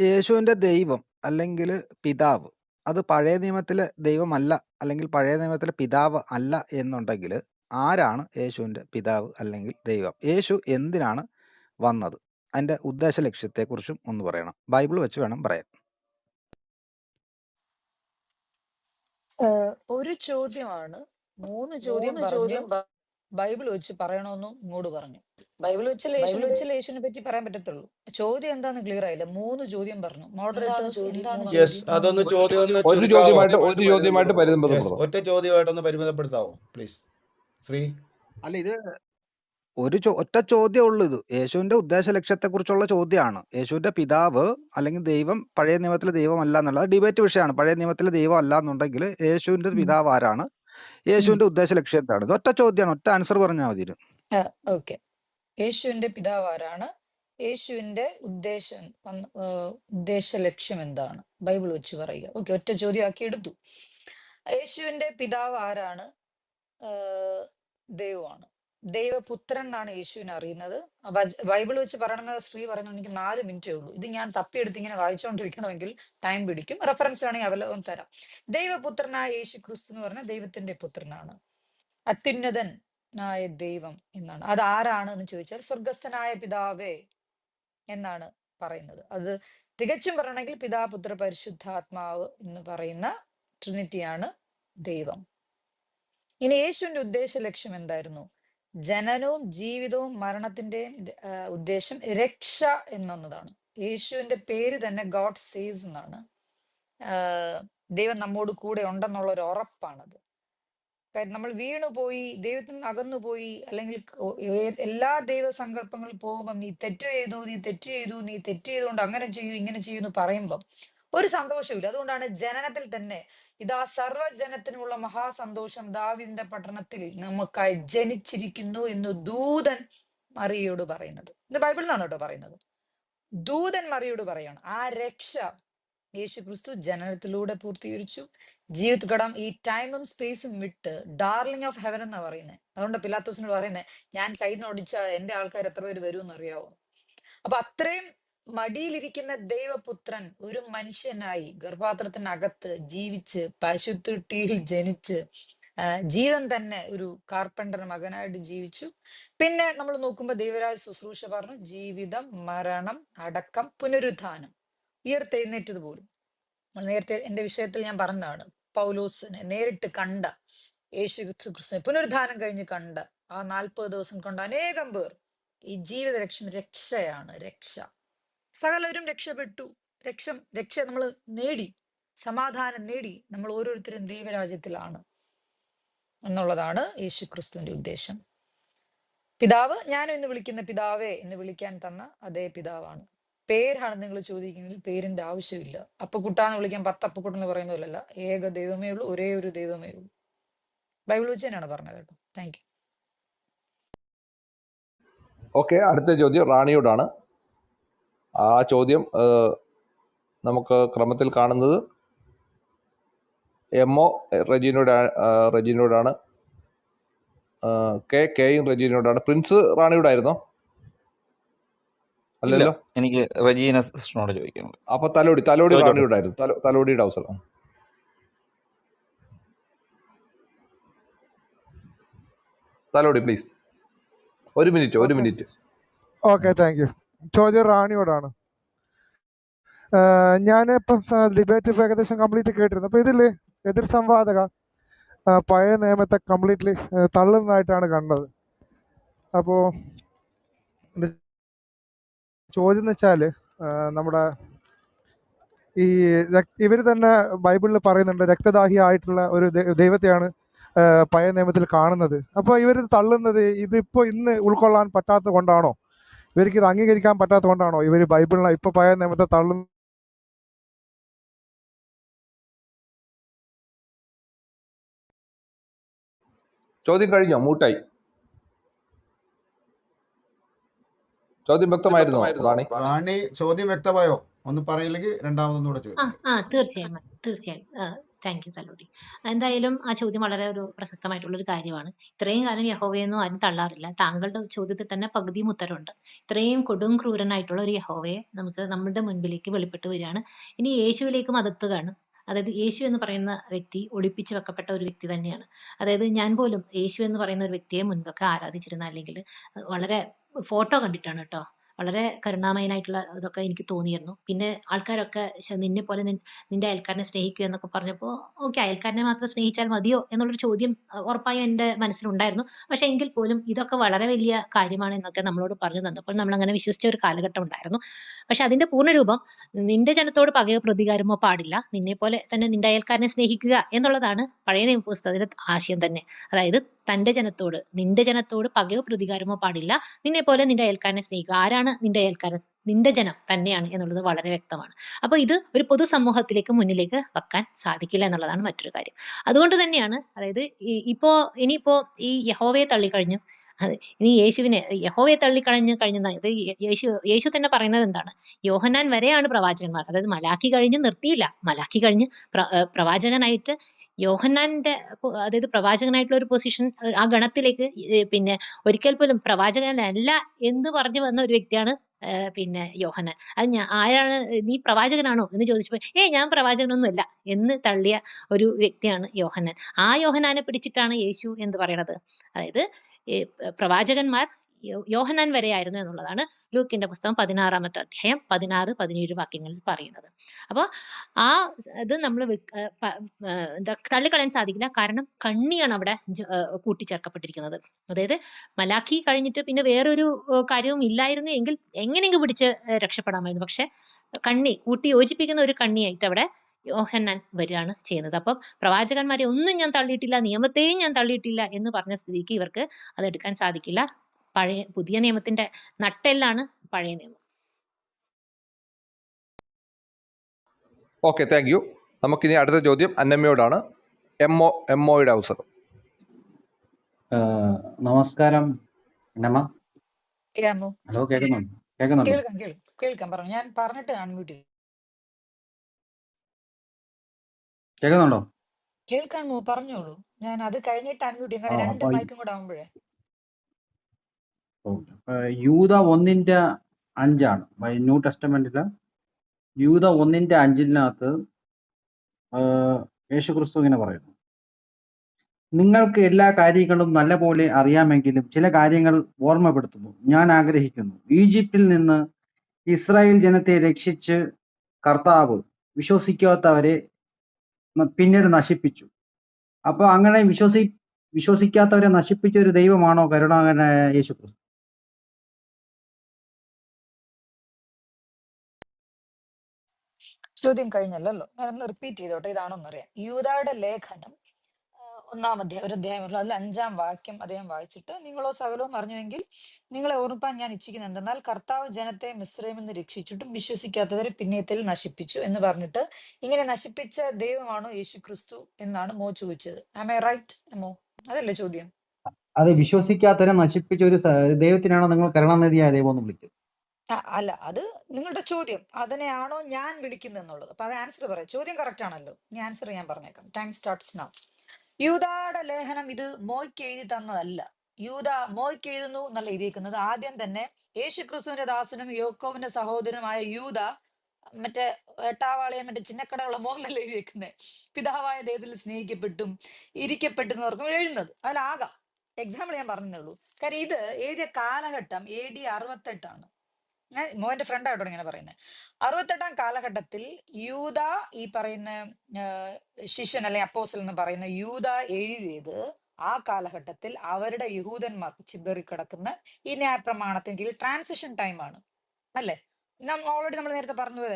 യേശുവിന്റെ ദൈവം അല്ലെങ്കിൽ പിതാവ് അത് പഴയ നിയമത്തിലെ ദൈവമല്ല, അല്ലെങ്കിൽ പഴയ നിയമത്തിലെ പിതാവ് അല്ല എന്നുണ്ടെങ്കിൽ ആരാണ് യേശുവിന്റെ പിതാവ് അല്ലെങ്കിൽ ദൈവം? യേശു എന്തിനാണ് വന്നത്? അതിന്റെ ഉദ്ദേശ ലക്ഷ്യത്തെക്കുറിച്ചും ഒന്ന് പറയണം. ബൈബിൾ വെച്ച് വേണം പറയാൻ. ഒരു ചോദ്യമാണ്, 3 ചോദ്യം പറഞ്ഞു ബൈബിൾ വെച്ച് പറയണമെന്നും ഇങ്ങോട്ട് പറഞ്ഞു. ബൈബിൾ വെച്ച് യേശുവിനെ പറ്റി പറയാൻ പറ്റത്തുള്ളൂ. ചോദ്യം എന്താന്ന് ക്ലിയർ ആയില്ല. 3 ചോദ്യം പറഞ്ഞു. മോഡറേറ്റേഴ്സ് എന്താണ് യെസ്, ചോദ്യം? അതൊന്ന് ചോദ്യം ഒന്ന് ഒരു ചുരുക്കാവോ? ചോദ്യമായിട്ട് പരിമിതപ്പെടുത്തണം. ഒറ്റ ചോദ്യമായിട്ടൊന്ന് പരിമിതപ്പെടുത്താവോ പ്ലീസ്? ശ്രീ അല്ല, ഇത് ഒറ്റ ചോദ്യമേ ഉള്ളൂ. ഇത് യേശുവിന്റെ ഉദ്ദേശ ലക്ഷ്യത്തെക്കുറിച്ചുള്ള ചോദ്യമാണ്. യേശുവിന്റെ പിതാവ് അല്ലെങ്കിൽ ദൈവം പഴയ നിയമത്തിലെ ദൈവം അല്ല എന്നുള്ളത് ഡിബേറ്റ് വിഷയമാണ്. പഴയ നിയമത്തിലെ ദൈവം അല്ല എന്നുണ്ടെങ്കിൽ യേശുവിന്റെ പിതാവ് ആരാണ്? യേശുവിന്റെ ഉദ്ദേശ ലക്ഷ്യം എന്താണ്? ഇത് ഒറ്റ ചോദ്യമാണ്. ഒറ്റ ആൻസർ പറഞ്ഞാൽ മതി. ഓക്കെ, യേശുവിന്റെ പിതാവ് ആരാണ്? യേശുവിന്റെ ഉദ്ദേശ ലക്ഷ്യം എന്താണ്? ബൈബിൾ വെച്ച് പറയുക. ഓക്കെ, ഒറ്റ ചോദ്യമാക്കി എടുത്തു. യേശുവിന്റെ പിതാവ് ആരാണ്? ദൈവമാണ്. ദൈവപുത്രൻ എന്നാണ് യേശുവിനെ അറിയുന്നത്. ബൈബിൾ വെച്ച് പറയണമെന്ന് ശ്രീ പറയുന്നത് എനിക്ക് 4 മിനിറ്റേ ഉള്ളൂ. ഇത് ഞാൻ തപ്പിയെടുത്ത് ഇങ്ങനെ വായിച്ചുകൊണ്ടിരിക്കണമെങ്കിൽ ടൈം പിടിക്കും. റെഫറൻസ് ആണെങ്കിൽ അവലോകനം തരാം. ദൈവപുത്രനായ യേശു ക്രിസ്തു എന്ന് പറഞ്ഞാൽ ദൈവത്തിന്റെ പുത്രനാണ്. അത്യുന്നതനായ ദൈവം എന്നാണ്. അത് ആരാണ് എന്ന് ചോദിച്ചാൽ സ്വർഗസ്ഥനായ പിതാവേ എന്നാണ് പറയുന്നത്. അത് തികച്ചും പറയണമെങ്കിൽ പിതാ, പുത്ര, പരിശുദ്ധാത്മാവ് എന്ന് പറയുന്ന ട്രിനിറ്റിയാണ് ദൈവം. ഇനി യേശുവിന്റെ ഉദ്ദേശ ലക്ഷ്യം എന്തായിരുന്നു? ജനനവും ജീവിതവും മരണത്തിന്റെയും ഉദ്ദേശം രക്ഷ എന്നതാണ്. യേശുവിന്റെ പേര് തന്നെ ഗോഡ് സേവ്സ് എന്നാണ്. ദൈവം നമ്മോട് കൂടെ ഉണ്ടെന്നുള്ള ഒരു ഉറപ്പാണത്. കാര്യം നമ്മൾ വീണുപോയി, ദൈവത്തിൽ നിന്ന് അകന്നുപോയി, അല്ലെങ്കിൽ എല്ലാ ദൈവസങ്കല്പങ്ങളിൽ പോകുമ്പോൾ നീ തെറ്റ് ചെയ്തുകൊണ്ട് അങ്ങനെ ചെയ്യൂ ഇങ്ങനെ ചെയ്യൂ എന്ന് പറയുമ്പം ഒരു സന്തോഷമില്ല. അതുകൊണ്ടാണ് ജനനത്തിൽ തന്നെ ഇതാ സർവ്വജനത്തിനുമുള്ള മഹാസന്തോഷം ദാവീദിന്റെ പട്ടണത്തിൽ നമുക്കായി ജനിച്ചിരിക്കുന്നു എന്ന് ദൂതൻ മറിയയോട് പറയുന്നത്. ഇത് ബൈബിളിൽ നിന്നാണ് കേട്ടോ പറയുന്നത്. ദൂതൻ മറിയയോട് പറയാണ്. ആ രക്ഷ യേശു ക്രിസ്തു ജനനത്തിലൂടെ പൂർത്തീകരിച്ചു. ജീവിതത്തിൽ കടം ഈ ടൈമും സ്പേസും വിട്ട് ഡാർലിംഗ് ഓഫ് ഹെവൻ എന്നാ പറയുന്നത്. അതുകൊണ്ട് പിലാത്തോസിനോട് പറയുന്നത്, ഞാൻ കൈ നോടിച്ച എന്റെ ആൾക്കാർ എത്ര പേര് വരും എന്നറിയാവോ? അപ്പൊ അത്രയും മടിയിലിരിക്കുന്ന ദൈവപുത്രൻ ഒരു മനുഷ്യനായി ഗർഭാത്രത്തിനകത്ത് ജീവിച്ച് പശുത്തൊട്ടിയിൽ ജനിച്ച് ജീവൻ തന്നെ ഒരു കാർപ്പൻ്റർ മകനായിട്ട് ജീവിച്ചു. പിന്നെ നമ്മൾ നോക്കുമ്പോൾ ദൈവരാജ ശുശ്രൂഷ പറഞ്ഞു, ജീവിതം, മരണം, അടക്കം, പുനരുത്ഥാനം, ഉയർത്തെഴുന്നേറ്റത് പോലും. നേരത്തെ എന്റെ വിഷയത്തിൽ ഞാൻ പറഞ്ഞതാണ്, പൗലോസിനെ നേരിട്ട് കണ്ട യേശു ക്രിസ്തുവിനെ പുനരുദ്ധാനം കഴിഞ്ഞ് കണ്ട ആ 40 ദിവസം കൊണ്ട് അനേകം പേർ ഈ ജീവിത രക്ഷയാണ്. രക്ഷ സകലവരും രക്ഷപ്പെട്ടു. രക്ഷ നമ്മൾ നേടി, സമാധാനം നേടി. നമ്മൾ ഓരോരുത്തരും ദൈവരാജ്യത്തിലാണ് എന്നുള്ളതാണ് യേശു ക്രിസ്തുവിന്റെ ഉദ്ദേശം. പിതാവ്, ഞാനും ഇന്ന് വിളിക്കുന്ന പിതാവേ എന്ന് വിളിക്കാൻ തന്ന അതേ പിതാവാണ്. പേരാണ് നിങ്ങൾ ചോദിക്കുന്നത്, പേരിന്റെ ആവശ്യമില്ല. അപ്പക്കുട്ടാന്ന് വിളിക്കാൻ 10 അപ്പക്കുട്ടെന്ന് പറയുന്നതല്ല. ഏക ദൈവമേ ഉള്ളൂ, ഒരേ ഒരു ദൈവമേ ഉള്ളൂ. ബൈബിൾ വെച്ച് തന്നെയാണ് പറഞ്ഞത് കേട്ടോ. Thank you. ഓക്കെ, അടുത്ത ചോദ്യം റാണിയോടാണ്. ആ ചോദ്യം നമുക്ക് ക്രമത്തിൽ കാണുന്നത് എമ്മോ റെജീനോടാണ്, കെയും റെജീനോടാണ്. പ്രിൻസ് റാണിയോടായിരുന്നോ? അല്ലല്ലോ, എനിക്ക് റജീന സിസ്റ്ററിനോട് ചോദിക്കാനുണ്ട്. അപ്പൊ തലോടി റാണിയോടായിരുന്നു. തലോടിയുടെ അവസരം. തലോടി പ്ലീസ്. ഒരു മിനിറ്റ്. Okay, thank you. ചോദ്യം റാണിയോടാണ്. ഞാനിപ്പം ഡിബേറ്റ് ഏകദേശം കംപ്ലീറ്റ് കേട്ടിരുന്നു. അപ്പൊ ഇതില് എതിർ സംവാദക പഴയ നിയമത്തെ കംപ്ലീറ്റ്ലി തള്ളുന്നതായിട്ടാണ് കണ്ടത്. അപ്പോ ചോദ്യം എന്ന് വെച്ചാല്, നമ്മുടെ ഈ ഇവർ തന്നെ ബൈബിളിൽ പറയുന്നുണ്ട് രക്തദാഹി ആയിട്ടുള്ള ഒരു ദൈവത്തെയാണ് പഴയ നിയമത്തിൽ കാണുന്നത്. അപ്പോൾ ഇവർ തള്ളുന്നത് ഇതിപ്പോൾ ഇന്ന് ഉൾക്കൊള്ളാൻ പറ്റാത്തത് കൊണ്ടാണോ? ഇവർക്ക് ഇത് അംഗീകരിക്കാൻ പറ്റാത്തത് കൊണ്ടാണോ ഇവർ ബൈബിളിനെ ഇപ്പൊ പഴയ നിയമത്തെ തള്ളുന്നത്? ചോദ്യം കഴിഞ്ഞോ? മൂട്ടായി. ചോദ്യം വ്യക്തമായിരുന്നോ റാണി? ചോദ്യം വ്യക്തമായോ? ഒന്ന് പറയില്ലെങ്കിൽ രണ്ടാമതൊന്നുകൂടെ ചോദിക്കും. തീർച്ചയായും. താങ്ക് യു തലോടി. എന്തായാലും ആ ചോദ്യം വളരെ ഒരു പ്രസക്തമായിട്ടുള്ള ഒരു കാര്യമാണ്. ഇത്രയും കാലം യഹോവയൊന്നും ആരും തള്ളാറില്ല. താങ്കളുടെ ചോദ്യത്തിൽ തന്നെ പകുതിയും ഉത്തരവുണ്ട്. ഇത്രയും കൊടും ക്രൂരനായിട്ടുള്ള ഒരു യഹോവയെ നമുക്ക് നമ്മുടെ മുൻപിലേക്ക് വെളിപ്പെട്ട് വരികയാണ്. ഇനി യേശുവിലേക്ക് മതത്തുകയാണ്. അതായത് യേശു എന്ന് പറയുന്ന വ്യക്തി ഒളിപ്പിച്ചു വെക്കപ്പെട്ട ഒരു വ്യക്തി തന്നെയാണ്. അതായത് ഞാൻ പോലും യേശു എന്ന് പറയുന്ന ഒരു വ്യക്തിയെ മുൻപൊക്കെ ആരാധിച്ചിരുന്ന, അല്ലെങ്കിൽ വളരെ ഫോട്ടോ കണ്ടിട്ടാണ് കേട്ടോ, വളരെ കരുണാമയനായിട്ടുള്ള ഇതൊക്കെ എനിക്ക് തോന്നിയിരുന്നു. പിന്നെ ആൾക്കാരൊക്കെ നിന്നെ പോലെ നിന്റെ അയൽക്കാരനെ സ്നേഹിക്കുക എന്നൊക്കെ പറഞ്ഞപ്പോൾ ഓക്കെ, അയൽക്കാരനെ മാത്രം സ്നേഹിച്ചാൽ മതിയോ എന്നുള്ളൊരു ചോദ്യം ഉറപ്പായും എൻ്റെ മനസ്സിലുണ്ടായിരുന്നു. പക്ഷെ എങ്കിൽ പോലും ഇതൊക്കെ വളരെ വലിയ കാര്യമാണ് എന്നൊക്കെ നമ്മളോട് പറഞ്ഞു തന്നപ്പോൾ നമ്മൾ അങ്ങനെ വിശ്വസിച്ച ഒരു കാലഘട്ടം ഉണ്ടായിരുന്നു. പക്ഷെ അതിന്റെ പൂർണ്ണരൂപം നിന്റെ ജനത്തോട് പകയോ പ്രതികാരമോ പാടില്ല, നിന്നെ പോലെ തന്നെ നിന്റെ അയൽക്കാരനെ സ്നേഹിക്കുക എന്നുള്ളതാണ് പഴയ നിയമപുസ്തകത്തിലെ ആശയം തന്നെ. അതായത് നിന്റെ ജനത്തോട് പകയോ പ്രതികാരമോ പാടില്ല, നിന്നെ പോലെ നിന്റെ അയൽക്കാരനെ സ്നേഹിക്കുക. ആരാണ് നിന്റെ അയൽക്കാരൻ? നിന്റെ ജനം തന്നെയാണ് എന്നുള്ളത് വളരെ വ്യക്തമാണ്. അപ്പൊ ഇത് ഒരു പൊതുസമൂഹത്തിലേക്ക് മുന്നിലേക്ക് വെക്കാൻ സാധിക്കില്ല എന്നുള്ളതാണ് മറ്റൊരു കാര്യം. അതുകൊണ്ട് തന്നെയാണ്, അതായത് ഇനിയിപ്പോ ഈ യഹോവയെ തള്ളിക്കഴിഞ്ഞു, ഇനി യഹോവയെ കഴിഞ്ഞ യേശു തന്നെ പറയുന്നത് എന്താണ്? യോഹന്നാൻ വരെയാണ് പ്രവാചകന്മാർ. അതായത് മലാഖി കഴിഞ്ഞ് നിർത്തിയില്ല. മലാഖി കഴിഞ്ഞ് പ്രവാചകനായിട്ട് യോഹന്നാന്റെ, അതായത് പ്രവാചകനായിട്ടുള്ള ഒരു പൊസിഷൻ, ആ ഗണത്തിലേക്ക് പിന്നെ ഒരിക്കൽ പോലും പ്രവാചകനല്ല എന്ന് പറഞ്ഞു വന്ന ഒരു വ്യക്തിയാണ് പിന്നെ യോഹന്നാൻ. അത് ആരാണ്, നീ പ്രവാചകനാണോ എന്ന് ചോദിച്ചപ്പോൾ ഞാൻ പ്രവാചകനൊന്നുമല്ല എന്ന് തള്ളിയ ഒരു വ്യക്തിയാണ് യോഹന്നാൻ. ആ യോഹന്നാനെ പിടിച്ചിട്ടാണ് യേശു എന്ന് പറയണത്. അതായത് പ്രവാചകന്മാർ യോഹന്നാൻ വരെയായിരുന്നു എന്നുള്ളതാണ് ലൂക്കിന്റെ പുസ്തകം 16-ാമത്തെ അധ്യായം 16-17 വാക്യങ്ങളിൽ പറയുന്നത്. അപ്പോൾ ആ ഇത് നമ്മൾ തള്ളിക്കളയാൻ സാധിക്കില്ല. കാരണം കണ്ണിയാണ് അവിടെ കൂട്ടിച്ചേർക്കപ്പെട്ടിരിക്കുന്നത്. അതായത് മലാഖി കഴിഞ്ഞിട്ട് പിന്നെ വേറൊരു കാര്യവും ഇല്ലായിരുന്നു എങ്കിൽ എങ്ങനെയെങ്കിലും പിടിച്ച് രക്ഷപ്പെടാമായിരുന്നു. പക്ഷെ കണ്ണി കൂട്ടി യോജിപ്പിക്കുന്ന ഒരു കണ്ണിയായിട്ട് അവിടെ യോഹന്നാൻ വരികയാണ് ചെയ്യുന്നത്. അപ്പം പ്രവാചകന്മാരെ ഒന്നും ഞാൻ തള്ളിയിട്ടില്ല, നിയമത്തെയും ഞാൻ തള്ളിയിട്ടില്ല എന്ന് പറഞ്ഞ സ്ഥിതിക്ക് ഇവർക്ക് അതെടുക്കാൻ സാധിക്കില്ല. പുതിയ നിയമത്തിന്റെ നട്ടെല്ലാണ് പഴയ നിയമം. Okay, thank you. നമുക്കിനി അടുത്ത ചോദ്യം അന്നമ്മയോടാണ്. എംഒയുടെ അവസരം. നമസ്കാരം അന്നമ്മ. കേൾക്കാമോ? ഹലോ, കേൾക്കുന്നുണ്ടോ? കേൾക്കാം പറഞ്ഞു. ഞാൻ പറഞ്ഞിട്ട് അൺമ്യൂട്ട് ചെയ്തു. കേൾക്കുന്നുണ്ടോ? കേൾക്കാമോ? പറഞ്ഞോളൂ. ഞാൻ അത് കഴിഞ്ഞിട്ട് അൺമ്യൂട്ട് ചെയ്യും. കാരണം രണ്ട് മൈക്കും കൂടെ ആവുമ്പോഴേ. യൂദ 1:5 ന്യൂ ടെസ്റ്റമെന്റില് യൂദ 1:5 യേശു ക്രിസ്തു ഇങ്ങനെ പറയുന്നു: നിങ്ങൾക്ക് എല്ലാ കാര്യങ്ങളും നല്ലപോലെ അറിയാമെങ്കിലും ചില കാര്യങ്ങൾ ഓർമ്മപ്പെടുത്തുന്നു. ഞാൻ ആഗ്രഹിക്കുന്നു, ഈജിപ്തിൽ നിന്ന് ഇസ്രായേൽ ജനത്തെ രക്ഷിച്ച് കർത്താവ് വിശ്വസിക്കാത്തവരെ പിന്നീട് നശിപ്പിച്ചു. അപ്പൊ അങ്ങനെ വിശ്വസിക്കാത്തവരെ നശിപ്പിച്ച ഒരു ദൈവമാണോ കരുണാകരനായ യേശു ക്രിസ്തു? ചോദ്യം കഴിഞ്ഞല്ലോ. ഞാനൊന്ന് റിപ്പീറ്റ് ചെയ്തോട്ടെ, ഇതാണോന്നറിയാം. യൂദായുടെ ലേഖനം 1-ാം അധ്യായം, ഒരു അധ്യായമുള്ളൂ, അതിൽ 5-ാം വാക്യം അദ്ദേഹം വായിച്ചിട്ട്, നിങ്ങളോ സകലവും അറിഞ്ഞുവെങ്കിൽ നിങ്ങളെ ഓർമ്മിപ്പാൻ ഞാൻ ഇച്ഛിക്കുന്നത് എന്തെന്നാൽ കർത്താവ് ജനത്തെ മിസ്രൈമിൽ നിന്ന് രക്ഷിച്ചിട്ടും വിശ്വസിക്കാത്തവരെ പിന്നേത്തിൽ നശിപ്പിച്ചു എന്ന് പറഞ്ഞിട്ട്, ഇങ്ങനെ നശിപ്പിച്ച ദൈവമാണോ യേശു ക്രിസ്തു എന്നാണ് മോ ചോദിച്ചത്. ആം ഐ റൈറ്റ് മോ? അതല്ലേ ചോദ്യം? അത് വിശ്വസിക്കാത്തവരെ നശിപ്പിച്ച ഒരു ദൈവത്തിനാണോ നിങ്ങൾ കരുണാനിധിയായ ദൈവം എന്ന് വിളിച്ചത്? അല്ല, അത് നിങ്ങളുടെ ചോദ്യം. അതിനെയാണോ ഞാൻ വിളിക്കുന്നത് എന്നുള്ളത്. അപ്പൊ അത് ആൻസർ പറയാം. ചോദ്യം കറക്റ്റ് ആണല്ലോ. ഇനി ആൻസർ ഞാൻ പറഞ്ഞേക്കാം. Time starts now. യൂദായുടെ ലേഖനം ഇത് മോയ്ക്ക് എഴുതി തന്നതല്ല. യൂദ മോയ്ക്ക് എഴുതുന്നു എന്നല്ല എഴുതിയിരിക്കുന്നത്. ആദ്യം തന്നെ യേശു ക്രിസ്തുവിന്റെ ദാസനും യോക്കോവിന്റെ സഹോദരനുമായ യൂദ, മറ്റേ എട്ടാവാളിയെ മറ്റേ ചിന്നക്കടയുള്ള മോഹനല്ല എഴുതിയേക്കുന്നത്, പിതാവായ ദൈവത്തിൽ സ്നേഹിക്കപ്പെട്ടും ഇരിക്കപ്പെട്ടെന്നവർക്കും എഴുതുന്നത്. അതിലാകാം. എക്സാമ്പിൾ ഞാൻ പറഞ്ഞുള്ളൂ. കാര്യം ഇത് എഴുതിയ കാലഘട്ടം AD 68 ഞാൻ മോന്റെ ഫ്രണ്ടായിട്ടോ ഇങ്ങനെ പറയുന്നത്. 68-ാം കാലഘട്ടത്തിൽ യൂദ, ഈ പറയുന്ന ശിഷ്യൻ അല്ലെ അപ്പോസ്റ്റൽ എന്ന് പറയുന്ന യൂദ എഴുതിയത് ആ കാലഘട്ടത്തിൽ അവരുടെ യഹൂദന്മാർക്ക് ചിതറിക്കിടക്കുന്ന ഈ ന്യായപ്രമാണത്തിന് കീഴിൽ ട്രാൻസിഷൻ ടൈമാണ് അല്ലേ? ഓൾറെഡി നമ്മൾ നേരത്തെ പറഞ്ഞത്,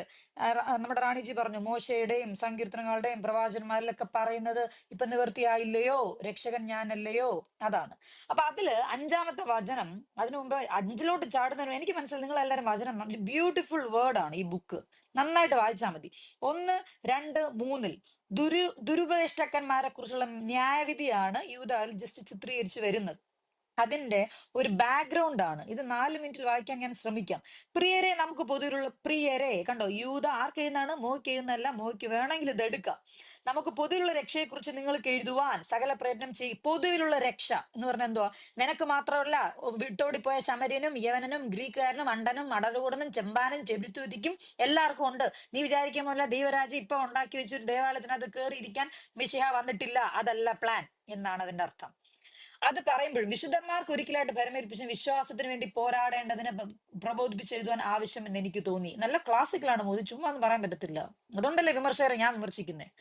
നമ്മുടെ റാണിജി പറഞ്ഞു, മോശയുടെയും സങ്കീർത്തനങ്ങളുടെയും പ്രവാചകന്മാരിലൊക്കെ പറയുന്നത് ഇപ്പൊ നിവൃത്തിയായില്ലയോ, രക്ഷകൻ ഞാനല്ലയോ, അതാണ്. അപ്പൊ അതില് 5-ാമത്തെ വചനം, അതിനു മുമ്പ് 5-ലോട്ട് ചാടുന്നതിന് എനിക്ക് മനസ്സിലായി നിങ്ങൾ എല്ലാവരും വചനം, ബ്യൂട്ടിഫുൾ വേർഡാണ് ഈ ബുക്ക്, നന്നായിട്ട് വായിച്ചാൽ മതി. 1, 2, 3 ദുരുപദേഷ്ടക്കന്മാരെ കുറിച്ചുള്ള ന്യായവിധിയാണ് യൂദായിൽ ജസ്റ്റ് ചിത്രീകരിച്ചു വരുന്നത്. അതിന്റെ ഒരു ബാക്ക്ഗ്രൗണ്ട് ആണ് ഇത്. 4 മിനിറ്റിൽ വായിക്കാൻ ഞാൻ ശ്രമിക്കാം. പ്രിയരെ, നമുക്ക് പൊതുവിലുള്ള പ്രിയരെ കണ്ടോ, യൂത ആർക്ക് എഴുതാണ്? മോയ്ക്ക് എഴുതുന്നല്ല, മോയ്ക്ക് വേണമെങ്കിൽ ഇത് എടുക്കാം. നമുക്ക് പൊതുവിലുള്ള രക്ഷയെക്കുറിച്ച് നിങ്ങൾക്ക് എഴുതുവാൻ സകല പ്രയത്നം ചെയ്യും. പൊതുവിലുള്ള രക്ഷ എന്ന് പറഞ്ഞാൽ എന്തുവാ? നിനക്ക് മാത്രമല്ല, വിട്ടോടിപ്പോയ ശമര്യനും യവനനും ഗ്രീക്കുകാരനും അണ്ടനും അടലുകൂടനും ചെമ്പാനും ചെബിത്തുതിക്കും എല്ലാവർക്കും ഉണ്ട്. നീ വിചാരിക്കുമല്ല ദൈവരാജ്യം ഇപ്പൊ ഉണ്ടാക്കി വെച്ചൊരു ദേവാലയത്തിനകത്ത് കയറിയിരിക്കാൻ മിശിഹ വന്നിട്ടില്ല, അതല്ല പ്ലാൻ എന്നാണ് അതിന്റെ അർത്ഥം. അത് പറയുമ്പോഴും വിശുദ്ധന്മാർക്ക് ഒരിക്കലായിട്ട് പരമേൽപ്പിച്ച വിശ്വാസത്തിന് വേണ്ടി പോരാടേണ്ടതിനെ പ്രബോധിപ്പിച്ച് എഴുതുവാൻ ആവശ്യമെന്ന് എനിക്ക് തോന്നി. നല്ല ക്ലാസിക്കലാണ് മോദി, ചുമ്മാ എന്ന് പറയാൻ പറ്റത്തില്ല. അതുകൊണ്ടല്ലേ വിമർശകരെ ഞാൻ വിമർശിക്കുന്നത്.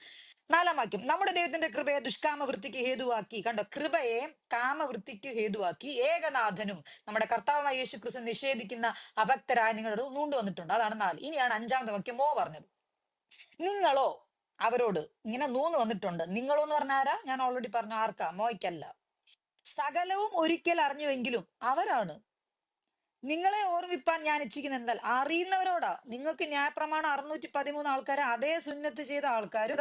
4-ാം വാക്യം, നമ്മുടെ ദൈവത്തിന്റെ കൃപയെ ദുഷ്കാമവൃത്തിക്ക് ഹേതുവാക്കി. കണ്ടോ, കൃപയെ കാമവൃത്തിക്ക് ഹേതുവാക്കി ഏകനാഥനും നമ്മുടെ കർത്താവായ യേശു ക്രിസ്തു നിഷേധിക്കുന്ന അഭക്തരായ നിങ്ങളുടെ നൂണ്ടു വന്നിട്ടുണ്ട്. അതാണ് 4. ഇനിയാണ് 5-ാമത്തെ വാക്യം മോ പറഞ്ഞത്. നിങ്ങളോ അവരോട് ഇങ്ങനെ നൂന്ന് വന്നിട്ടുണ്ട്. നിങ്ങളോ എന്ന് പറഞ്ഞ ആരാ? ഞാൻ ഓൾറെഡി പറഞ്ഞു, ആർക്കാ? മോയ്ക്കല്ല. സകലവും ഒരിക്കൽ അറിഞ്ഞുവെങ്കിലും അവരാണ്. നിങ്ങളെ ഓർമ്മിപ്പാൻ ഞാൻ ഇച്ഛിക്കുന്ന എന്താൽ അറിയുന്നവരോടാ. നിങ്ങൾക്ക് ന്യായപ്രമാണം 613 ആൾക്കാരെ അതേ സുന്നത്ത് ചെയ്ത ആൾക്കാരും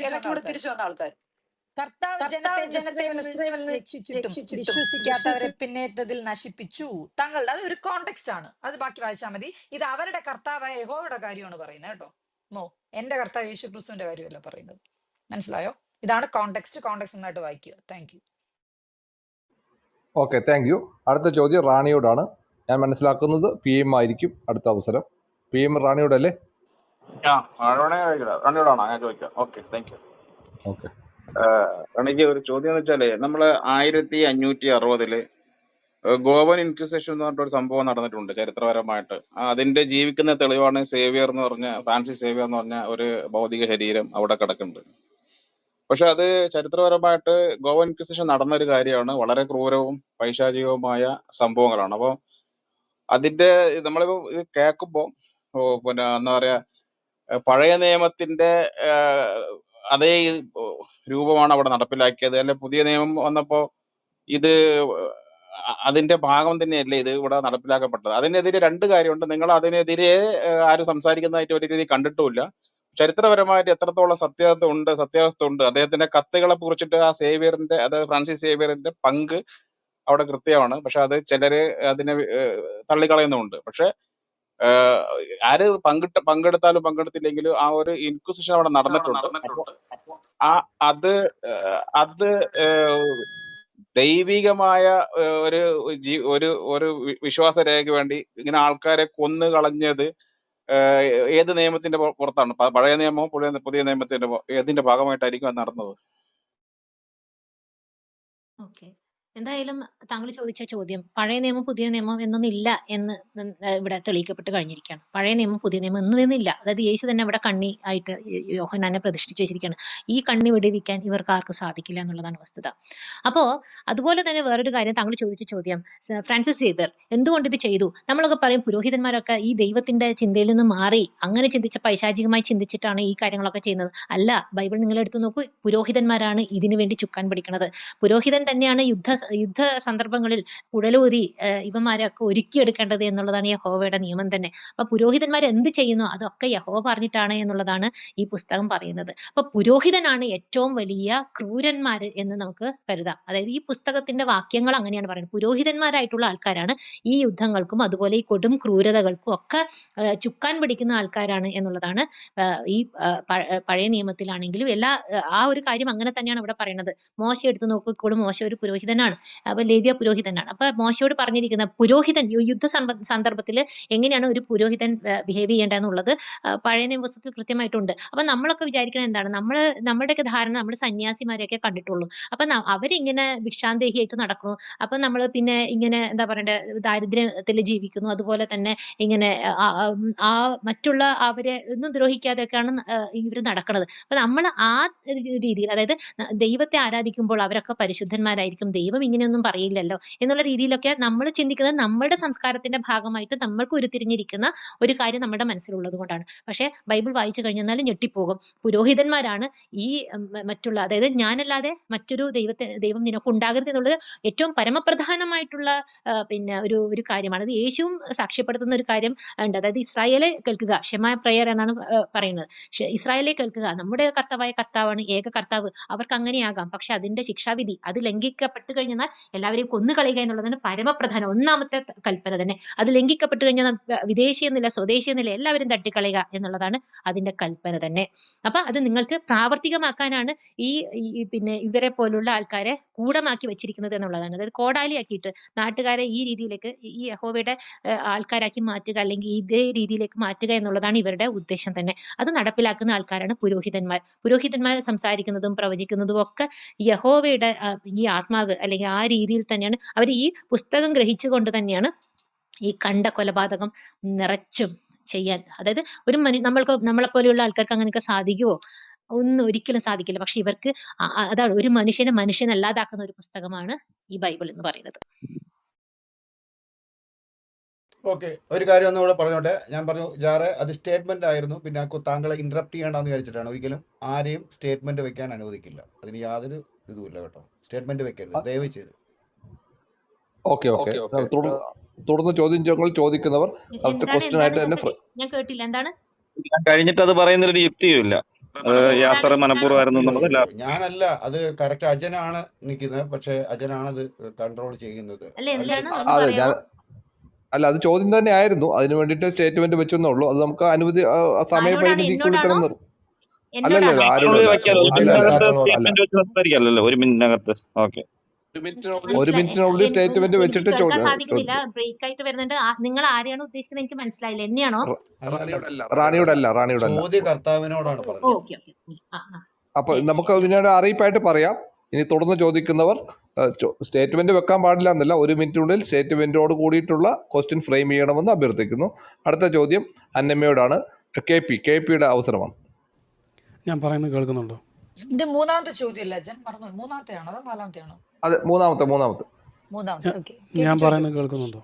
ഇടയ്ക്കൂടെ തിരിച്ചു വന്ന ആൾക്കാർ. കർത്താവ് ജനത്തെ മിസ്രയീമിൽ നിന്ന് രക്ഷിച്ചിട്ടും വിശ്വസിക്കാത്തവരെ പിന്നേറ്റതിൽ നശിപ്പിച്ചു. തങ്ങളുടെ അത് ഒരു കോണ്ടെക്സ്റ്റ് ആണ്, അത് ബാക്കി വായിച്ചാൽ മതി. ഇത് അവരുടെ കർത്താവായ യഹോവയുടെ കാര്യമാണ് പറയുന്നത് കേട്ടോ. മോ, എന്റെ കർത്താവ് യേശു ക്രിസ്തുവിന്റെ കാര്യമല്ല പറയുന്നത്. മനസ്സിലായോ? ഇതാണ് കോണ്ടെക്സ്റ്റ്. കോണ്ടെക്സ്റ്റ് നന്നായിട്ട് വായിക്കുക. Thank you. Okay, thank you. അടുത്ത ചോദ്യം റാണിയോടാണ്. ഞാൻ മനസ്സിലാക്കുന്നത് PM ആയിരിക്കും അടുത്ത അവസരം. PM റാണിയോടല്ലേ? റണ്ണിയോടാണോ ഞാൻ ചോദിക്കാം? Okay, thank you. ഓക്കെ, റണിക്ക് ഒരു ചോദ്യം എന്ന് വെച്ചാല്, നമ്മള് 1560 ഗോവൻ ഇൻക്വിസിഷൻ എന്ന് പറഞ്ഞിട്ടൊരു സംഭവം നടന്നിട്ടുണ്ട് ചരിത്രപരമായിട്ട്. അതിന്റെ ജീവിക്കുന്ന തെളിവാണ് സേവിയർ എന്ന് പറഞ്ഞ, ഫ്രാൻസിസ് സേവിയർ എന്ന് പറഞ്ഞ ഒരു ഭൗതിക ശരീരം അവിടെ കിടക്കുന്നുണ്ട്. പക്ഷെ അത് ചരിത്രപരമായിട്ട് ഗോവൻ ഇൻക്വിസിഷൻ നടന്ന ഒരു കാര്യമാണ്. വളരെ ക്രൂരവും പൈശാചികവുമായ സംഭവങ്ങളാണ്. അപ്പൊ അതിന്റെ നമ്മളിപ്പോ ഇത് കേൾക്കുമ്പോ പിന്നെ എന്താ പറയാ, പഴയ നിയമത്തിന്റെ അതേ രൂപമാണ് അവിടെ നടപ്പിലാക്കിയത്. അല്ലെ പുതിയ നിയമം വന്നപ്പോ ഇത് അതിന്റെ ഭാഗം തന്നെയല്ലേ ഇത് ഇവിടെ നടപ്പിലാക്കപ്പെട്ടത്? അതിനെതിരെ 2 കാര്യമുണ്ട്. നിങ്ങൾ അതിനെതിരെ ആരും സംസാരിക്കുന്നതായിട്ട് ഒരു രീതി കണ്ടിട്ടുമില്ല. ചരിത്രപരമായിട്ട് എത്രത്തോളം സത്യാവസ്ഥ ഉണ്ട്, അദ്ദേഹത്തിന്റെ കത്തുകളെ കുറിച്ചിട്ട് ആ സേവിയറിന്റെ, അതായത് ഫ്രാൻസിസ് സേവിയറിന്റെ പങ്ക് അവിടെ കൃത്യമാണ്. പക്ഷെ അത് ചിലര് അതിനെ തള്ളിക്കളയുന്നുമുണ്ട്. പക്ഷെ ആര് പങ്കെടുത്താലും പങ്കെടുത്തില്ലെങ്കിലും ആ ഒരു ഇൻക്വിസിഷൻ അവിടെ നടന്നിട്ടുണ്ട്. അപ്പൊ അത് ദൈവികമായ ഒരു ഒരു വിശ്വാസ രേഖയ്ക്ക് വേണ്ടി ഇങ്ങനെ ആൾക്കാരെ കൊന്നു കളഞ്ഞത് ഏത് നിയമത്തിന്റെ പുറത്താണ്? പഴയ നിയമമോ പുതിയ നിയമത്തിന്റെ ഏതിന്റെ ഭാഗമായിട്ടായിരിക്കും അത് നടന്നത്? ഓക്കെ. എന്തായാലും താങ്കൾ ചോദിച്ച ചോദ്യം പഴയ നിയമം പുതിയ നിയമം എന്നൊന്നില്ല എന്ന് ഇവിടെ തെളിയിക്കപ്പെട്ട് കഴിഞ്ഞിരിക്കുകയാണ്. പഴയ നിയമം പുതിയ നിയമം എന്നൊന്നില്ല. അതായത് യേശു തന്നെ ഇവിടെ കണ്ണി ആയിട്ട് യോഹന്നാനെ പ്രതിഷ്ഠിച്ചു വെച്ചിരിക്കുകയാണ്. ഈ കണ്ണി വെടിവിക്കാൻ ഇവർക്ക് ആർക്കും സാധിക്കില്ല എന്നുള്ളതാണ് വസ്തുത. അപ്പോ അതുപോലെ തന്നെ വേറൊരു കാര്യം, താങ്കൾ ചോദിച്ച ചോദ്യം ഫ്രാൻസിസ് സേവിയർ എന്തുകൊണ്ട് ഇത് ചെയ്തു? നമ്മളൊക്കെ പറയും പുരോഹിതന്മാരൊക്കെ ഈ ദൈവത്തിന്റെ ചിന്തയിൽ നിന്ന് മാറി അങ്ങനെ പൈശാചികമായി ചിന്തിച്ചിട്ടാണ് ഈ കാര്യങ്ങളൊക്കെ ചെയ്യുന്നത്. അല്ല, ബൈബിൾ നിങ്ങൾ എടുത്തു നോക്കൂ, പുരോഹിതന്മാരാണ് ഇതിനു വേണ്ടി ചുക്കാൻ പിടിക്കുന്നത്. പുരോഹിതൻ തന്നെയാണ് യുദ്ധ സന്ദർഭങ്ങളിൽ കുഴലൂരി ഇവന്മാരെയൊക്കെ ഒരുക്കിയെടുക്കേണ്ടത് എന്നുള്ളതാണ് യഹോവയുടെ നിയമം തന്നെ. അപ്പൊ പുരോഹിതന്മാർ എന്ത് ചെയ്യുന്നു അതൊക്കെ യഹോവ പറഞ്ഞിട്ടാണ് എന്നുള്ളതാണ് ഈ പുസ്തകം പറയുന്നത്. അപ്പൊ പുരോഹിതനാണ് ഏറ്റവും വലിയ ക്രൂരന്മാര് എന്ന് നമുക്ക് കരുതാം. അതായത് ഈ പുസ്തകത്തിന്റെ വാക്യങ്ങൾ അങ്ങനെയാണ് പറയുന്നത്. പുരോഹിതന്മാരായിട്ടുള്ള ആൾക്കാരാണ് ഈ യുദ്ധങ്ങൾക്കും അതുപോലെ ഈ കൊടും ക്രൂരതകൾക്കും ഒക്കെ ചുക്കാൻ പിടിക്കുന്ന ആൾക്കാരാണ് എന്നുള്ളതാണ് ഈ പഴയ നിയമത്തിലാണെങ്കിലും ആ ഒരു കാര്യം അങ്ങനെ തന്നെയാണ് ഇവിടെ പറയുന്നത്. മോശ എടുത്തു നോക്കിക്കോളും, മോശ ഒരു പുരോഹിതനാണ്. അപ്പൊ ലേവ്യ പുരോഹിതനാണ്. അപ്പൊ മോശയോട് പറഞ്ഞിരിക്കുന്ന പുരോഹിതൻ യുദ്ധ സന്ദർഭത്തിൽ എങ്ങനെയാണ് ഒരു പുരോഹിതൻ ബിഹേവ് ചെയ്യേണ്ടതെന്നുള്ളത് പഴയ നിയമത്തിൽ കൃത്യമായിട്ടുണ്ട്. അപ്പൊ നമ്മളൊക്കെ വിചാരിക്കുന്നത് എന്താണ്, നമ്മുടെയൊക്കെ ധാരണ നമ്മൾ സന്യാസിമാരെയൊക്കെ കണ്ടിട്ടുള്ളൂ. അപ്പൊ അവരിങ്ങനെ ഭിക്ഷാന്തേഹിയായിട്ട് നടക്കുന്നു. അപ്പൊ നമ്മൾ പിന്നെ ഇങ്ങനെ എന്താ പറയണ്ടേ, ദാരിദ്ര്യത്തിൽ ജീവിക്കുന്നു. അതുപോലെ തന്നെ ഇങ്ങനെ ആ മറ്റുള്ള അവരെ ഒന്നും ദ്രോഹിക്കാതെയൊക്കെയാണ് ഇവർ നടക്കുന്നത്. അപ്പൊ നമ്മൾ ആ രീതിയിൽ, അതായത് ദൈവത്തെ ആരാധിക്കുമ്പോൾ അവരൊക്കെ പരിശുദ്ധന്മാരായിരിക്കും, ദൈവം ഇങ്ങനെയൊന്നും പറയില്ലല്ലോ എന്നുള്ള രീതിയിലൊക്കെ നമ്മൾ ചിന്തിക്കുന്നത് നമ്മുടെ സംസ്കാരത്തിന്റെ ഭാഗമായിട്ട് നമ്മൾക്ക് ഉരുത്തിരിഞ്ഞിരിക്കുന്ന ഒരു കാര്യം നമ്മുടെ മനസ്സിലുള്ളത് കൊണ്ടാണ്. പക്ഷെ ബൈബിൾ വായിച്ചു കഴിഞ്ഞാൽ ഞെട്ടിപ്പോകും. പുരോഹിതന്മാരാണ് ഈ മറ്റുള്ള, അതായത് ഞാനല്ലാതെ മറ്റൊരു ദൈവം നിനക്ക് ഉണ്ടാകരുത് എന്നുള്ളത് ഏറ്റവും പരമപ്രധാനമായിട്ടുള്ള പിന്നെ ഒരു കാര്യമാണ്. അത് യേശുവും സാക്ഷ്യപ്പെടുത്തുന്ന ഒരു കാര്യം ഉണ്ട്. അതായത് ഇസ്രായേലെ കേൾക്കുക, ക്ഷമ പ്രയർ എന്നാണ് പറയുന്നത്. ഇസ്രായേലെ കേൾക്കുക, നമ്മുടെ കർത്താവായ കർത്താവാണ് ഏക കർത്താവ്. അവർക്ക് അങ്ങനെയാകാം, പക്ഷെ അതിന്റെ ശിക്ഷാവിധി അത് ലംഘിക്കപ്പെട്ടു കഴിഞ്ഞാൽ കഴിഞ്ഞാൽ എല്ലാവരെയും കൊന്നുകളയുക എന്നുള്ളതാണ് പരമപ്രധാനം, ഒന്നാമത്തെ കൽപ്പന തന്നെ. അത് ലംഘിക്കപ്പെട്ടു കഴിഞ്ഞാൽ വിദേശി എന്നില്ല സ്വദേശി എന്നില്ല എല്ലാവരും തട്ടിക്കളയുക എന്നുള്ളതാണ് അതിന്റെ കൽപ്പന തന്നെ. അപ്പൊ അത് നിങ്ങൾക്ക് പ്രാവർത്തികമാക്കാനാണ് പിന്നെ ഇവരെ പോലുള്ള ആൾക്കാരെ കൂടമാക്കി വെച്ചിരിക്കുന്നത് എന്നുള്ളതാണ്. അതായത് കോടാലിയാക്കിയിട്ട് നാട്ടുകാരെ ഈ രീതിയിലേക്ക് ഈ യഹോവയുടെ ആൾക്കാരാക്കി മാറ്റുക, അല്ലെങ്കിൽ ഇതേ രീതിയിലേക്ക് മാറ്റുക എന്നുള്ളതാണ് ഇവരുടെ ഉദ്ദേശം തന്നെ. അത് നടപ്പിലാക്കുന്ന ആൾക്കാരാണ് പുരോഹിതന്മാർ. പുരോഹിതന്മാർ സംസാരിക്കുന്നതും പ്രവചിക്കുന്നതും ഒക്കെ യഹോവയുടെ ഈ ആത്മാവ് അല്ലെങ്കിൽ ആ രീതിയിൽ തന്നെയാണ്. അവർ ഈ പുസ്തകം ഗ്രഹിച്ചുകൊണ്ട് തന്നെയാണ് ഈ കണ്ട കൊലപാതകം നിറച്ചും ചെയ്യാൻ. അതായത് ഒരു നമ്മളെപ്പോലെയുള്ള ആൾക്കാർക്ക് അങ്ങനെയൊക്കെ സാധിക്കുമോ? ഒരിക്കലും സാധിക്കില്ല. പക്ഷെ ഇവർക്ക് അതാണ് ഒരു മനുഷ്യനെ മനുഷ്യനല്ലാതാക്കുന്ന ഒരു പുസ്തകമാണ് ഈ ബൈബിൾ എന്ന് പറയുന്നത്. ഓക്കെ, ഒരു കാര്യം ഒന്നും കൂടെ പറഞ്ഞോട്ടെ. ഞാൻ പറഞ്ഞു ജാറെ, അത് സ്റ്റേറ്റ്മെന്റ് ആയിരുന്നു. പിന്നെ താങ്കളെ ഇന്ററപ്റ്റ് ചെയ്യണ്ടെന്ന് വിചാരിച്ചിട്ടാണ്. ഒരിക്കലും ആരെയും സ്റ്റേറ്റ്മെന്റ് വെക്കാൻ അനുവദിക്കില്ല. അതിന് യാതൊരു ഇതുമില്ല കേട്ടോ. സ്റ്റേറ്റ്മെന്റ് വെക്കരുത് ദയവ് ചെയ്ത്. ഓക്കെ ഓക്കെ, തുടർന്ന് ചോദ്യങ്ങൾ ചോദിക്കുന്നവർ അടുത്ത ക്വസ്റ്റ്യൻ ആയിട്ട് തന്നെ ഞാൻ കേട്ടില്ല, എന്താണ് ഞാൻ കഴിഞ്ഞിട്ട് അത് പറയുന്നതിലൊരു യുക്തിയുമില്ല. യാസർ മനഃപൂർവ്വമായിരുന്നു എന്നുള്ളത് എല്ലാവർക്കും. ഞാനല്ല, അത് കറക്റ്റ് അജനാണ് നിൽക്കുന്നത്. പക്ഷെ അജനാണത് കൺട്രോൾ ചെയ്യുന്നത്. അല്ല, അത് ചോദ്യം തന്നെ ആയിരുന്നു. അതിന് വേണ്ടിയിട്ട് സ്റ്റേറ്റ്മെന്റ് വെച്ചെന്നേ ഉള്ളൂ. അത് നമുക്ക് അനുമതി സമയപരിമിതിക്കുള്ളിൽ തന്നെ നിർത്തും. അല്ലല്ല, സ്റ്റേറ്റ്മെന്റ് വെച്ച് സംസാരിക്കാമല്ലോ ഒരു മിനിറ്റിനകത്ത്. ഓക്കെ, ഒരു മിനിറ്റിനുള്ളിൽ സ്റ്റേറ്റ്മെന്റ് വെച്ചിട്ട് സാധിക്കുന്നില്ല, ബ്രേക്ക് ആയിട്ട് വരുന്നുണ്ട്. നിങ്ങൾ ആരെയാണ് ഉദ്ദേശിക്കുന്നത് എനിക്ക് മനസ്സിലായില്ല. എന്നെയാണോ? റാണിയോടല്ല. ചോദ്യകർത്താവിനോടാണ് പറഞ്ഞത്. ഓക്കെ. അപ്പൊ നമുക്ക് പിന്നീട് അറിയിപ്പായിട്ട് പറയാം. ഇനി തുടർന്ന് ചോദിക്കുന്നവർ സ്റ്റേറ്റ്മെന്റ് വെക്കാൻ പാടില്ല എന്നല്ല, ഒരു മിനിറ്റിനുള്ളിൽ സ്റ്റേറ്റ്മെന്റോട് കൂടിയിട്ടുള്ള ക്വസ്റ്റ്യൻ ഫ്രെയിം ചെയ്യണമെന്ന് അഭ്യർത്ഥിക്കുന്നു. അടുത്ത ചോദ്യം അന്നമ്മയോടാണ്. കെ പിയുടെ അവസരമാണ്. ഞാൻ പറയുന്നത് കേൾക്കുന്നുണ്ടോ? ഇത് മൂന്നാമത്തെ ചോദ്യമല്ല അച്ഛൻ പറഞ്ഞു. മൂന്നാമത്തെ ആണോ അതോ നാലാമത്തെ ആണോ? അതെ, മൂന്നാമത്തെ. ഞാൻ പറയുന്നത് കേൾക്കുന്നുണ്ടോ?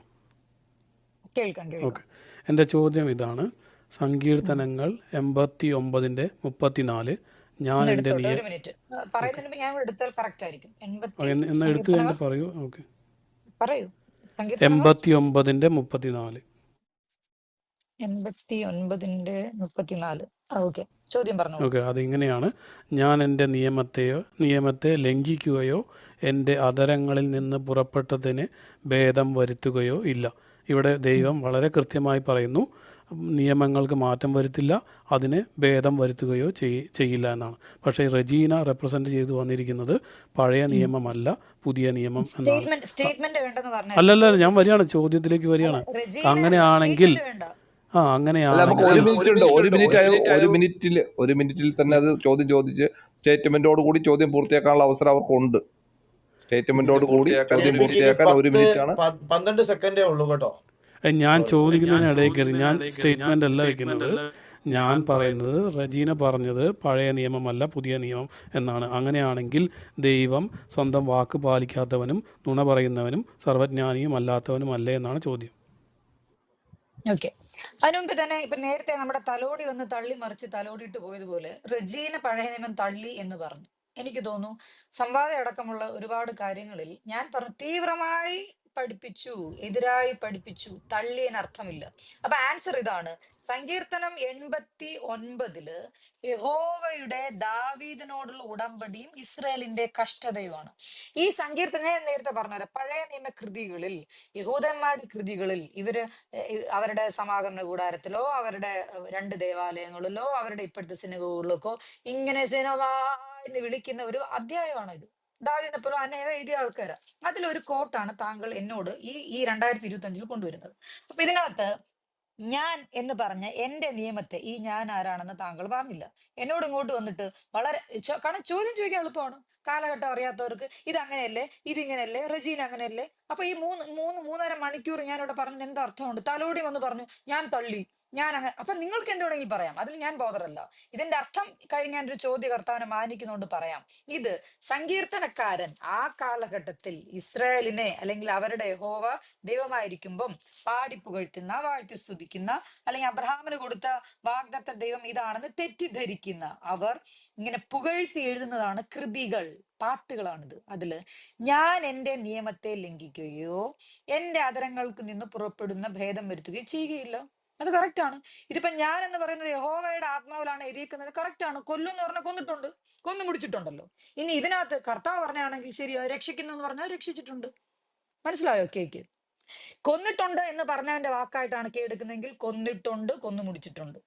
കേൾക്കാം. ഓക്കെ, എൻ്റെ ചോദ്യം ഇതാണ്. സങ്കീർത്തനങ്ങൾ 89:34 ഞാൻ എൻ്റെ എടുത്തു കഴിഞ്ഞിട്ട് പറയൂ. ഓക്കെ, പറയൂ. 89:34. 89:34. ഓക്കെ, ചോദ്യം പറഞ്ഞു. ഓക്കെ, അതിങ്ങനെയാണ്: ഞാൻ എൻ്റെ നിയമത്തെ ലംഘിക്കുകയോ എൻ്റെ അധരങ്ങളിൽ നിന്ന് പുറപ്പെട്ടതിന് ഭേദം വരുത്തുകയോ ഇല്ല. ഇവിടെ ദൈവം വളരെ കൃത്യമായി പറയുന്നു, നിയമങ്ങൾക്ക് മാറ്റം വരുത്തില്ല, അതിന് ഭേദം വരുത്തുകയോ ചെയ്യില്ല എന്നാണ്. പക്ഷേ റജീന റെപ്രസെന്റ് ചെയ്തു വന്നിരിക്കുന്നത് പഴയ നിയമമല്ല, പുതിയ നിയമം എന്നാണ്. അല്ലല്ല, ഞാൻ വരികയാണ്, ചോദ്യത്തിലേക്ക് വരികയാണ്. അങ്ങനെയാണെങ്കിൽ ഒരു മിനിറ്റിൽ തന്നെ അത് ചോദ്യം ചോദിച്ച് സ്റ്റേറ്റ്മെന്റോട് കൂടി ചോദ്യം പൂർത്തിയാക്കാനുള്ള അവസരം അവർക്കുണ്ട്. സ്റ്റേറ്റ്മെന്റോട് കൂടി ചോദ്യം പൂർത്തിയാക്കാൻ 1 മിനിറ്റാണ്. 12 സെക്കൻഡേ ഉള്ളൂ കേട്ടോ. ഞാൻ ചോദിക്കുന്നതിനിടയിൽ കയറി ഞാൻ സ്റ്റേറ്റ്മെന്റ് അല്ല വെക്കുന്നത്. ഞാൻ പറയുന്നത് റജീന പറഞ്ഞത് പഴയ നിയമമല്ല പുതിയ നിയമം എന്നാണ്. അങ്ങനെയാണെങ്കിൽ ദൈവം സ്വന്തം വാക്ക് പാലിക്കാത്തവനും നുണ പറയുന്നവനും സർവജ്ഞാനിയും അല്ലാത്തവനും അല്ലേ എന്നാണ് ചോദ്യം. ഓക്കെ, അതിനുമുമ്പ് തന്നെ ഇപ്പൊ നേരത്തെ നമ്മുടെ തലോടി വന്ന് തള്ളി മറിച്ച് തലോടിയിട്ട് പോയതുപോലെ റജീന പഴയ നിയമം തള്ളി എന്ന് പറഞ്ഞു. എനിക്ക് തോന്നുന്നു സംവാദം അടക്കമുള്ള ഒരുപാട് കാര്യങ്ങളിൽ ഞാൻ പറഞ്ഞു തീവ്രമായി പഠിപ്പിച്ചു, എതിരായി പഠിപ്പിച്ചു, തള്ളിയതിനർത്ഥമില്ല. അപ്പൊ ആൻസർ ഇതാണ്. സങ്കീർത്തനം 89 യഹോവയുടെ ദാവീദിനോടുള്ള ഉടമ്പടിയും ഇസ്രായേലിന്റെ കഷ്ടതയുമാണ്. ഈ സങ്കീർത്തനം നേരത്തെ പറഞ്ഞ പഴയ നിയമ കൃതികളിൽ, യഹൂദന്മാരുടെ കൃതികളിൽ ഇവര് അവരുടെ സമാഗമന കൂടാരത്തിലോ അവരുടെ 2 ദേവാലയങ്ങളിലോ അവരുടെ ഇപ്പോഴത്തെ സിനഗോഗുകളിലൊക്കെ ഇങ്ങനെ സിനോവാ എന്ന് വിളിക്കുന്ന ഒരു അധ്യായമാണ് ഇത്. ദാവീദിനെ പോലും അനേകം എഴുതിയ ആൾക്കാരാ. അതിലൊരു കോട്ടാണ് താങ്കൾ എന്നോട് ഈ 2025 കൊണ്ടുവരുന്നത്. അപ്പൊ ഇതിനകത്ത് ഞാൻ എന്ന് പറഞ്ഞ എന്റെ നിയമത്തെ, ഈ ഞാൻ ആരാണെന്ന് താങ്കൾ പറഞ്ഞില്ല. എന്നോട് ഇങ്ങോട്ട് വന്നിട്ട് വളരെ കാരണം ചോദ്യം ചോദിക്കാൻ എളുപ്പമാണ്. കാലഘട്ടം അറിയാത്തവർക്ക് ഇത് അങ്ങനെയല്ലേ, ഇതിങ്ങനെയല്ലേ, റജീന അങ്ങനെയല്ലേ. അപ്പൊ ഈ 3.5 മണിക്കൂർ ഞാൻ ഇവിടെ പറഞ്ഞ എന്താ അർത്ഥമുണ്ട്? തലോടി വന്ന് പറഞ്ഞു ഞാൻ തള്ളി, ഞാൻ അങ്ങനെ. അപ്പൊ നിങ്ങൾക്ക് എന്തുവേണമെങ്കിൽ പറയാം, അതിൽ ഞാൻ ബോധറല്ല. ഇതിന്റെ അർത്ഥം കഴിഞ്ഞ ഒരു ചോദ്യകർത്താവിനെ മാനിക്കുന്നതുകൊണ്ട് പറയാം. ഇത് സങ്കീർത്തനക്കാരൻ ആ കാലഘട്ടത്തിൽ ഇസ്രായേലിനെ അല്ലെങ്കിൽ അവരുടെ യഹോവ ദൈവമായിരിക്കുമ്പം പാടിപ്പുകഴ്ത്തുന്ന, വാഴ്ത്തി സ്തുതിക്കുന്ന, അല്ലെങ്കിൽ അബ്രഹാമിന് കൊടുത്ത വാഗ്ദത്ത ദൈവം ഇതാണെന്ന് തെറ്റിദ്ധരിക്കുന്ന അവർ ഇങ്ങനെ പുകഴ്ത്തി എഴുതുന്നതാണ് കൃതികൾ, പാട്ടുകളാണിത്. അതില് ഞാൻ എൻ്റെ നിയമത്തെ ലംഘിക്കുകയോ എൻ്റെ അധരങ്ങൾക്ക് നിന്ന് പുറപ്പെടുന്ന ഭേദം വരുത്തുകയോ ചെയ്യുകയില്ല. അത് കറക്റ്റ് ആണ്. ഇതിപ്പോ ഞാൻ എന്ന് പറയുന്നത് യഹോവയുടെ ആത്മാവിലാണ് എരിയിക്കുന്നത്, കറക്റ്റ് ആണ്. കൊല്ലും എന്ന് പറഞ്ഞാൽ കൊന്നിട്ടുണ്ട്, കൊന്നു മുടിച്ചിട്ടുണ്ടല്ലോ. ഇനി ഇതിനകത്ത് കർത്താവ് പറഞ്ഞാണെങ്കിൽ ശരിയോ, രക്ഷിക്കുന്നു എന്ന് പറഞ്ഞാൽ രക്ഷിച്ചിട്ടുണ്ട്. മനസ്സിലായോ കേക്ക്? കൊന്നിട്ടുണ്ട് എന്ന് പറഞ്ഞതിന്റെ വാക്കായിട്ടാണ് കേ എടുക്കുന്നതെങ്കിൽ കൊന്നിട്ടുണ്ട്, കൊന്നു മുടിച്ചിട്ടുണ്ട്.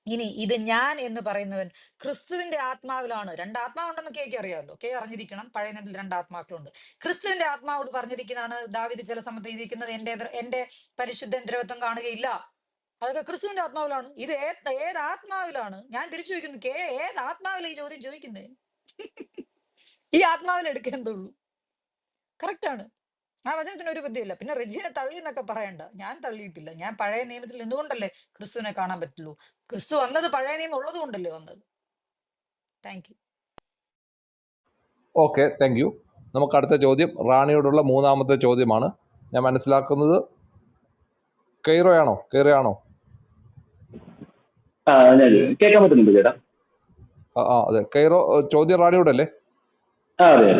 ഇനി ഇത് ഞാൻ എന്ന് പറയുന്നവൻ ക്രിസ്തുവിന്റെ ആത്മാവിലാണ്. രണ്ട് ആത്മാവുണ്ടെന്ന് കേക്ക് അറിയാമല്ലോ, കേ അറിഞ്ഞിരിക്കണം. പഴയ നിയമത്തിൽ രണ്ട് ആത്മാക്കളുണ്ട്. ക്രിസ്തുവിന്റെ ആത്മാവോട് പറഞ്ഞിരിക്കുന്നതാണ് ദാവീദ് ചില സമയത്ത് എഴുതിയിരിക്കുന്നത്, എന്റെ പരിശുദ്ധ ദ്രവത്വം കാണുകയില്ല. അതൊക്കെ ക്രിസ്തുവിന്റെ ആത്മാവിലാണ്. ഇത് ഏത് ആത്മാവിലാണ്? ഞാൻ തിരിച്ചു ചോദിക്കുന്നു, ഏത് ആത്മാവിലാണ് ഈ ചോദ്യം ചോദിക്കുന്നത്? ഈ ആത്മാവിൽ എടുക്കേണ്ടുള്ളൂ. കറക്റ്റ് ആണ്. ആ വചനത്തിന് ഒരു ബുദ്ധിയില്ല. പിന്നെ റെജീനെ തള്ളി എന്നൊക്കെ പറയണ്ട, ഞാൻ തള്ളിയിട്ടില്ല. ഞാൻ പഴയ നിയമത്തിൽ നിന്നുകൊണ്ടല്ലേ ക്രിസ്തുവിനെ കാണാൻ പറ്റുള്ളൂ. ക്രിസ്തു വന്നത് പഴയ നിയമം ഉള്ളത് കൊണ്ടല്ലേ വന്നത്. Thank you. Okay, thank you. നമുക്ക് അടുത്ത ചോദ്യം റാണിയോടുള്ള മൂന്നാമത്തെ ചോദ്യമാണ്. ഞാൻ മനസ്സിലാക്കുന്നത് കെയ്റോയാണോ? കേൾക്കാൻ പറ്റുന്നുണ്ട് ചേട്ടാ? അതെ, കെയ്റോ. ചോദ്യം റാണിയോടല്ലേ? അതെ.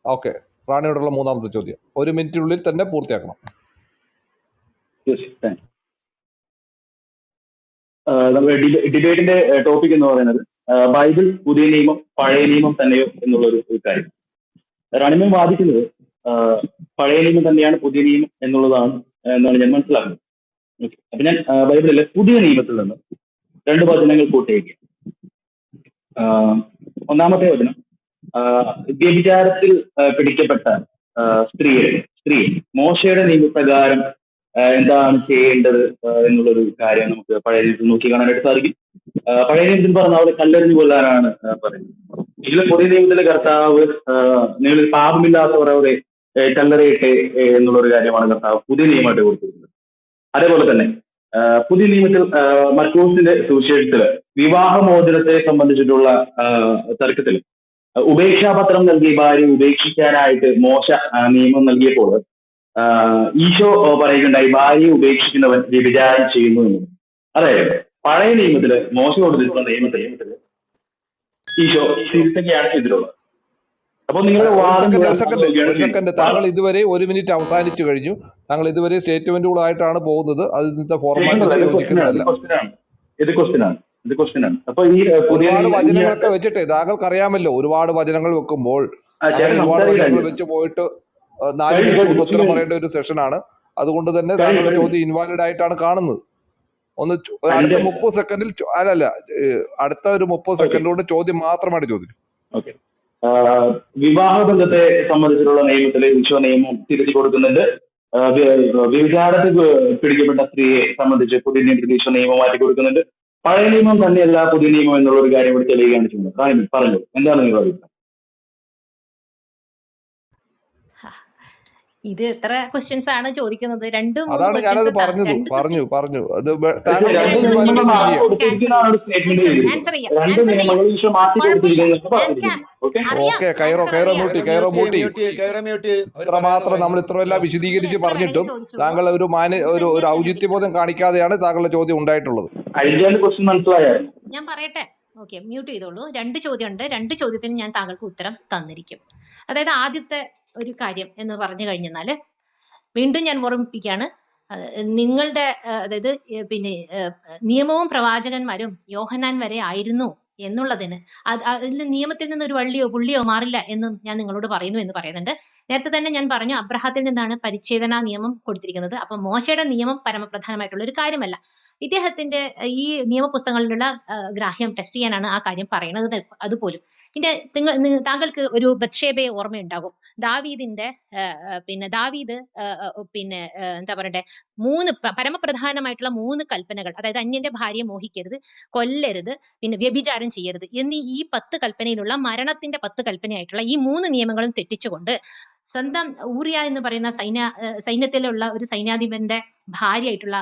ഓക്കെ, റാണിയോടുള്ള മൂന്നാമത്തെ ചോദ്യം 1 മിനിറ്റിനുള്ളിൽ തന്നെ പൂർത്തിയാക്കണം. നമ്മുടെ ഡിബേറ്റിന്റെ ടോപ്പിക് എന്ന് പറയുന്നത് ബൈബിൾ പുതിയ നിയമം പഴയ നിയമം തന്നെയോ എന്നുള്ള ഒരു കാര്യം. റാണിമൻ വാദിക്കുന്നത് പഴയ നിയമം തന്നെയാണ് പുതിയ നിയമം എന്നുള്ളതാണ് എന്നാണ് ഞാൻ മനസ്സിലാക്കുന്നത്. അപ്പൊ ഞാൻ ബൈബിളിലെ പുതിയ നിയമത്തിൽ നിന്ന് 2 വചനങ്ങൾ കൂട്ടിയേക്കുക. ഒന്നാമത്തെ വചനം, വ്യഭിചാരത്തിൽ പിടിക്കപ്പെട്ട സ്ത്രീയെ മോശയുടെ നിയമപ്രകാരം എന്താണ് ചെയ്യേണ്ടത് എന്നുള്ളൊരു കാര്യം നമുക്ക് പഴയ നിയമത്തിൽ നോക്കി കാണാനായിട്ട് സാധിക്കും. പഴയ നിയമത്തിൽ പറഞ്ഞ അവിടെ കല്ലെറിഞ്ഞു കൊല്ലാനാണ് പറയുന്നത്. ഇതിലെ പുതിയ നിയമത്തിലെ കർത്താവ് നിങ്ങൾ പാപമില്ലാത്തവർ അവിടെ കല്ലെറിയട്ടെ എന്നുള്ളൊരു കാര്യമാണ് കർത്താവ് പുതിയ നിയമമായിട്ട് കൊടുത്തിരുന്നത്. അതേപോലെ തന്നെ പുതിയ നിയമത്തിൽ മർക്കോസിന്റെ സുവിശേഷത്തില് വിവാഹമോചനത്തെ സംബന്ധിച്ചിട്ടുള്ള തർക്കത്തിൽ ഉപേക്ഷാപത്രം നൽകി ഭാര്യ ഉപേക്ഷിക്കാനായിട്ട് മോശ നിയമം നൽകിയപ്പോൾ ഈശോ പറയുകയുണ്ടായി, ഭാര്യയെ ഉപേക്ഷിക്കുന്നവൻ വ്യഭിചാരം ചെയ്യുന്നു എന്ന്. അതായത് പഴയ നിയമത്തില് മോശ കൊടുത്തിട്ടുള്ള നിയമത്തിൽ ഈശോ തിരുത്തുകയാണ് ചെയ്തിട്ടുള്ളത്. അപ്പൊ നിങ്ങളുടെ ഒരു സെക്കൻഡ്, താങ്കൾ ഇതുവരെ 1 മിനിറ്റ് അവസാനിച്ചു കഴിഞ്ഞു. താങ്കൾ ഇതുവരെ സ്റ്റേറ്റ്മെന്റുകളായിട്ടാണ് പോകുന്നത്. അത് ഇന്നത്തെ ഫോർമാറ്റിൽ യോജിക്കുന്നതല്ല. ഇത് ക്വസ്റ്റ്യൻ ആണ്. അപ്പൊ ഈ ഒരുപാട് വചനങ്ങളൊക്കെ വെച്ചിട്ട് താങ്കൾക്ക് അറിയാമല്ലോ, ഒരുപാട് വചനങ്ങൾ വെക്കുമ്പോൾ ഒരുപാട് വചനങ്ങൾ വെച്ച് പോയിട്ട് 4 മിനിറ്റ് ഉത്തരം പറയേണ്ട ഒരു സെഷനാണ്. അതുകൊണ്ട് തന്നെ താങ്കളുടെ ചോദ്യം ഇൻവാലിഡ് ആയിട്ടാണ് കാണുന്നത്. ഒന്ന് അടുത്ത 30 സെക്കൻഡിൽ അടുത്ത ഒരു 30 സെക്കൻഡ് കൊണ്ട് ചോദ്യം മാത്രമായിട്ട് ചോദിക്കും. ഓക്കെ, വിവാഹ ബന്ധത്തെ സംബന്ധിച്ചിട്ടുള്ള നിയമത്തിൽ ഈശോ നിയമം തിരിച്ചു കൊടുക്കുന്നുണ്ട്. വ്യഭിചാരത്തിൽ പിടിക്കപ്പെട്ട സ്ത്രീയെ സംബന്ധിച്ച് പുതിയ നിയമത്തിൽ ഈശോ നിയമം മാറ്റി കൊടുക്കുന്നുണ്ട്. പഴയ നിയമം തന്നെയല്ല പുതിയ നിയമം എന്നുള്ള ഒരു കാര്യം കൂടി തെളിയിക്കുകയാണ് ചെയ്യുന്നത്. പറഞ്ഞു, എന്താണ് നിങ്ങളുടെ അഭിപ്രായം? ഇത് എത്ര ക്വസ്റ്റ്യൻസ് ആണ് ചോദിക്കുന്നത്? അതാണ് ഞാനത് പറഞ്ഞു. അത് ഓക്കെ, കൈറോ മൂട്ടി. ഇത്രമാത്രം നമ്മൾ ഇത്രയെല്ലാം വിശദീകരിച്ച് പറഞ്ഞിട്ടും താങ്കൾ ഒരു ഔചിത്യബോധം കാണിക്കാതെയാണ് താങ്കളുടെ ചോദ്യം ഉണ്ടായിട്ടുള്ളത്. ഞാൻ പറയട്ടെ, ഓക്കെ, മ്യൂട്ട് ചെയ്തോളൂ. 2 ചോദ്യമുണ്ട്. 2 ചോദ്യത്തിന് ഞാൻ താങ്കൾക്ക് ഉത്തരം തന്നിരിക്കും. അതായത് ആദ്യത്തെ ഒരു കാര്യം എന്ന് പറഞ്ഞു കഴിഞ്ഞാല് വീണ്ടും ഞാൻ ഓർമ്മിപ്പിക്കുകയാണ്, നിങ്ങളുടെ അതായത് പിന്നെ നിയമവും പ്രവാചകന്മാരും യോഹന്നാൻ വരെ ആയിരുന്നു എന്നുള്ളതിന് അതിൽ നിയമത്തിൽ നിന്ന് ഒരു വള്ളിയോ പുള്ളിയോ മാറില്ല എന്നും ഞാൻ നിങ്ങളോട് പറയുന്നു എന്ന് പറയുന്നുണ്ട്. നേരത്തെ തന്നെ ഞാൻ പറഞ്ഞു, അബ്രഹാത്തിൽ നിന്നാണ് പരിച്ഛേദന നിയമം കൊടുത്തിരിക്കുന്നത്. അപ്പൊ മോശയുടെ നിയമം പരമപ്രധാനമായിട്ടുള്ള ഒരു കാര്യമല്ല. ഇദ്ദേഹത്തിന്റെ ഈ നിയമപുസ്തകങ്ങളിലുള്ള ഗ്രാഹ്യം ടെസ്റ്റ് ചെയ്യാനാണ് ആ കാര്യം പറയുന്നത് അതുപോലും. പിന്നെ താങ്കൾക്ക് ഒരു ബത്ശേബയെ ഓർമ്മയുണ്ടാകും. ദാവീദ് എന്താ പറയട്ടെ, 3 പരമപ്രധാനമായിട്ടുള്ള 3 കൽപ്പനകൾ, അതായത് അന്യന്റെ ഭാര്യയെ മോഹിക്കരുത്, കൊല്ലരുത്, പിന്നെ വ്യഭിചാരം ചെയ്യരുത് എന്നീ ഈ 10 കൽപ്പനയിലുള്ള മരണത്തിന്റെ 10 കൽപ്പനയായിട്ടുള്ള ഈ 3 നിയമങ്ങളും തെറ്റിച്ചുകൊണ്ട് സ്വന്തം ഊറിയ എന്ന് പറയുന്ന സൈന്യത്തിലുള്ള ഒരു സൈന്യാധിപന്റെ ഭാര്യയായിട്ടുള്ള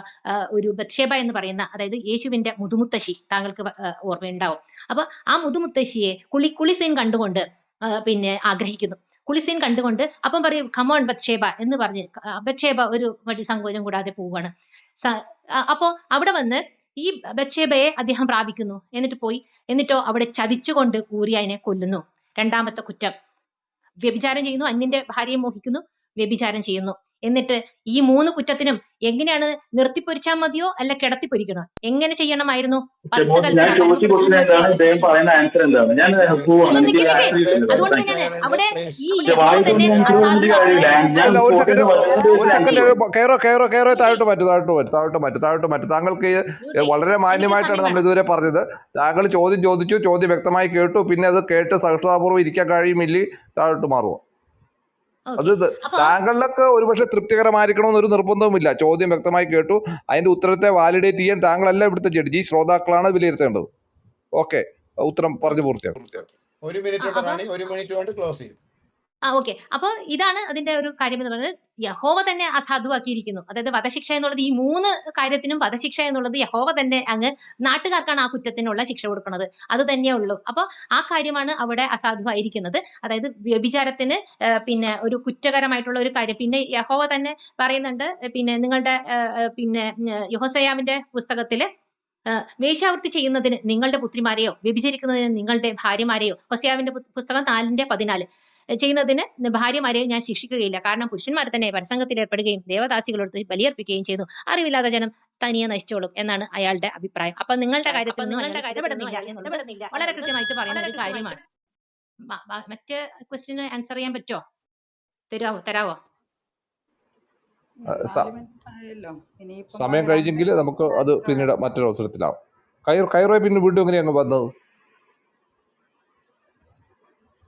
ഒരു ബത്ശേബ എന്ന് പറയുന്ന, അതായത് യേശുവിന്റെ മുതുമുത്തശ്ശി, താങ്കൾക്ക് ഓർമ്മയുണ്ടാവും. അപ്പൊ ആ മുതുമുത്തശ്ശിയെ കുളിസീൻ കണ്ടുകൊണ്ട് പിന്നെ ആഗ്രഹിക്കുന്നു. കുളിസീൻ കണ്ടുകൊണ്ട് അപ്പം പറയും, കമോൺ ബത്ശേബ എന്ന് പറഞ്ഞ് ബത്ശേബ ഒരു സങ്കോചം കൂടാതെ പോവുകയാണ്. അപ്പോ അവിടെ വന്ന് ഈ ബത്ശേബയെ അദ്ദേഹം പ്രാപിക്കുന്നു. എന്നിട്ടോ അവിടെ ചതിച്ചുകൊണ്ട് ഊറിയനെ കൊല്ലുന്നു. 2ാമത്തെ കുറ്റം വ്യഭിചാരം ചെയ്യുന്നു, അന്യന്റെ ഭാര്യയെ മോഹിക്കുന്നു, വ്യഭിചാരം ചെയ്യുന്നു. എന്നിട്ട് ഈ 3 കുറ്റത്തിനും എങ്ങനെയാണ് നിർത്തിപ്പൊരിച്ചാൽ മതിയോ അല്ല കിടത്തിപ്പൊരിക്കണോ? എങ്ങനെ ചെയ്യണമായിരുന്നു? 10 ഞാൻ കൽപ്പന ചോദിച്ച ക്വസ്റ്റ്യൻ പരമപ്രധാനമായിട്ടുള്ള എന്താണ്, ഇദ്ദേഹം വധശിക്ഷ. പറയുന്ന ആൻസർ എന്താണ്? ഞാൻ പോവാണ്, അല്ല എനിക്ക് നിക്ക് ആൻസർ കിട്ടുന്നില്ല. അതുകൊണ്ട് താങ്ക് യു. തന്നെയാണ് അവിടെ ഈ പക്ഷെ യഹോവ വായിക്കൊണ്ട് തന്നെ എനിക്ക് തോന്നുന്നൊരു കാര്യമില്ല. ഞാൻ അല്ല, ഒരു സെക്കൻഡ് ചോദ്യത്തിന് താഴോട്ട് മാറ്റി. താങ്കൾക്ക് മ്യൂട്ടേ വളരെ എനിക്ക് മാന്യമായിട്ടാണ് സമയം നമ്മൾ വേണം. ഇതുവരെ പറഞ്ഞത്. താങ്കൾ ചോദ്യം ചോദിച്ചു, ചോദ്യം വ്യക്തമായി കേട്ടു, പിന്നെ അത് കേട്ട് സഹിഷ്ണുതാപൂർവ്വം ഇരിക്കാൻ കഴിയുമില്ല, താഴോട്ട് മാറുമോ? അത് ഓക്കെ. അപ്പൊ താങ്കളിലൊക്കെ ഒരുപക്ഷെ തൃപ്തികരമായിരിക്കണമെന്നൊരു നിർബന്ധവുമില്ല. ചോദ്യം വ്യക്തമായി കേട്ടു, അതിന്റെ ഉത്തരത്തെ വാലിഡേറ്റ് ചെയ്യാൻ താങ്കളല്ല ഇവിടുത്തെ ജഡ്ജി, ശ്രോതാക്കളാണ് വിലയിരുത്തേണ്ടത്. ഓക്കെ, ഉത്തരം പറഞ്ഞു പൂർത്തിയാക്കും. ഒരു മിനിറ്റ് ഉണ്ട് റാണി, 1 മിനിറ്റ് കൊണ്ട് ക്ലോസ് ചെയ്യും. ഓക്കെ. അപ്പൊ ഇതാണ് അതിന്റെ ഒരു കാര്യം എന്ന് പറയുന്നത്. യഹോവ തന്നെ അസാധുവാക്കിയിരിക്കുന്നു. അതായത് വധശിക്ഷ എന്നുള്ളത് ഈ 3 കാര്യത്തിനും വധശിക്ഷ എന്നുള്ളത് യഹോവ തന്നെ അങ്ങ് നാട്ടുകാർക്കാണ് ആ കുറ്റത്തിനുള്ള ശിക്ഷ കൊടുക്കുന്നത്. അത് തന്നെയേ ഉള്ളൂ. അപ്പൊ ആ കാര്യമാണ് അവിടെ അസാധുവായിരിക്കുന്നത്. അതായത് വ്യഭിചാരത്തിന് പിന്നെ ഒരു കുറ്റകരമായിട്ടുള്ള ഒരു കാര്യം. പിന്നെ യഹോവ തന്നെ പറയുന്നുണ്ട്, പിന്നെ നിങ്ങളുടെ പിന്നെ യഹോശയ്യാവിന്റെ പുസ്തകത്തില് വേശ്യാവൃത്തി ചെയ്യുന്നതിന് നിങ്ങളുടെ പുത്രിമാരെയോ വ്യഭിചരിക്കുന്നതിന് നിങ്ങളുടെ ഭാര്യമാരെയോ, ഹോശയ്യാവിന്റെ പുസ്തകം 4:14 ചെയ്യുന്നതിന് ഭാര്യമാരെയോ ഞാൻ ശിക്ഷിക്കുകയില്ല. കാരണം പുരുഷന്മാർ തന്നെ പരസംഗത്തിൽ ഏർപ്പെടുകയും ദേവദാസികളോട് ബലിയർപ്പിക്കുകയും ചെയ്തു. അറിവില്ലാത്ത ജനം തനിയെ നശിച്ചോളും എന്നാണ് അയാളുടെ അഭിപ്രായം. അപ്പൊ നിങ്ങളുടെ കാര്യത്തിൽ ഇടപെടുന്നില്ല എന്നുള്ളത് വളരെ കൃത്യമായിട്ട് പറയുന്ന ഒരു കാര്യമാണ്. മറ്റ് ക്വസ്റ്റിന് ആൻസർ ചെയ്യാൻ പറ്റുമോ? തരാവോ? സമയം കഴിഞ്ഞെങ്കിൽ നമുക്ക് അത് പിന്നീട് മറ്റൊരു അവസരത്തിലാവും. കൈറോ പിന്നെ വീണ്ടും എങ്ങനെയാ അങ്ങ് വന്നത്?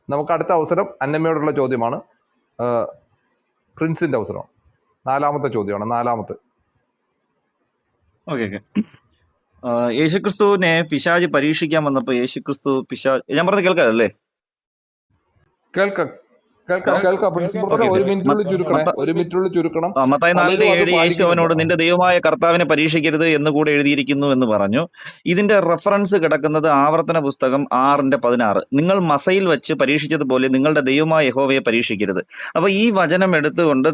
നമുക്ക് അടുത്ത അവസരം അന്നമ്മയോടുള്ള ചോദ്യമാണ്. പ്രിൻസിന്റെ അവസരം 4ാമത്തെ ചോദ്യമാണ്. 4ാമത്തെ. ഓക്കെ. യേശുക്രിസ്തുവിനെ പിശാച് പരീക്ഷിക്കാൻ വന്നപ്പോ യേശുക്രിസ്തു ഞാൻ പറഞ്ഞത് കേൾക്കാമല്ലേ? കേൾക്കാം. പ്രിൻസിൻ ബ്രദർ, ഓക്കെ. 1 മിനിറ്റിനുള്ളിൽ ചുരുക്കണം. മത്തായി 4:7 യേശു അവനോട് നിന്റെ ദൈവമായ കർത്താവിനെ പരീക്ഷിക്കരുത് എന്ന് കൂടെ എഴുതിയിരിക്കുന്നു എന്ന് പറഞ്ഞു. ഇതിന്റെ റെഫറൻസ് കിടക്കുന്നത് ആവർത്തന പുസ്തകം 6:16. നിങ്ങൾ മസയിൽ വെച്ച് പരീക്ഷിച്ചതുപോലെ നിങ്ങളുടെ ദൈവമായ യഹോവയെ പരീക്ഷിക്കരുത്. അപ്പൊ ഈ വചനം എടുത്തുകൊണ്ട്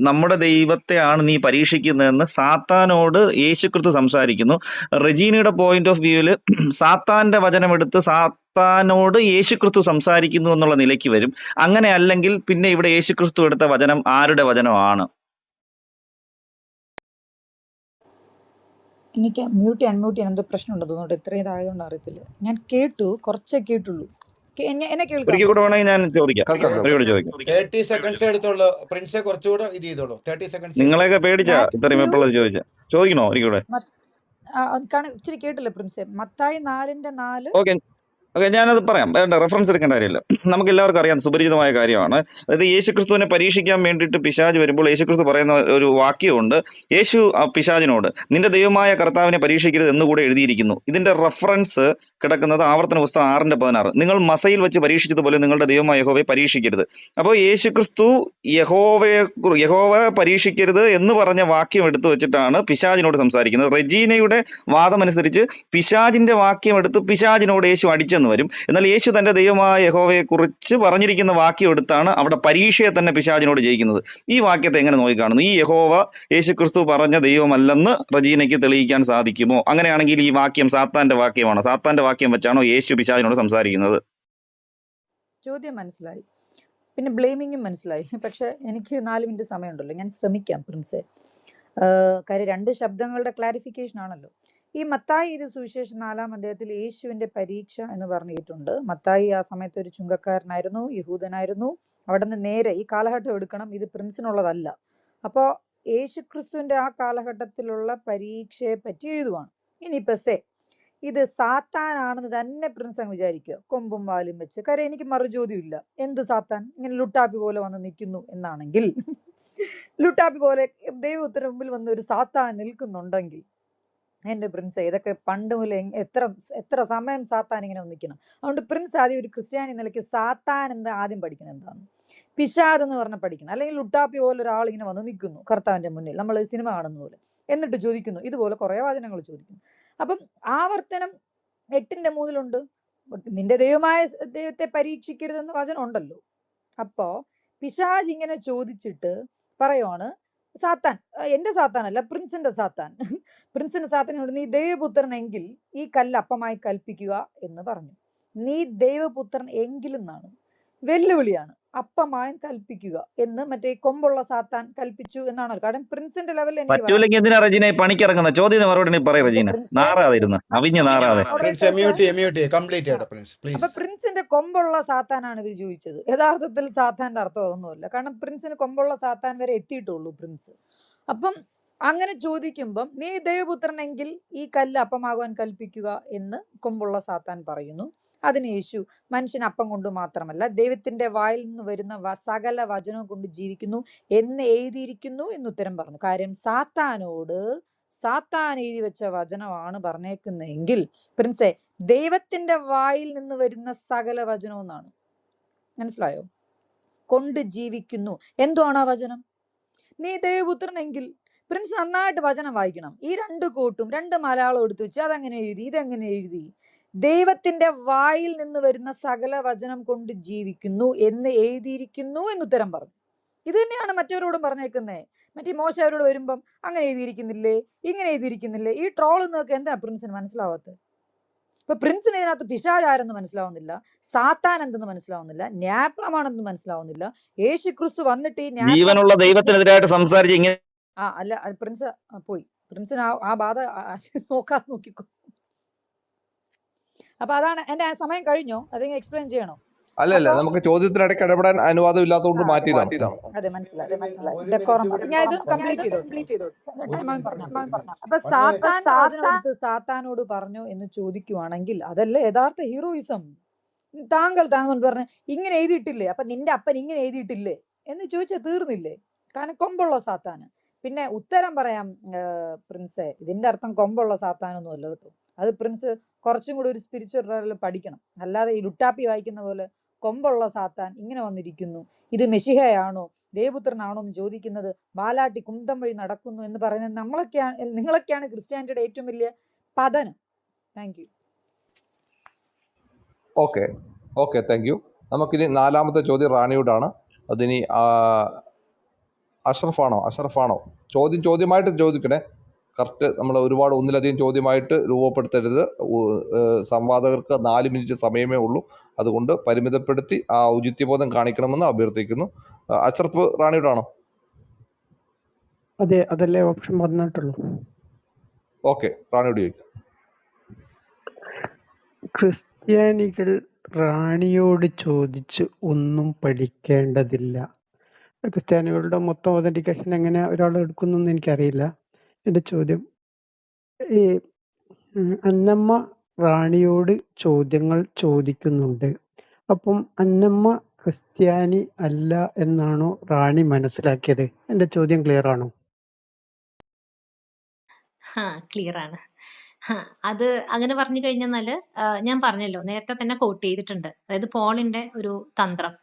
നമ്മുടെ ദൈവത്തെയാണ് നീ പരീക്ഷിക്കുന്നതെന്ന് സാത്താനോട് യേശുക്രിസ്തു സംസാരിക്കുന്നു. റെജീനയുടെ പോയിന്റ് ഓഫ് വ്യൂവിൽ സാത്താന്റെ വചനം എടുത്ത് സാത്താനോട് യേശുക്രിസ്തു സംസാരിക്കുന്നു എന്നുള്ള നിലയ്ക്ക് വരും. അങ്ങനെ അല്ലെങ്കിൽ പിന്നെ ഇവിടെ യേശുക്രിസ്തു എടുത്ത വചനം ആരുടെ വചനമാണ്? എനിക്ക് മ്യൂട്ട് അൺമ്യൂട്ട് ചെയ്യാൻ എന്തോ പ്രശ്നമുണ്ടോ തോന്നുന്നു. ഇത്രയും ഇതായതുകൊണ്ട് അറിയത്തില്ല. ഞാൻ കേട്ടു, കുറച്ചേ കേട്ടുള്ളൂ. എന്നെ കേൾക്കാം? ഒരിക്കൽ കൂടെ വേണമെങ്കിൽ ഞാൻ ചോദിക്കാം. 30 സെക്കൻഡ്സ് എടുത്തോളൂ. പ്രിൻസെ കുറച്ചുകൂടെ ഇത് ചെയ്തോളൂ. 30 സെക്കൻഡ്സ്. നിങ്ങളെയൊക്കെ പേടിച്ചാ ഇത്രയും എപ്പോഴും ചോദിച്ചാ. ചോദിക്കണോ ഒരിക്കൽ കൂടെ? ഇച്ചിരി കേട്ടില്ല പ്രിൻസെ. മത്തായി 4:4. ഓക്കെ, ഞാനത് പറയാം. വേണ്ട, റെഫറൻസ് എടുക്കേണ്ട കാര്യമില്ല. നമുക്ക് എല്ലാവർക്കും അറിയാം, സുപരിചിതമായ കാര്യമാണ്. അതായത് യേശുക്രിസ്തുവിനെ പരീക്ഷിക്കാൻ വേണ്ടിയിട്ട് പിശാച് വരുമ്പോൾ യേശുക്രിസ്തു പറയുന്ന ഒരു വാക്യമുണ്ട്. യേശു പിശാചിനോട് നിന്റെ ദൈവമായ കർത്താവിനെ പരീക്ഷിക്കരുത് എന്നുകൂടെ എഴുതിയിരിക്കുന്നു. ഇതിന്റെ റെഫറൻസ് കിടക്കുന്നത് ആവർത്തന പുസ്തകം 6:16. നിങ്ങൾ മസയിൽ വെച്ച് പരീക്ഷിച്ചതുപോലെ നിങ്ങളുടെ ദൈവമായ യഹോവയെ പരീക്ഷിക്കരുത്. അപ്പോൾ യേശുക്രിസ്തു യഹോവയെ പരീക്ഷിക്കരുത് എന്ന് പറഞ്ഞ വാക്യം എടുത്തു വെച്ചിട്ടാണ് പിശാചിനോട് സംസാരിക്കുന്നത്. റെജീനയുടെ വാദമനുസരിച്ച് പിശാചിന്റെ വാക്യം എടുത്ത് പിശാചിനോട് യേശു അടിച്ചെന്ന് വരും. എന്നാൽ യേശു തന്റെ ദൈവമായ യഹോവയെ കുറിച്ച് പറഞ്ഞിരിക്കുന്ന വാക്യം എടുത്താണ് അവിടെ പരീക്ഷയെ തന്നെ പിശാചിനോട് ജയിക്കുന്നത്. ഈ വാക്യത്തെ എങ്ങനെ നോക്കിക്കാണുന്നു? ഈ യഹോവ യേശുക്രിസ്തു പറഞ്ഞ ദൈവമല്ലെന്ന് റജീനയ്ക്ക് തെളിയിക്കാൻ സാധിക്കുമോ? അങ്ങനെയാണെങ്കിൽ ഈ വാക്യം സാത്താന്റെ വാക്യമാണോ? സാത്താന്റെ വാക്യം വെച്ചാണോ യേശു പിശാചിനോട് സംസാരിക്കുന്നത്? ചോദ്യം മനസ്സിലായി, പിന്നെ ബ്ലെയിമിങ്ങും മനസ്സിലായി. പക്ഷെ എനിക്ക് 4 മിനിറ്റ് സമയമുണ്ടല്ലോ, ഞാൻ ശ്രമിക്കാം പ്രിൻസെ. കാര്യം 2 ശബ്ദങ്ങളുടെ ക്ലാരിഫിക്കേഷൻ ആണല്ലോ. ഈ മത്തായി സുവിശേഷം 4-ാം അധ്യായത്തിൽ യേശുവിന്റെ പരീക്ഷ എന്ന് പറഞ്ഞിട്ടുണ്ട്. മത്തായി ആ സമയത്ത് ഒരു ചുങ്കക്കാരനായിരുന്നു, യഹൂദനായിരുന്നു. അവിടെ നിന്ന് നേരെ ഈ കാലഘട്ടം എടുക്കണം, ഇത് പ്രിൻസിനുള്ളതല്ല. അപ്പോൾ യേശുക്രിസ്തുവിന്റെ ആ കാലഘട്ടത്തിലുള്ള പരീക്ഷയെ പറ്റി എഴുതുവാണ്. ഇനിയിപ്പോ ഇത് സാത്താനാണെന്ന് തന്നെ പ്രിൻസ് അങ്ങ് വിചാരിക്കുക, കൊമ്പും വാലും വെച്ച്. കാര്യം എനിക്ക് മറുചോദ്യം ഇല്ല. എന്ത് സാത്താൻ ഇങ്ങനെ ലുട്ടാപ്പി പോലെ വന്ന് നിൽക്കുന്നു എന്നാണെങ്കിൽ, ലുട്ടാപ്പി പോലെ ദൈവത്തിന് മുമ്പിൽ വന്ന് ഒരു സാത്താൻ നിൽക്കുന്നുണ്ടെങ്കിൽ, എൻ്റെ പ്രിൻസ് ഇതൊക്കെ പണ്ട് മുതലേ എത്ര സമയം സാത്താൻ ഇങ്ങനെ ഒന്നിക്കണം. അതുകൊണ്ട് പ്രിൻസ് ആദ്യം ഒരു ക്രിസ്ത്യാനി നിലയ്ക്ക് സാത്താൻ എന്താ ആദ്യം പഠിക്കണം, എന്താണ് പിശാച് എന്ന് പറഞ്ഞാൽ പഠിക്കണം. അല്ലെങ്കിൽ ലുട്ടാപ്പി പോലെ ഒരാൾ ഇങ്ങനെ വന്ന് നിൽക്കുന്നു കർത്താവിന്റെ മുന്നിൽ, നമ്മൾ സിനിമ കാണുന്ന പോലെ, എന്നിട്ട് ചോദിക്കുന്നു ഇതുപോലെ കുറേ വചനങ്ങൾ ചോദിക്കുന്നു. അപ്പം ആവർത്തനം 8:3 നിന്റെ ദൈവത്തെ പരീക്ഷിക്കരുതെന്ന് വചനം ഉണ്ടല്ലോ. അപ്പോ പിശാച് ഇങ്ങനെ ചോദിച്ചിട്ട് പറയുവാണ്, സാത്താൻ എന്റെ സാത്താനല്ല, പ്രിൻസിന്റെ സാത്താനോട് നീ ദൈവപുത്രനെങ്കിൽ ഈ കല്ല് അപ്പമായി കൽപ്പിക്കുക എന്ന് പറഞ്ഞു. നീ ദൈവപുത്രൻ എങ്കിലെന്നാണ്, വെല്ലുവിളിയാണ്. അപ്പമായൻ കൽപ്പിക്കുക എന്ന് മറ്റേ കൊമ്പുള്ള സാത്താൻ കൽപ്പിച്ചു എന്നാണോ? കാരണം പ്രിൻസിന്റെ ലെവലിൽ എനിക്ക് പറയാം. പറ്റൂലെങ്കിൽ എന്തിനാ റജീനെ പണിക്കിറങ്ങുന്ന? ചോദ്യത്തിന് മറുപടി പറയും എന്റെ റജീന, പ്രിൻസെ നാറാതിരുന്ന് അവിഞ്ഞ് നാറാതെ. പ്രിൻസ് മോഡറേറ്റേഴ്സ് മ്യൂട്ട് കംപ്ലീറ്റ് ചെയ്യട്ടെ പ്രിൻസ് അപ്പൊ പ്ലീസ്. പ്രിൻസിന്റെ കൊമ്പുള്ള സാത്താനാണ് ഇത് ചോദിച്ചത്. യഥാർത്ഥത്തിൽ സാത്താന്റെ അർത്ഥം ഒന്നുമില്ല. കാരണം പ്രിൻസിന് കൊമ്പുള്ള സാത്താൻ വരെ എത്തിയിട്ടുള്ളൂ പ്രിൻസ്. അപ്പം അങ്ങനെ ചോദിക്കുമ്പം നീ ദൈവപുത്രനെങ്കിൽ ഈ കല്ല് അപ്പമാകുവാൻ കൽപ്പിക്കുക എന്ന് കൊമ്പുള്ള സാത്താൻ പറയുന്നു. അതിന് യേശു മനുഷ്യൻ അപ്പം കൊണ്ട് മാത്രമല്ല ദൈവത്തിന്റെ വായിൽ നിന്ന് വരുന്ന സകല വചനവും കൊണ്ട് ജീവിക്കുന്നു എന്ന് എഴുതിയിരിക്കുന്നു എന്ന് ഉത്തരം പറഞ്ഞു. കാര്യം സാത്താനോട് സാത്താൻ എഴുതി വെച്ച വചനമാണ് പറഞ്ഞേക്കുന്നതെങ്കിൽ പ്രിൻസെ ദൈവത്തിന്റെ വായിൽ നിന്ന് വരുന്ന സകല വചനം എന്നാണ്. മനസ്സിലായോ? കൊണ്ട് ജീവിക്കുന്നു. എന്തുവാണ് ആ വചനം? നീ ദൈവപുത്രനെങ്കിൽ. പ്രിൻസ് നന്നായിട്ട് വചനം വായിക്കണം. ഈ 2 കോട്ടും 2 മലയാളം എടുത്തു വെച്ച് അതെങ്ങനെ എഴുതി ഇതെങ്ങനെ എഴുതി? ദൈവത്തിന്റെ വായിൽ നിന്ന് വരുന്ന സകല വചനം കൊണ്ട് ജീവിക്കുന്നു എന്ന് എഴുതിയിരിക്കുന്നു എന്ന് ഉത്തരം പറഞ്ഞു. ഇത് തന്നെയാണ് മറ്റവരോടും പറഞ്ഞേക്കുന്നേ. മറ്റേ മോശം അവരോട് വരുമ്പം അങ്ങനെ എഴുതിയിരിക്കുന്നില്ലേ, ഇങ്ങനെ എഴുതിയിരിക്കുന്നില്ലേ? ഈ ട്രോൾ എന്നൊക്കെ എന്താ പ്രിൻസിന് മനസ്സിലാവാത്തത്? ഇപ്പൊ പ്രിൻസിന് ഇതിനകത്ത് പിശാചാരെന്ന് മനസ്സിലാവുന്നില്ല, സാത്താൻ എന്തെന്ന് മനസ്സിലാവുന്നില്ല, ന്യായപ്രമാണെന്ന് മനസ്സിലാവുന്നില്ല. യേശു ക്രിസ്തു വന്നിട്ട് ഈ ജീവനുള്ള ദൈവത്തിനെതിരായിട്ട് സംസാരിച്ച് ഇങ്ങനെ അല്ല പ്രിൻസ് പോയി. പ്രിൻസിന് ആ ബാധ നോക്കാതെ നോക്കിക്കോ. അപ്പൊ അതാണ് എന്റെ സമയം കഴിഞ്ഞോ? അതെങ്ങനെ എക്സ്പ്ലെയിൻ ചെയ്യണോ? അല്ലല്ല, നമുക്ക് ചോദ്യത്തിനിടയ്ക്ക് ഇടപെടാൻ അനുവാദം ഇല്ലാത്തതുകൊണ്ട് മാറ്റിയതാണ്. അതെ മനസ്സിലായി. ഡെക്കോറം ഞാൻ ഇത് കംപ്ലീറ്റ് ചെയ്തോ. ടൈം പറഞ്ഞു. അപ്പൊ സാത്താനോട് പറഞ്ഞു എന്ന് ചോദിക്കുവാണെങ്കിൽ അതല്ലേ യഥാർത്ഥ ഹീറോയിസം. താങ്കൾ പറഞ്ഞു ഇങ്ങനെ എഴുതിയിട്ടില്ലേ, അപ്പൊ നിന്റെ അപ്പൻ ഇങ്ങനെ എഴുതിയിട്ടില്ലേ എന്ന് ചോദിച്ചാൽ തീർന്നില്ലേ? കാരണം കൊമ്പുള്ള സാത്താന്. പിന്നെ ഉത്തരം പറയാം പ്രിൻസെ, ഇതിന്റെ അർത്ഥം കൊമ്പുള്ള സാത്താനൊന്നും അല്ല കേട്ടോ. അത് പ്രിൻസ് കുറച്ചും കൂടി ഒരു സ്പിരിച്വൽ പഠിക്കണം. അല്ലാതെ ഈ ലുട്ടാപ്പി വായിക്കുന്ന പോലെ കൊമ്പുള്ള സാത്താൻ ഇങ്ങനെ വന്നിരിക്കുന്നു, ഇത് മെശിഹയാണോ ദേവപുത്രനാണോ എന്ന് ചോദിക്കുന്നത്, വാലാട്ടി കുന്തം വഴി നടക്കുന്നു എന്ന് പറയുന്നത് നിങ്ങളൊക്കെയാണ് ക്രിസ്ത്യാനിറ്റിയുടെ ഏറ്റവും വലിയ പതനം. Thank you. Okay thank you. നമുക്കിനി 4ാമത്തെ ചോദ്യം റാണിയോടാണ്. അതിനി അഷ്റഫാണോ? ചോദ്യമായിട്ട് ചോദിക്കണേ. കറക്റ്റ് നമ്മൾ ഒരുപാട് ഒന്നിലധികം ചോദ്യമായിട്ട് രൂപപ്പെടുത്തരുത്. സംവാദകർക്ക് 4 മിനിറ്റ് സമയമേ ഉള്ളൂ. അതുകൊണ്ട് പരിമിതപ്പെടുത്തി ആ ഔചിത്യബോധം കാണിക്കണമെന്ന് അഭ്യർത്ഥിക്കുന്നു. അഷ്റഫ് റാണിയോടാണോ? അതെ, അതല്ലേ ഓപ്ഷൻ പറഞ്ഞിട്ടുള്ളൂ. ഓക്കെ, റാണിയോട് ചോദിക്കാം. ക്രിസ്ത്യാനികൾ റാണിയോട് ചോദിച്ച് ഒന്നും പഠിക്കേണ്ടതില്ല. ക്രിസ്ത്യാനികളുടെ മൊത്തം ഒതന്റിക്കേഷൻ എങ്ങനെ ഒരാൾ എടുക്കുന്നതെന്ന് എനിക്കറിയില്ല. എൻ്റെ ചോദ്യം, ഈ അന്നമ്മ റാണിയോട് ചോദ്യങ്ങൾ ചോദിക്കുന്നുണ്ട്. അപ്പം അന്നമ്മ ക്രിസ്ത്യാനി അല്ല എന്നാണോ റാണി മനസ്സിലാക്കിയത്? എൻ്റെ ചോദ്യം ക്ലിയർ ആണോ? ക്ലിയർ ആണ്. അത് അങ്ങനെ പറഞ്ഞു കഴിഞ്ഞാല് ഞാൻ പറഞ്ഞല്ലോ, നേരത്തെ തന്നെ കോട്ട് ചെയ്തിട്ടുണ്ട്. അതായത് പോളിന്റെ ഒരു തന്ത്രം.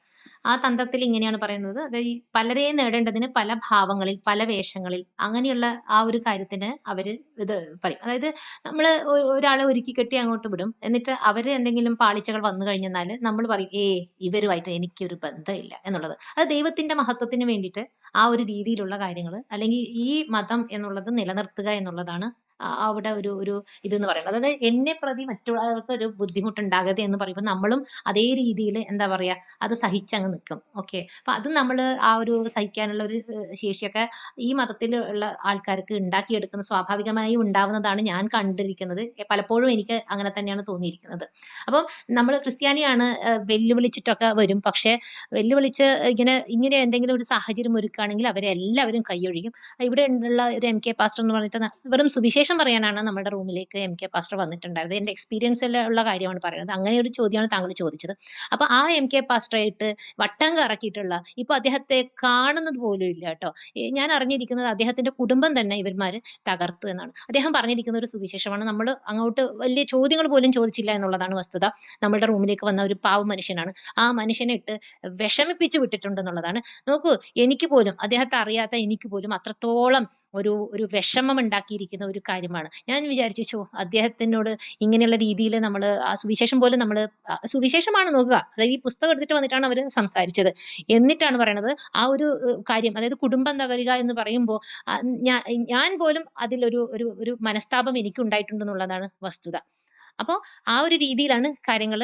ആ തന്ത്രത്തിൽ ഇങ്ങനെയാണ് പറയുന്നത്, അതായത് പലരെയും നേടേണ്ടതിന് പല ഭാവങ്ങളിൽ പല വേഷങ്ങളിൽ അങ്ങനെയുള്ള ആ ഒരു കാര്യത്തിന് അവര് ഇത് പറയും. അതായത് നമ്മള് ഒരാളെ ഒരുക്കി കെട്ടി അങ്ങോട്ട് വിടും. എന്നിട്ട് അവര് എന്തെങ്കിലും പാളിച്ചകൾ വന്നു കഴിഞ്ഞാല് നമ്മൾ പറയും ഇവരുമായിട്ട് എനിക്കൊരു ബന്ധമില്ല എന്നുള്ളത്. അത് ദൈവത്തിന്റെ മഹത്വത്തിന് വേണ്ടിയിട്ട് ആ ഒരു രീതിയിലുള്ള കാര്യങ്ങൾ, അല്ലെങ്കിൽ ഈ മതം എന്നുള്ളത് നിലനിർത്തുക എന്നുള്ളതാണ് അവിടെ ഒരു ഇതെന്ന് പറയുന്നത്. അതായത് എന്നെ പ്രതി മറ്റുള്ളവർക്ക് ഒരു ബുദ്ധിമുട്ടുണ്ടാകരുത് എന്ന് പറയുമ്പോൾ നമ്മളും അതേ രീതിയിൽ എന്താ പറയാ അത് സഹിച്ചങ്ങ് നിൽക്കും. ഓക്കെ, അപ്പൊ അത് നമ്മൾ ആ ഒരു സഹിക്കാനുള്ള ഒരു ശേഷിയൊക്കെ ഈ മതത്തിൽ ഉള്ള ആൾക്കാർക്ക് ഉണ്ടാക്കിയെടുക്കുന്ന സ്വാഭാവികമായി ഉണ്ടാവുന്നതാണ് ഞാൻ കണ്ടിരിക്കുന്നത്. പലപ്പോഴും എനിക്ക് അങ്ങനെ തന്നെയാണ് തോന്നിയിരിക്കുന്നത്. അപ്പം നമ്മൾ ക്രിസ്ത്യാനിയാണ് വെല്ലുവിളിച്ചിട്ടൊക്കെ വരും. പക്ഷെ വെല്ലുവിളിച്ച് ഇങ്ങനെ എന്തെങ്കിലും ഒരു സാഹചര്യം ഒരുക്കുകയാണെങ്കിൽ അവരെ എല്ലാവരും കൈയൊഴിയും. ഇവിടെ ഉള്ള ഒരു MK പാസ്റ്റർ എന്ന് പറഞ്ഞിട്ട് വെറും സുവിശേഷം പറയാനാണ് നമ്മുടെ റൂമിലേക്ക് MK പാസ്റ്റർ വന്നിട്ടുണ്ടായിരുന്നത്. എന്റെ എക്സ്പീരിയൻസിൽ ഉള്ള കാര്യമാണ് പറയുന്നത്. അങ്ങനെ ഒരു ചോദ്യമാണ് താങ്കൾ ചോദിച്ചത്. അപ്പൊ ആ MK പാസ്റ്ററായിട്ട് വട്ടം കറക്കിയിട്ടുള്ള ഇപ്പൊ അദ്ദേഹത്തെ കാണുന്നത് പോലും ഇല്ല കേട്ടോ. ഞാൻ അറിഞ്ഞിരിക്കുന്നത് അദ്ദേഹത്തിന്റെ കുടുംബം തന്നെ ഇവന്മാര് തകർത്തു എന്നാണ്. അദ്ദേഹം പറഞ്ഞിരിക്കുന്ന ഒരു സുവിശേഷമാണ്. നമ്മൾ അങ്ങോട്ട് വലിയ ചോദ്യങ്ങൾ പോലും ചോദിച്ചില്ല എന്നുള്ളതാണ് വസ്തുത. നമ്മളുടെ റൂമിലേക്ക് വന്ന ഒരു പാവ മനുഷ്യനാണ്. ആ മനുഷ്യനെ ഇട്ട് വിഷമിപ്പിച്ചു വിട്ടിട്ടുണ്ടെന്നുള്ളതാണ്. നോക്കൂ, എനിക്ക് പോലും അദ്ദേഹത്തെ അറിയാത്ത എനിക്ക് പോലും അത്രത്തോളം ഒരു വിഷമം ഉണ്ടാക്കിയിരിക്കുന്ന ഒരു കാര്യമാണ്. ഞാൻ വിചാരിച്ചു അദ്ദേഹത്തിനോട് ഇങ്ങനെയുള്ള രീതിയിൽ നമ്മൾ ആ സുവിശേഷം പോലും നമ്മൾ സുവിശേഷമാണ് നോക്കുക. അതായത് ഈ പുസ്തകം എടുത്തിട്ട് വന്നിട്ടാണ് അവർ സംസാരിച്ചത്. എന്നിട്ടാണ് പറയണത് ആ ഒരു കാര്യം, അതായത് കുടുംബം തകരുക എന്ന് പറയുമ്പോൾ ഞാൻ പോലും അതിലൊരു മനസ്താപം എനിക്ക് ഉണ്ടായിട്ടുണ്ടെന്നുള്ളതാണ് വസ്തുത. അപ്പോൾ ആ ഒരു രീതിയിലാണ് കാര്യങ്ങൾ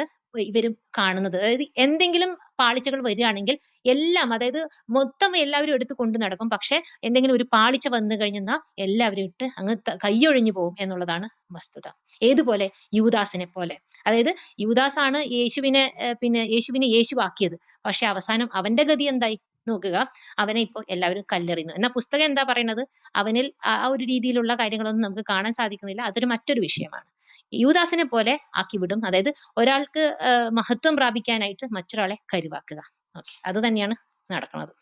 ഇവർ കാണുന്നത്. അതായത് എന്തെങ്കിലും പാളിച്ചകൾ വരികയാണെങ്കിൽ എല്ലാം, അതായത് മൊത്തം എല്ലാവരും എടുത്ത് കൊണ്ടു നടക്കും. പക്ഷെ എന്തെങ്കിലും ഒരു പാളിച്ച വന്നു കഴിഞ്ഞാൽ എല്ലാവരും ഇട്ട് അങ്ങ് കൈയൊഴിഞ്ഞു പോകും എന്നുള്ളതാണ് വസ്തുത. ഏതുപോലെ? യൂദാസിനെ പോലെ. അതായത് യൂദാസാണ് യേശുവിനെ യേശുവാക്കിയത്. പക്ഷെ അവസാനം അവന്റെ ഗതി എന്തായി നോക്കുക, അവനെ ഇപ്പോൾ എല്ലാവരും കല്ലെറിയുന്നു. എന്നാൽ പുസ്തകം എന്താ പറയുന്നത്? അവനിൽ ആ ഒരു രീതിയിലുള്ള കാര്യങ്ങളൊന്നും നമുക്ക് കാണാൻ സാധിക്കുന്നില്ല. അതൊരു മറ്റൊരു വിഷയമാണ്. യൂദാസിനെ പോലെ ആക്കി വിടും. അതായത് ഒരാൾക്ക് മഹത്വം പ്രാപിക്കാനായിട്ട് മറ്റൊരാളെ കരുവാക്കുക. ഓക്കെ, അത് തന്നെയാണ് നടക്കുന്നത്.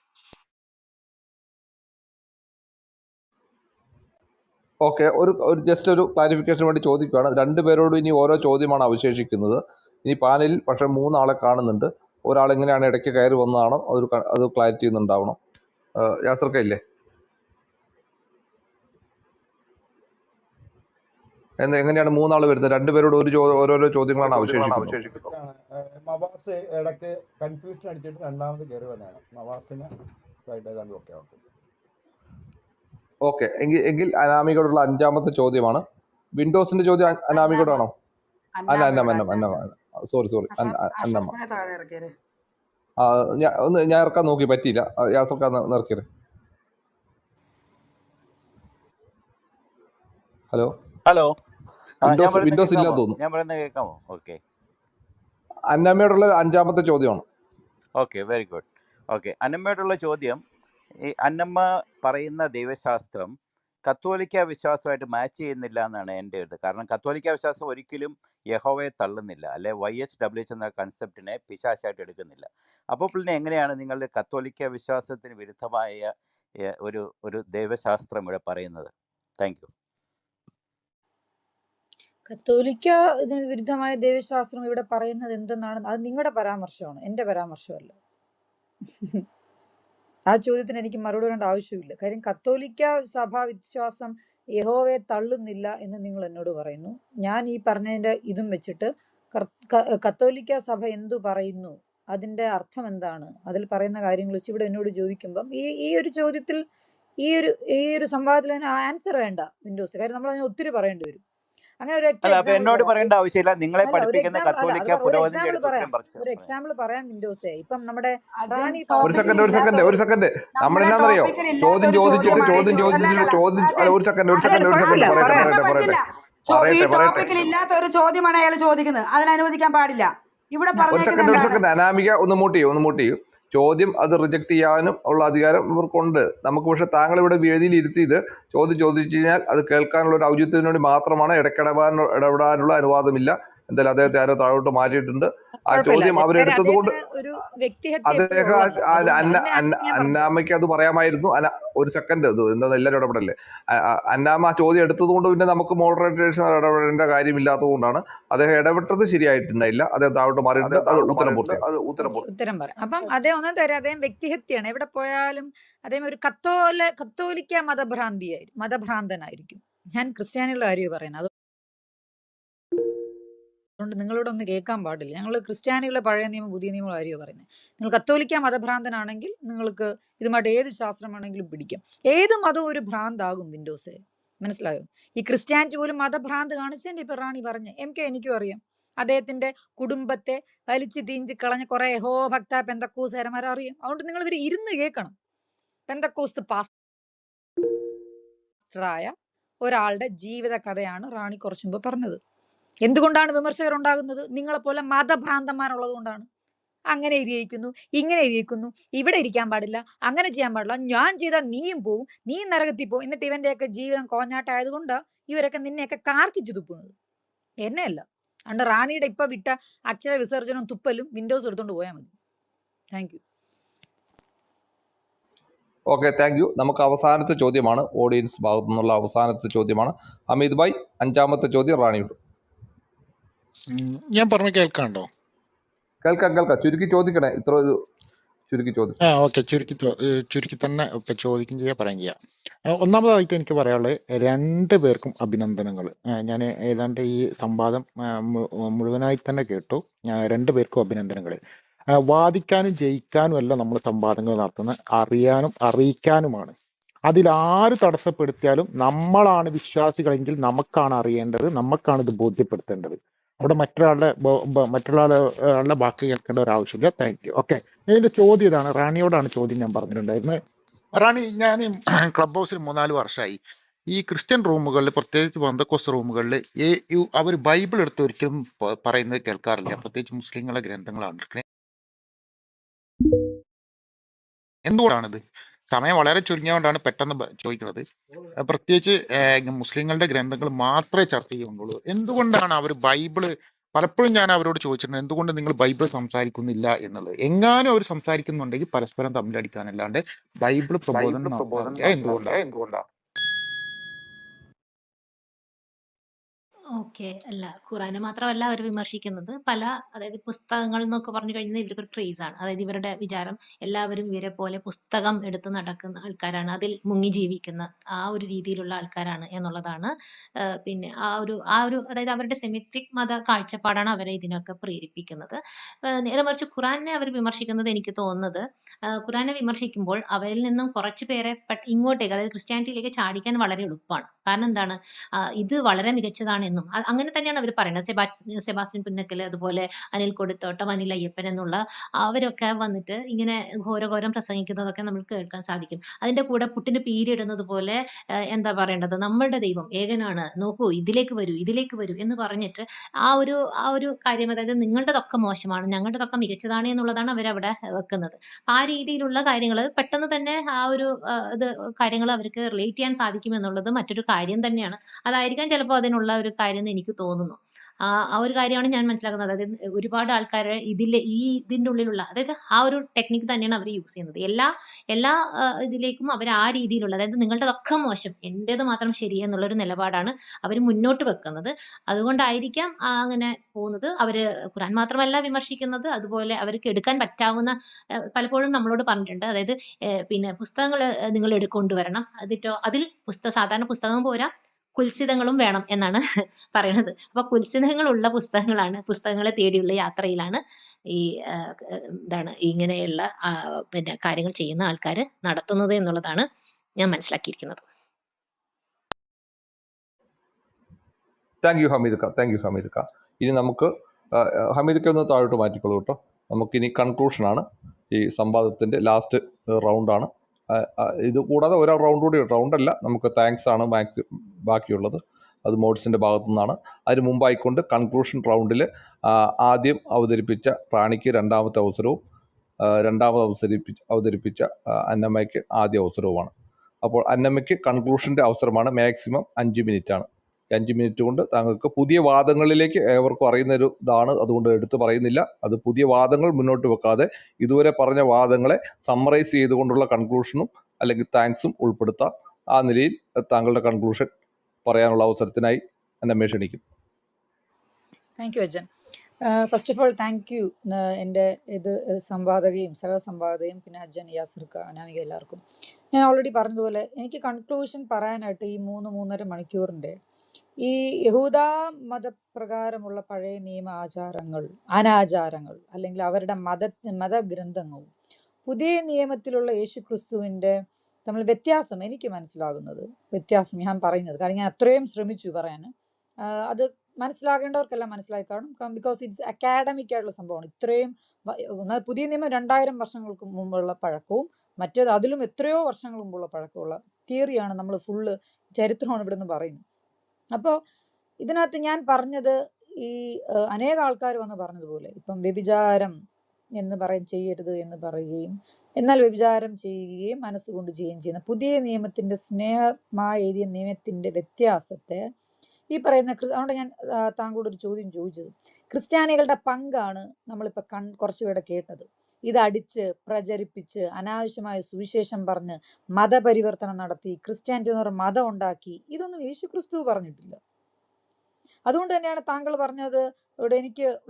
ഓക്കെ, ഒരു ജസ്റ്റ് ഒരു ക്ലാരിഫിക്കേഷൻ വേണ്ടി ചോദിക്കുകയാണ്. രണ്ടുപേരോടും ഇനി ഓരോ ചോദ്യമാണ് അവശേഷിക്കുന്നത്. ഇനി പാനലിൽ പക്ഷേ 3 ആളെ കാണുന്നുണ്ട്. ഒരാൾ എങ്ങനെയാണ് ഇടയ്ക്ക് കയറി വന്നതാണോ അത് ക്ലാരിറ്റി ഒന്നുണ്ടാവണം. യാസർക്ക ഇല്ലേ? എങ്ങനെയാണ് 3 ആൾ വരുന്നത്? രണ്ടുപേരോട് ഓരോരോ ചോദ്യങ്ങളാണ് അവശേഷിക്കുന്നത്. മവാസ് ഇടയ്ക്ക് കൺഫ്യൂഷൻ അടിച്ചിട്ട് രണ്ടാമത് കയറി വന്നതാണ്. മവാസിന് ഓക്കെ ഓക്കെ ഓക്കെ, എങ്കിൽ അനാമികയോടുള്ള 5ാമത്തെ ചോദ്യമാണ്. വിൻഡോസിന്റെ ചോദ്യം അനാമികയോടാണോ? അന്നമ്മ സോറി അന്നമ്മ. ഞാൻ ഇറക്കാൻ നോക്കി, പറ്റിയില്ല. യാസർക്ക ഇറക്കിയത്. ഹലോ, വിൻഡോസ് ഇല്ലാന്ന് തോന്നുന്നു. ഞാൻ പറയുന്നത് കേൾക്കാമോ? ഓക്കെ, അന്നമ്മയോടുള്ള 5ാമത്തെ ചോദ്യമാണ്. Okay, very good. ഓക്കെ, അന്നമ്മയോടുള്ള ചോദ്യം, ഈ അന്നമ്മ പറയുന്ന ദൈവശാസ്ത്രം കത്തോലിക്ക വിശ്വാസമായിട്ട് മാച്ച് ചെയ്യുന്നില്ല എന്നാണ് എൻ്റെ ഇത്. കാരണം കത്തോലിക്ക വിശ്വാസം ഒരിക്കലും യഹോവയെ തള്ളുന്നില്ല, അല്ലെ YHWH എന്ന കൺസെപ്റ്റിനെ പിശാചായിട്ട് എടുക്കുന്നില്ല. അപ്പോൾ പിന്നെ എങ്ങനെയാണ് നിങ്ങളുടെ കത്തോലിക്ക വിശ്വാസത്തിന് വിരുദ്ധമായ ഒരു ദൈവശാസ്ത്രം ഇവിടെ പറയുന്നത്? Thank you. കത്തോലിക്ക ഇതിന് വിരുദ്ധമായ ദൈവശാസ്ത്രം ഇവിടെ പറയുന്നത് എന്തെന്നാണ്? അത് നിങ്ങളുടെ പരാമർശമാണ്, എൻ്റെ പരാമർശമല്ല. ആ ചോദ്യത്തിന് എനിക്ക് മറുപടി പറയേണ്ട ആവശ്യമില്ല. കാര്യം കത്തോലിക്ക സഭാ വിശ്വാസം യഹോവയെ തള്ളുന്നില്ല എന്ന് നിങ്ങൾ എന്നോട് പറയുന്നു. ഞാൻ ഈ പറഞ്ഞതിൻ്റെ ഇതും വെച്ചിട്ട് കത്തോലിക്ക സഭ എന്തു പറയുന്നു, അതിൻ്റെ അർത്ഥം എന്താണ്, അതിൽ പറയുന്ന കാര്യങ്ങൾ വെച്ച് ഇവിടെ എന്നോട് ചോദിക്കുമ്പം ഈ ഒരു ചോദ്യത്തിൽ ഈ ഒരു സംവാദത്തിൽ അതിന് ആൻസർ വേണ്ട വിൻഡോസ്. കാര്യം നമ്മൾ അതിന് ഒത്തിരി പറയേണ്ടി വരും. അങ്ങനെ ഒരു എന്നോട് പറയേണ്ട ആവശ്യമില്ല. നിങ്ങളെ പഠിപ്പിക്കുന്ന കത്തോലിക്ക ഒരു എക്സാമ്പിൾ പറയാം വിൻഡോസേ. ഇപ്പം നമ്മുടെ റാണി ഒരു സെക്കൻഡ് നമ്മളെന്നാന്നറിയോ, ചോദ്യം ചോദിച്ചിട്ട് ഇല്ലാത്ത ഒരു ചോദ്യമാണ് അയാൾ ചോദിക്കുന്നത്, അതിനനുവദിക്കാൻ പാടില്ല. ഇവിടെ ഒരു സെക്കൻഡ് അനാമിക ഒന്ന് മൂട്ട് ചെയ്യും. ചോദ്യം അത് റിജക്ട് ചെയ്യാനും ഉള്ള അധികാരം ഇവർക്കുണ്ട്. നമുക്ക് പക്ഷെ താങ്കൾ ഇവിടെ വേദിയിൽ ഇരുത്തിയത് ചോദ്യം ചോദിച്ചു കഴിഞ്ഞാൽ അത് കേൾക്കാനുള്ള ഒരു ഔചിത്യത്തിന് വേണ്ടി മാത്രമാണ്. ഇടപെടാനുള്ള അനുവാദമില്ല. എന്തായാലും അദ്ദേഹത്തെ ആരോ താഴോട്ട് മാറ്റിയിട്ടുണ്ട്. ആ ചോദ്യം അവരെടുത്തത് കൊണ്ട് അന്നാമയ്ക്ക് അത് പറയാമായിരുന്നു. ഒരു സെക്കൻഡ്, ഇത് എന്താ എല്ലാവരും ഇടപെടല്ലേ. അന്നാമ ആ ചോദ്യം എടുത്തത് കൊണ്ട് പിന്നെ നമുക്ക് മോഡറേറ്റേഴ്സ് ഇടപെടേണ്ട കാര്യമില്ലാത്തത് കൊണ്ടാണ് അദ്ദേഹം ഇടപെട്ടത് ശരിയായിട്ടുണ്ടായില്ല. അദ്ദേഹം താഴോട്ട് മാറിയിട്ടുണ്ട്. അത് ഉത്തരം പറയാം. അപ്പം അതേ ഒന്നും തരാം. അദ്ദേഹം വ്യക്തിഹത്യയാണ്. എവിടെ പോയാലും അദ്ദേഹം ഒരു കത്തോലിക്ക മതഭ്രാന്തനായിരിക്കും. ഞാൻ ക്രിസ്ത്യാനികളുടെ കാര്യം പറയുന്നത്. അതുകൊണ്ട് നിങ്ങളോട് ഒന്ന് കേൾക്കാൻ പാടില്ല. ഞങ്ങൾ ക്രിസ്ത്യാനികളെ പഴയ നിയമം പുതിയ നിയമം കാര്യമാണ് പറയുന്നത്. നിങ്ങൾ കത്തോലിക്ക മതഭ്രാന്തനാണെങ്കിൽ നിങ്ങൾക്ക് ഇതുമായിട്ട് ഏത് ശാസ്ത്രം വേണമെങ്കിലും പിടിക്കാം. ഏത് മതവും ഒരു ഭ്രാന്താകും വിൻഡോസേ, മനസ്സിലായോ? ഈ ക്രിസ്ത്യാനിറ്റി പോലും മതഭ്രാന്ത് കാണിച്ചതിൻ്റെ ഇപ്പൊ റാണി പറഞ്ഞ MK എനിക്കും അറിയാം. അദ്ദേഹത്തിന്റെ കുടുംബത്തെ വലിച്ചു തീഞ്ചി കളഞ്ഞ കുറെ ഭക്ത പെന്തക്കോസുകാരന്മാരെ അറിയാം. അതുകൊണ്ട് നിങ്ങൾ ഇവർ ഇരുന്ന് കേൾക്കണം. പെന്തക്കോസ്ത് പാസ്റ്ററായ ഒരാളുടെ ജീവിത കഥയാണ് റാണി കുറച്ചു മുമ്പ് പറഞ്ഞത്. എന്തുകൊണ്ടാണ് വിമർശകർ ഉണ്ടാകുന്നത്? നിങ്ങളെപ്പോലെ മതഭ്രാന്തന്മാരുള്ളത് കൊണ്ടാണ്. അങ്ങനെ എഴുതിയിരിക്കുന്നു, ഇങ്ങനെ എഴുതിയിരിക്കുന്നു, ഇവിടെ ഇരിക്കാൻ പാടില്ല, അങ്ങനെ ചെയ്യാൻ പാടില്ല, ഞാൻ ചെയ്താൽ നീയും പോവും, നീ നരകത്തിൽ പോവും. എന്നിട്ട് ഇവന്റെയൊക്കെ ജീവിതം കോഞ്ഞാട്ടായതുകൊണ്ടാണ് ഇവരൊക്കെ നിന്നെയൊക്കെ കാർക്കിച്ചു തുപ്പുന്നത്, എന്നെയല്ല. അതുകൊണ്ട് റാണിയുടെ ഇപ്പൊ വിട്ട അക്ഷര വിസർജനവും തുപ്പലും വിൻഡോസ് എടുത്തോണ്ട് പോയാൽ മതി. Thank you. Okay, thank you. നമുക്ക് അവസാനത്തെ ചോദ്യമാണ്, ഓഡിയൻസ് ഭാഗത്തു നിന്നുള്ള അവസാനത്തെ ചോദ്യമാണ്. അമിത് ഭായ്, 5ാമത്തെ ചോദ്യം റാണിയോട്. ഞാൻ പറഞ്ഞു കേൾക്കാണ്ടോ? കേൾക്കാം. ചുരുക്കി ചോദിക്കണേ, ഇത്ര ചുരുക്കി ചോദിക്കും. ഓക്കെ, ചുരുക്കി തന്നെ ചോദിക്കും ചെയ്യാം, പറയാൻ ചെയ്യാം. ഒന്നാമതായിട്ട് എനിക്ക് പറയാനുള്ളത് 2 പേർക്കും അഭിനന്ദനങ്ങൾ. ഞാൻ ഏതാണ്ട് ഈ സംവാദം മുഴുവനായി തന്നെ കേട്ടു. 2 പേർക്കും അഭിനന്ദനങ്ങൾ. വാദിക്കാനും ജയിക്കാനും അല്ല നമ്മൾ സംവാദങ്ങൾ നടത്തുന്നത്, അറിയാനും അറിയിക്കാനുമാണ്. അതിലാര് തടസ്സപ്പെടുത്തിയാലും നമ്മളാണ് വിശ്വാസികളെങ്കിൽ നമുക്കാണ് അറിയേണ്ടത്, നമുക്കാണ് ഇത് ബോധ്യപ്പെടുത്തേണ്ടത്. അവിടെ മറ്റൊരാളുടെ വാക്ക് കേൾക്കേണ്ട ഒരു ആവശ്യമില്ല. Thank you. ഓക്കെ, ഇതിന്റെ ചോദ്യം ഇതാണ്, റാണിയോടാണ് ചോദ്യം ഞാൻ പറഞ്ഞിട്ടുണ്ടായിരുന്നത്. റാണി, ഞാൻ ക്ലബ് ഹൗസിൽ 3-4 വർഷമായി. ഈ ക്രിസ്ത്യൻ റൂമുകളിൽ, പ്രത്യേകിച്ച് ബന്ധക്കോസ് റൂമുകളിൽ അവർ ബൈബിൾ എടുത്ത് ഒരിക്കലും പറയുന്നത് കേൾക്കാറില്ല. പ്രത്യേകിച്ച് മുസ്ലിങ്ങളെ ഗ്രന്ഥങ്ങളാണ്. എന്തുകൊണ്ടാണിത്? സമയം വളരെ ചുരുങ്ങിയതുകൊണ്ടാണ് പെട്ടെന്ന് ചോദിക്കുന്നത്. പ്രത്യേകിച്ച് മുസ്ലിങ്ങളുടെ ഗ്രന്ഥങ്ങൾ മാത്രമേ ചർച്ച ചെയ്യുന്നുള്ളൂ. എന്തുകൊണ്ടാണ് അവർ ബൈബിള്, പലപ്പോഴും ഞാൻ അവരോട് ചോദിച്ചിട്ടുണ്ട് എന്തുകൊണ്ട് നിങ്ങൾ ബൈബിൾ സംസാരിക്കുന്നില്ല എന്നുള്ളത്. എങ്ങാനും അവർ സംസാരിക്കുന്നുണ്ടെങ്കിൽ പരസ്പരം തമ്മിലടിക്കാനല്ലാണ്ട് ബൈബിൾ പ്രബോധനം നടത്താറില്ല. എന്തുകൊണ്ടാണ്? ഓക്കെ. അല്ല, ഖുറാനെ മാത്രമല്ല അവർ വിമർശിക്കുന്നത്. അതായത് പുസ്തകങ്ങൾ എന്നൊക്കെ പറഞ്ഞു കഴിഞ്ഞാൽ ഇവർക്കൊരു ക്രേസ് ആണ്. അതായത് ഇവരുടെ വിചാരം എല്ലാവരും ഇവരെ പോലെ പുസ്തകം എടുത്ത് നടക്കുന്ന ആൾക്കാരാണ്, അതിൽ മുങ്ങി ജീവിക്കുന്ന ആ ഒരു രീതിയിലുള്ള ആൾക്കാരാണ് എന്നുള്ളതാണ്. പിന്നെ ആ ഒരു അതായത് അവരുടെ സെമിറ്റിക് മത കാഴ്ചപ്പാടാണ് അവരെ ഇതിനൊക്കെ പ്രേരിപ്പിക്കുന്നത്. നേരെ മറിച്ച് ഖുറാനെ അവർ വിമർശിക്കുന്നത്, എനിക്ക് തോന്നുന്നത് ഖുറാനെ വിമർശിക്കുമ്പോൾ അവരിൽ നിന്നും കുറച്ച് പേരെ ഇങ്ങോട്ടേക്ക്, അതായത് ക്രിസ്ത്യാനിറ്റിയിലേക്ക് ചാടിക്കാൻ വളരെ എളുപ്പമാണ്. കാരണം എന്താണ്, ഇത് വളരെ മികച്ചതാണ് എന്നും അങ്ങനെ തന്നെയാണ് അവർ പറയുന്നത്. സെബാസ്റ്റ്യൻ പുന്നക്കൽ, അതുപോലെ അനിൽ കൊടുത്തോട്ടം, അനിൽ അയ്യപ്പൻ എന്നുള്ള അവരൊക്കെ വന്നിട്ട് ഇങ്ങനെ ഘോരഘോരം പ്രസംഗിക്കുന്നതൊക്കെ നമുക്ക് കേൾക്കാൻ സാധിക്കും. അതിന്റെ കൂടെ പുട്ടിന് പീരിടുന്നത് പോലെ എന്താ പറയേണ്ടത്, നമ്മളുടെ ദൈവം ഏകനാണ്, നോക്കൂ, ഇതിലേക്ക് വരൂ എന്ന് പറഞ്ഞിട്ട് ആ ഒരു കാര്യം, അതായത് നിങ്ങളുടെതൊക്കെ മോശമാണ്, ഞങ്ങളുടെതൊക്കെ മികച്ചതാണ് എന്നുള്ളതാണ് അവരവിടെ വെക്കുന്നത്. ആ രീതിയിലുള്ള കാര്യങ്ങൾ പെട്ടെന്ന് തന്നെ കാര്യങ്ങൾ അവർക്ക് റിലേറ്റ് ചെയ്യാൻ സാധിക്കും എന്നുള്ളത് മറ്റൊരു കാര്യം തന്നെയാണ്. അതായിരിക്കാം ചിലപ്പോൾ അതിനുള്ള ഒരു കാര്യം എന്ന് എനിക്ക് തോന്നുന്നു. ആ ഒരു കാര്യമാണ് ഞാൻ മനസ്സിലാക്കുന്നത്. അതായത് ഒരുപാട് ആൾക്കാരെ ഇതിന്റെ ഉള്ളിലുള്ള, അതായത് ആ ഒരു ടെക്നിക്ക് തന്നെയാണ് അവർ യൂസ് ചെയ്യുന്നത്. എല്ലാ ഇതിലേക്കും അവർ ആ രീതിയിലുള്ള, അതായത് നിങ്ങളുടെതൊക്കെ മോശം, എന്റേത് മാത്രം ശരി എന്നുള്ളൊരു നിലപാടാണ് അവർ മുന്നോട്ട് വെക്കുന്നത്. അതുകൊണ്ടായിരിക്കാം അങ്ങനെ പോകുന്നത്. അവര് ഖുറാൻ മാത്രമല്ല വിമർശിക്കുന്നത്, അതുപോലെ അവർക്ക് എടുക്കാൻ പറ്റാവുന്ന പലപ്പോഴും നമ്മളോട് പറഞ്ഞിട്ടുണ്ട്. അതായത് പിന്നെ പുസ്തകങ്ങൾ നിങ്ങൾ കൊണ്ടുവരണം, അതിൽ സാധാരണ പുസ്തകം പോരാ, കുൽസിതങ്ങളും വേണം എന്നാണ് പറയുന്നത്. അപ്പൊ കുൽസിതങ്ങളുള്ള പുസ്തകങ്ങളെ തേടിയുള്ള യാത്രയിലാണ് ഈ ഇങ്ങനെയുള്ള പിന്നെ കാര്യങ്ങൾ ചെയ്യുന്ന ആൾക്കാർ നടത്തുന്നത് എന്നുള്ളതാണ് ഞാൻ മനസ്സിലാക്കിയിരിക്കുന്നത്. Thank you Hamid Khan. ഇനി നമുക്ക് ഹമീദ് ഖാൻ ഒന്ന് താഴോട്ട് മാറ്റിക്കോളൂ കേട്ടോ. നമുക്കിനി കൺക്ലൂഷനാണ്, ഈ സംവാദത്തിൻ്റെ ലാസ്റ്റ് റൗണ്ടാണ്. ഇത് കൂടാതെ ഒരു റൗണ്ട് കൂടി, റൗണ്ടല്ല, നമുക്ക് താങ്ക്സ് ആണ് ബാക്കിയുള്ളത്. അത് മോഡ്സിൻ്റെ ഭാഗത്തു നിന്നാണ്. അതിന് മുമ്പായിക്കൊണ്ട് കൺക്ലൂഷൻ റൗണ്ടിൽ ആദ്യം അവതരിപ്പിച്ച റാണിക്ക് രണ്ടാമത്തെ അവസരവും രണ്ടാമത് അവതരിപ്പിച്ച അന്നമ്മയ്ക്ക് ആദ്യ അവസരവുമാണ്. അപ്പോൾ അന്നമ്മയ്ക്ക് കൺക്ലൂഷൻ്റെ അവസരമാണ്. മാക്സിമം 5 മിനിറ്റാണ്. 5 മിനിറ്റ് കൊണ്ട് താങ്കൾക്ക് പുതിയ വാദങ്ങളിലേക്ക് ഏവർക്കും അറിയുന്നൊരു ഇതാണ്, അതുകൊണ്ട് എടുത്തു പറയുന്നില്ല. അത് പുതിയ വാദങ്ങൾ മുന്നോട്ട് വെക്കാതെ ഇതുവരെ പറഞ്ഞ വാദങ്ങളെ സമ്മറൈസ് ചെയ്തുകൊണ്ടുള്ള കൺക്ലൂഷനും അല്ലെങ്കിൽ താങ്ക്സും ഉൾപ്പെടുത്താം. ആ നിലയിൽ താങ്കളുടെ കൺക്ലൂഷൻ പറയാനുള്ള അവസരത്തിനായി അന്നമ്മയെ ക്ഷണിക്കുന്നു. Thank you Ajan. First of all thank you എൻ്റെ സംവാദകയും സഹസംവാദകയും, പിന്നെ അജൻ, യാസിർക്ക, അനാമിക, എല്ലാവർക്കും. ഞാൻ ഓൾറെഡി പറഞ്ഞതുപോലെ എനിക്ക് കൺക്ലൂഷൻ പറയാനായിട്ട് ഈ 3-3.5 മണിക്കൂറിൻ്റെ ഈ യഹൂദ മതപ്രകാരമുള്ള പഴയ നിയമ അനാചാരങ്ങൾ അല്ലെങ്കിൽ അവരുടെ മതഗ്രന്ഥങ്ങളും പുതിയ നിയമത്തിലുള്ള യേശുക്രിസ്തുവിൻ്റെ തമ്മിൽ വ്യത്യാസം എനിക്ക് മനസ്സിലാകുന്നത്, ഞാൻ പറയുന്നത്, കാരണം ഞാൻ അത്രയും ശ്രമിച്ചു പറയാൻ. അത് മനസ്സിലാകേണ്ടവർക്കെല്ലാം മനസ്സിലായി കാണും, ബിക്കോസ് ഇറ്റ്സ് അക്കാഡമിക് ആയിട്ടുള്ള സംഭവമാണ്. ഇത്രയും പുതിയ നിയമം 2000 വർഷങ്ങൾക്ക് മുമ്പുള്ള പഴക്കവും മറ്റേത് അതിലും എത്രയോ വർഷങ്ങൾ മുമ്പുള്ള പഴക്കമുള്ള തിയറിയാണ്. നമ്മൾ ഫുള്ള് ചരിത്രമാണ് ഇവിടെ നിന്ന് പറയുന്നത്. അപ്പോൾ ഇതിനകത്ത് ഞാൻ പറഞ്ഞത് ഈ അനേക ആൾക്കാർ വന്ന് പറഞ്ഞതുപോലെ, ഇപ്പം വ്യഭിചാരം ചെയ്യരുത് എന്ന് പറയുകയും എന്നാൽ വ്യഭിചാരം ചെയ്യുകയും മനസ്സുകൊണ്ട് ചെയ്യുകയും ചെയ്യുന്ന പുതിയ നിയമത്തിൻ്റെ സ്നേഹമായി എഴുതിയ നിയമത്തിൻ്റെ വ്യത്യാസത്തെ ഈ പറയുന്ന, അതുകൊണ്ട് ഞാൻ താങ്കളോട് ഒരു ചോദ്യം ചോദിച്ചത്, ക്രിസ്ത്യാനികളുടെ പങ്കാണ് നമ്മളിപ്പോൾ കുറച്ചുകൂടെ കേട്ടത്. ഇത് അടിച്ച് പ്രചരിപ്പിച്ച് അനാവശ്യമായ സുവിശേഷം പറഞ്ഞ് മതപരിവർത്തനം നടത്തി ക്രിസ്ത്യാനിറ്റി എന്ന് പറഞ്ഞ മതം ഉണ്ടാക്കി, ഇതൊന്നും യേശുക്രിസ്തു പറഞ്ഞിട്ടില്ല. അതുകൊണ്ട് തന്നെയാണ് താങ്കൾ പറഞ്ഞത് ഇവിടെ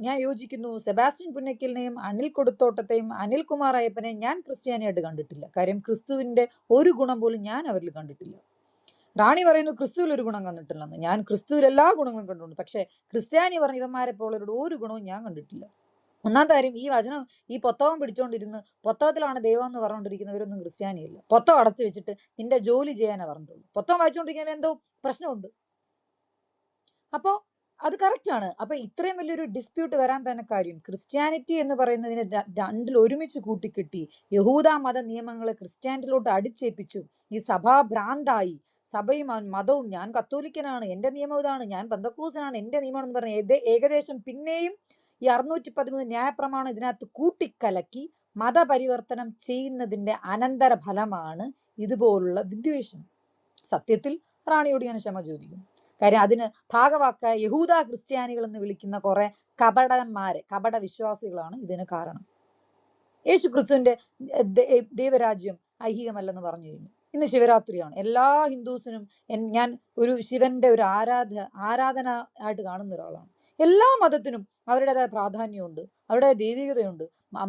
ഞാൻ യോജിക്കുന്നു. സെബാസ്റ്റ്യൻ പുന്നക്കലിനെയും അനിൽ കൊടുത്തോട്ടത്തെയും അനിൽകുമാർ അയ്യപ്പനെയും ഞാൻ ക്രിസ്ത്യാനിയായിട്ട് കണ്ടിട്ടില്ല. കാര്യം ക്രിസ്തുവിൻ്റെ ഒരു ഗുണം പോലും ഞാൻ അവരിൽ കണ്ടിട്ടില്ല. റാണി പറയുന്നു ക്രിസ്തുവിൽ ഒരു ഗുണം കണ്ടിട്ടില്ലെന്ന്. ഞാൻ ക്രിസ്തുവിൽ എല്ലാ ഗുണങ്ങളും കണ്ടിട്ടുണ്ട്, പക്ഷേ ക്രിസ്ത്യാനി പറഞ്ഞ ഇവന്മാരെ പോലവരുടെ ഒരു ഗുണവും ഞാൻ കണ്ടിട്ടില്ല. ഒന്നാമത്തെ കാര്യം, ഈ വചനം ഈ പുസ്തകം പിടിച്ചോണ്ടിരുന്ന് പുസ്തകത്തിലാണ് ദൈവം എന്ന് പറഞ്ഞുകൊണ്ടിരിക്കുന്നവരൊന്നും ക്രിസ്ത്യാനിയല്ല. പുസ്തകം അടച്ചു വെച്ചിട്ട് നിന്റെ ജോലി ചെയ്യാനാണ് പറഞ്ഞിട്ടുള്ളൂ. പുസ്തകം വായിച്ചുകൊണ്ടിരിക്കുന്നതിൽ എന്തോ പ്രശ്നമുണ്ട്. അപ്പോൾ അത് കറക്റ്റ് ആണ്. അപ്പൊ ഇത്രയും വലിയൊരു ഡിസ്പ്യൂട്ട് വരാൻ തന്നെ കാര്യം ക്രിസ്ത്യാനിറ്റി എന്ന് പറയുന്നതിനെ രണ്ടിൽ ഒരുമിച്ച് കൂട്ടിക്കെട്ടി യഹൂദ മത നിയമങ്ങളെ ക്രിസ്ത്യാനിറ്റിയിലോട്ട് അടിച്ചേൽപ്പിച്ചു. ഈ സഭാ ഭ്രാന്തായി. സഭയും മതവും, ഞാൻ കത്തോലിക്കനാണ്, എന്റെ നിയമം ഇതാണ്, ഞാൻ പെന്തക്കോസ്തനാണ്, എന്റെ നിയമം എന്ന് പറഞ്ഞ ഏകദേശം പിന്നെയും ഈ 613 ന്യായപ്രമാണം ഇതിനകത്ത് കൂട്ടിക്കലക്കി മതപരിവർത്തനം ചെയ്യുന്നതിന്റെ അനന്തര ഫലമാണ് ഇതുപോലുള്ള വിദ്വേഷം. സത്യത്തിൽ റാണിയോട് ഞാൻ ക്ഷമ ചോദിക്കുന്നു. കാര്യം അതിന് ഭാഗവാക്കായ യഹൂദ ക്രിസ്ത്യാനികൾ എന്ന് വിളിക്കുന്ന കുറെ കപട വിശ്വാസികളാണ് ഇതിന് കാരണം. യേശു ക്രിസ്തുവിന്റെ ദൈവരാജ്യം ഐഹികമല്ലെന്ന് പറഞ്ഞു കഴിഞ്ഞു. ഇന്ന് ശിവരാത്രിയാണ്. എല്ലാ ഹിന്ദുസിനും ഞാൻ ഒരു ശിവന്റെ ഒരു ആരാധന ആയിട്ട് കാണുന്ന ഒരാളാണ്. എല്ലാ മതത്തിനും അവരുടേതായ പ്രാധാന്യമുണ്ട്, അവരുടെ ദൈവികതയുണ്ട്,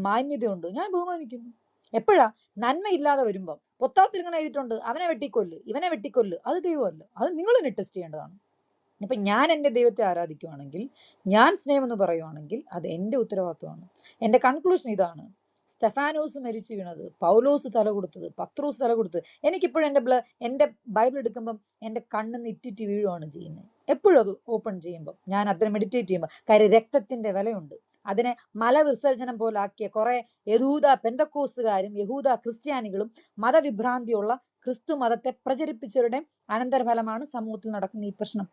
മാന്യതയുണ്ട്. ഞാൻ ബഹുമാനിക്കുന്നു. എപ്പോഴാ നന്മയില്ലാതെ വരുമ്പം പൊത്താത്തിരിങ്ങനെ എഴുതിയിട്ടുണ്ട്, അവനെ വെട്ടിക്കൊല്ല്, ഇവനെ വെട്ടിക്കൊല്ല്, അത് ദൈവമല്ല. അത് നിങ്ങൾ ടെസ്റ്റ് ചെയ്യേണ്ടതാണ്. ഇപ്പൊ ഞാൻ എൻ്റെ ദൈവത്തെ ആരാധിക്കുവാണെങ്കിൽ, ഞാൻ സ്നേഹം എന്ന് പറയുവാണെങ്കിൽ, അത് എൻ്റെ ഉത്തരവാദിത്വമാണ്. എൻ്റെ കൺക്ലൂഷൻ ഇതാണ്: സ്തെഫാനോസ് മരിച്ചു വീണത്, പൗലോസ് തല കൊടുത്തത്, പത്രോസ് തല കൊടുത്തത്, എനിക്കിപ്പോഴും എൻ്റെ ബൈബിൾ എടുക്കുമ്പം എൻ്റെ കണ്ണിന്ന് ഇറ്റിറ്റ് വീഴുവാണ് ചെയ്യുന്നത്. എപ്പോഴും അത് ഓപ്പൺ ചെയ്യുമ്പോൾ, ഞാൻ അതിനെ മെഡിറ്റേറ്റ് ചെയ്യുമ്പോൾ. കാര്യം രക്തത്തിന്റെ വിലയുണ്ട്. അതിനെ മലവിസർജനം പോലാക്കിയ കുറെ യഹൂദ പെന്തക്കോസ്തുകാരും യഹൂദ ക്രിസ്ത്യാനികളും മതവിഭ്രാന്തിയുള്ള ക്രിസ്തു മതത്തെ പ്രചരിപ്പിച്ചവരുടെ അനന്തരഫലമാണ് സമൂഹത്തിൽ നടക്കുന്ന ഈ പ്രശ്നം.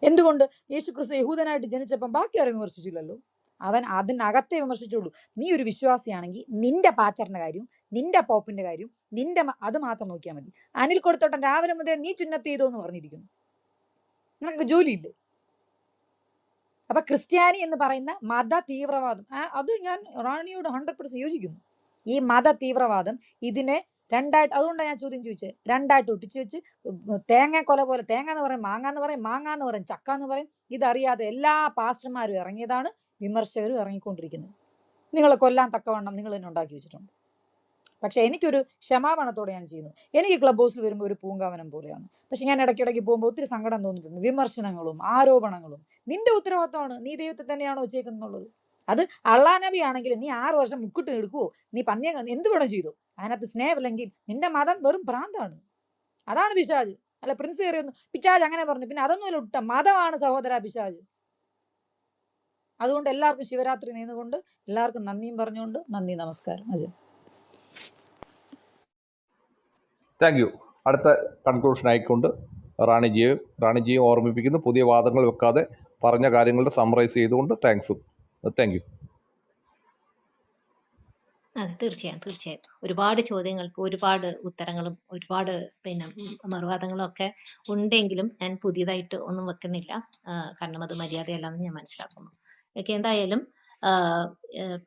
എന്തുകൊണ്ട്? യേശു ക്രിസ്തു യഹൂദനായിട്ട് ജനിച്ചപ്പം ബാക്കി ആരും വിമർശിച്ചില്ലല്ലോ. അവൻ അതിനകത്തെ വിമർശിച്ചുള്ളൂ. നീ ഒരു വിശ്വാസിയാണെങ്കിൽ നിന്റെ പാച്ചറിന്റെ കാര്യവും നിന്റെ പോപ്പിന്റെ കാര്യവും അത് മാത്രം നോക്കിയാൽ മതി. അനിൽ കൊടുത്തോട്ടൻ രാവിലെ മുതൽ നീ ചുന്നത്ത് ചെയ്തോ എന്ന് പറഞ്ഞിരിക്കുന്നു. നിനക്ക് ജോലിയില്ലേ? അപ്പൊ ക്രിസ്ത്യാനി എന്ന് പറയുന്ന മത തീവ്രവാദം, അത് ഞാൻ റാണിയോട് 100% യോജിക്കുന്നു. ഈ മത തീവ്രവാദം ഇതിനെ രണ്ടായിട്ട്, അതുകൊണ്ടാണ് ഞാൻ ചോദ്യം ചോദിച്ചത്, രണ്ടായിട്ട് ഒട്ടിച്ചു വെച്ച് തേങ്ങ കൊല പോലെ, തേങ്ങ എന്ന് പറയും, മാങ്ങ എന്ന് പറയും, മാങ്ങ എന്ന് പറയും, ചക്ക എന്ന് പറയും. ഇതറിയാതെ എല്ലാ പാസ്റ്റർമാരും ഇറങ്ങിയതാണ്, വിമർശകരും ഇറങ്ങിക്കൊണ്ടിരിക്കുന്നത്. നിങ്ങളെ കൊല്ലാൻ തക്കവണ്ണം നിങ്ങൾ തന്നെ ഉണ്ടാക്കി വെച്ചിട്ടുണ്ട്. പക്ഷെ എനിക്കൊരു ക്ഷമാപണത്തോടെ ഞാൻ ചെയ്യുന്നു. എനിക്ക് ക്ലബ് ഹൗസിൽ വരുമ്പോൾ ഒരു പൂങ്കാവനം പോലെയാണ്. പക്ഷെ ഞാൻ ഇടയ്ക്കിടയ്ക്ക് പോകുമ്പോൾ ഒത്തിരി സങ്കടം തോന്നിയിട്ടുണ്ട്. വിമർശനങ്ങളും ആരോപണങ്ങളും. നിന്റെ ഉത്തരവാദിത്തമാണ്. നീ ദൈവത്തെ തന്നെയാണോ വെച്ചേക്കുന്നുള്ളത്? അത് അള്ളാ നബി ആണെങ്കിൽ നീ 6 വർഷം മുക്കിട്ട് എടുക്കുവോ? നീ പന്നിയ എന്ത് വേണം ചെയ്തോ? അതിനകത്ത് സ്നേഹമില്ലെങ്കിൽ നിന്റെ മതം വെറും ഭ്രാന്താണ്. അതാണ് പിശാച്. അല്ല പ്രിൻസ് കയറിയൊന്നും പിശാച് അങ്ങനെ പറഞ്ഞു. പിന്നെ അതൊന്നുമല്ല ഒട്ട മതമാണ് സഹോദര പിശാച്. അതുകൊണ്ട് എല്ലാവർക്കും ശിവരാത്രി നേർന്നുകൊണ്ട് എല്ലാവർക്കും നന്ദിയും പറഞ്ഞുകൊണ്ട് നന്ദി, നമസ്കാരം. അജയ്. Thank you. അടുത്ത കൺക്ലൂഷൻ ആയിക്കൊണ്ട് റാണിജിയെ ഓർമ്മിപ്പിക്കുന്നു, പുതിയ വാദങ്ങൾ വെക്കാതെ പറഞ്ഞ കാര്യങ്ങളുടെ സമ്മറൈസ് ചെയ്തുകൊണ്ട്. Thank you. അതെ, തീർച്ചയായും ഒരുപാട് ചോദ്യങ്ങൾക്ക് ഒരുപാട് ഉത്തരങ്ങളും ഒരുപാട് മറുവാദങ്ങളും ഒക്കെ ഉണ്ടെങ്കിലും ഞാൻ പുതിയതായിട്ട് ഒന്നും വെക്കുന്നില്ല. കാരണം അത് മര്യാദയല്ലാന്ന് ഞാൻ മനസ്സിലാക്കുന്നു. എന്തായാലും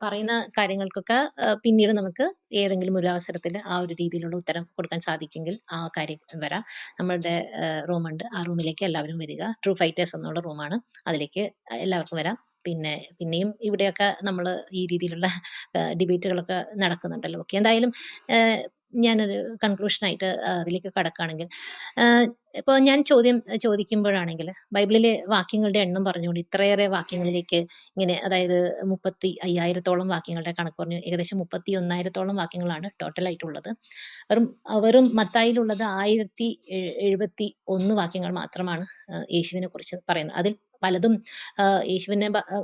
പറയുന്ന കാര്യങ്ങൾക്കൊക്കെ പിന്നീട് നമുക്ക് ഏതെങ്കിലും ഒരു അവസരത്തിൽ ആ ഒരു രീതിയിലുള്ള ഉത്തരം കൊടുക്കാൻ സാധിക്കുമെങ്കിൽ ആ കാര്യം വരാം. നമ്മളുടെ റൂമുണ്ട്, ആ റൂമിലേക്ക് എല്ലാവരും വരിക. ട്രൂ ഫൈറ്റേഴ്സ് എന്നുള്ള റൂമാണ്, അതിലേക്ക് എല്ലാവർക്കും വരാം. പിന്നെയും ഇവിടെയൊക്കെ നമ്മൾ ഈ രീതിയിലുള്ള ഡിബേറ്റുകളൊക്കെ നടക്കുന്നുണ്ടല്ലോ. ഓക്കെ, എന്തായാലും ഞാനൊരു കൺക്ലൂഷനായിട്ട് അതിലേക്ക് കടക്കുകയാണെങ്കിൽ, ഇപ്പോൾ ഞാൻ ചോദിക്കുമ്പോഴാണെങ്കിൽ ബൈബിളിലെ വാക്യങ്ങളുടെ എണ്ണം പറഞ്ഞുകൊണ്ട് ഇത്രയേറെ വാക്യങ്ങളിലേക്ക് ഇങ്ങനെ, അതായത് 35,000-ഓളം വാക്യങ്ങളുടെ കണക്ക് പറഞ്ഞു. ഏകദേശം 31,000-ഓളം വാക്യങ്ങളാണ് ടോട്ടലായിട്ടുള്ളത്. വെറും മത്തായിലുള്ളത് 1071 വാക്യങ്ങൾ മാത്രമാണ് യേശുവിനെ കുറിച്ച് പറയുന്നത്. അതിൽ പലതും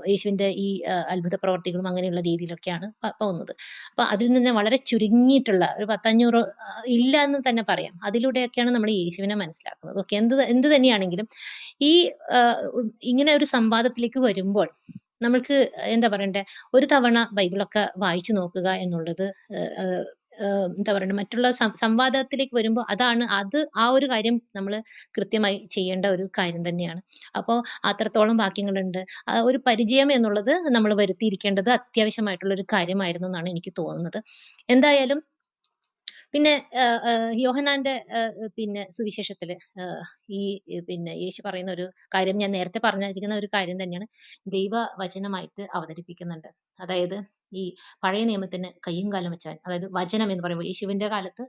യേശുവിന്റെ ഈ അത്ഭുത പ്രവർത്തികളും അങ്ങനെയുള്ള രീതിയിലൊക്കെയാണ് പോകുന്നത്. അപ്പൊ അതിൽ നിന്ന് വളരെ ചുരുങ്ങിയിട്ടുള്ള ഒരു 500 ഇല്ല എന്ന് തന്നെ പറയാം. അതിലൂടെയൊക്കെയാണ് നമ്മൾ യേശുവിനെ മനസ്സിലാക്കുന്നത്. ഓക്കെ, എന്ത് തന്നെയാണെങ്കിലും ഈ ഇങ്ങനെ ഒരു സംവാദത്തിലേക്ക് വരുമ്പോൾ നമ്മൾക്ക് എന്താ പറയണ്ടേ, ഒരു തവണ ബൈബിളൊക്കെ വായിച്ചു നോക്കുക എന്നുള്ളത് എന്താ പറയണ്ടേ, മറ്റുള്ള സംവാദത്തിലേക്ക് വരുമ്പോൾ ആ ഒരു കാര്യം നമ്മൾ കൃത്യമായി ചെയ്യേണ്ട ഒരു കാര്യം തന്നെയാണ്. അപ്പോൾ അത്രത്തോളം വാക്യങ്ങളുണ്ട്. ഒരു പരിചയം എന്നുള്ളത് നമ്മൾ വരുത്തിയിരിക്കേണ്ടത് അത്യാവശ്യമായിട്ടുള്ള ഒരു കാര്യമായിരുന്നു എന്നാണ് എനിക്ക് തോന്നുന്നത്. എന്തായാലും പിന്നെ യോഹന്നാന്റെ സുവിശേഷത്തില് ഈ യേശു പറയുന്ന ഒരു കാര്യം, ഞാൻ നേരത്തെ പറഞ്ഞിരിക്കുന്ന ഒരു കാര്യം തന്നെയാണ്, ദൈവവചനമായിട്ട് അവതരിപ്പിക്കുന്നുണ്ട്. അതായത് ഈ പഴയ നിയമത്തിന് കയ്യും കാലം വെച്ചവൻ, അതായത് വചനം എന്ന് പറയുമ്പോൾ യേശുവിന്റെ കാലത്ത്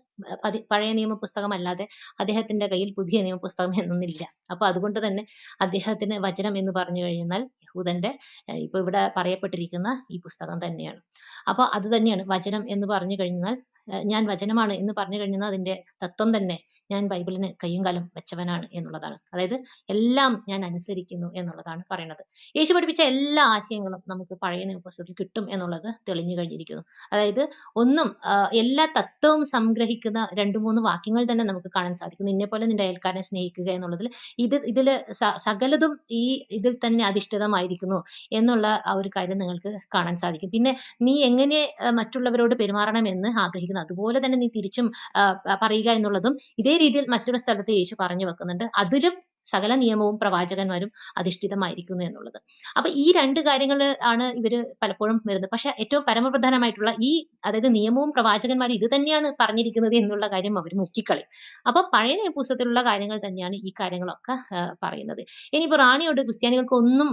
പഴയ നിയമ പുസ്തകം അല്ലാതെ അദ്ദേഹത്തിന്റെ കയ്യിൽ പുതിയ നിയമ പുസ്തകം എന്നൊന്നില്ല. അപ്പൊ അതുകൊണ്ട് തന്നെ അദ്ദേഹത്തിന് വചനം എന്ന് പറഞ്ഞു കഴിഞ്ഞാൽ യഹൂദന്റെ ഇപ്പൊ ഇവിടെ പറയപ്പെട്ടിരിക്കുന്ന ഈ പുസ്തകം തന്നെയാണ്. അപ്പൊ അത് തന്നെയാണ് വചനം എന്ന് പറഞ്ഞു കഴിഞ്ഞാൽ ഞാൻ വചനമാണ് എന്ന് പറഞ്ഞു കഴിഞ്ഞാൽ അതിന്റെ തത്വം തന്നെ ഞാൻ ബൈബിളിന് കയ്യും കാലും വെച്ചവനാണ് എന്നുള്ളതാണ്. അതായത് എല്ലാം ഞാൻ അനുസരിക്കുന്നു എന്നുള്ളതാണ് പറയുന്നത്. യേശു പഠിപ്പിച്ച എല്ലാ ആശയങ്ങളും നമുക്ക് പഴയ നിയമപുസ്തകത്തിൽ കിട്ടും എന്നുള്ളത് തെളിഞ്ഞു കഴിഞ്ഞിരിക്കുന്നു. അതായത് ഒന്നും എല്ലാ തത്വവും സംഗ്രഹിക്കുന്ന 2-3 വാക്യങ്ങൾ തന്നെ നമുക്ക് കാണാൻ സാധിക്കും. നിന്നെ പോലെ നിന്റെ അയൽക്കാരനെ സ്നേഹിക്കുക എന്നുള്ളതിൽ ഇതില് സകലതും ഈ ഇതിൽ തന്നെ അധിഷ്ഠിതമായിരിക്കുന്നു എന്നുള്ള ആ ഒരു കാര്യം നിങ്ങൾക്ക് കാണാൻ സാധിക്കും. പിന്നെ നീ എങ്ങനെ മറ്റുള്ളവരോട് പെരുമാറണമെന്ന് ആഗ്രഹിക്കുന്നു അതുപോലെ തന്നെ നീ തിരിച്ചും പറയുക എന്നുള്ളതും ഇതേ രീതിയിൽ മറ്റൊരു സ്ഥലത്ത് യേശു പറഞ്ഞു വെക്കുന്നുണ്ട്. അതിലും സകല നിയമവും പ്രവാചകന്മാരും അധിഷ്ഠിതമായിരിക്കുന്നു എന്നുള്ളത്. അപ്പൊ ഈ 2 കാര്യങ്ങൾ ആണ് ഇവര് പലപ്പോഴും വരുന്നത്. പക്ഷെ ഏറ്റവും പരമപ്രധാനമായിട്ടുള്ള അതായത് നിയമവും പ്രവാചകന്മാരും ഇത് തന്നെയാണ് പറഞ്ഞിരിക്കുന്നത് എന്നുള്ള കാര്യം അവർ മുക്കിക്കളയും. അപ്പൊ പഴയ നിയമപുസ്തകത്തിലുള്ള കാര്യങ്ങൾ തന്നെയാണ് ഈ കാര്യങ്ങളൊക്കെ പറയുന്നത്. ഇനിയിപ്പോ റാണിയോട് ക്രിസ്ത്യാനികൾക്ക് ഒന്നും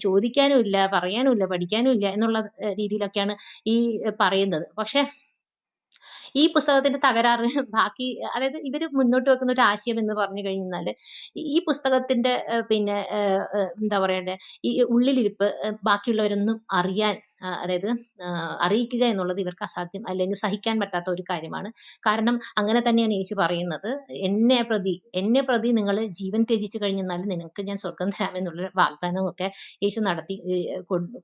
ചോദിക്കാനും ഇല്ല, പറയാനും ഇല്ല, പഠിക്കാനും ഇല്ല എന്നുള്ള രീതിയിലൊക്കെയാണ് ഈ പറയുന്നത്. പക്ഷെ ഈ പുസ്തകത്തിന്റെ തകരാറ് ബാക്കി, അതായത് ഇവര് മുന്നോട്ട് വെക്കുന്ന ഒരു ആശയം എന്ന് പറഞ്ഞു കഴിഞ്ഞാല് ഈ പുസ്തകത്തിന്റെ പിന്നെ എന്താ പറയണ്ടേ, ഈ ഉള്ളിലിരിപ്പ് ബാക്കിയുള്ളവരൊന്നും അറിയാൻ അതായത് അറിയിക്കുക എന്നുള്ളത് ഇവർക്ക് അസാധ്യം അല്ലെങ്കിൽ സഹിക്കാൻ പറ്റാത്ത ഒരു കാര്യമാണ്. കാരണം അങ്ങനെ തന്നെയാണ് യേശു പറയുന്നത്. എന്നെ പ്രതി നിങ്ങൾ ജീവൻ ത്യജിച്ചു കഴിഞ്ഞാൽ നിനക്ക് ഞാൻ സ്വർഗം തരാമെന്നുള്ള വാഗ്ദാനമൊക്കെ യേശു നടത്തി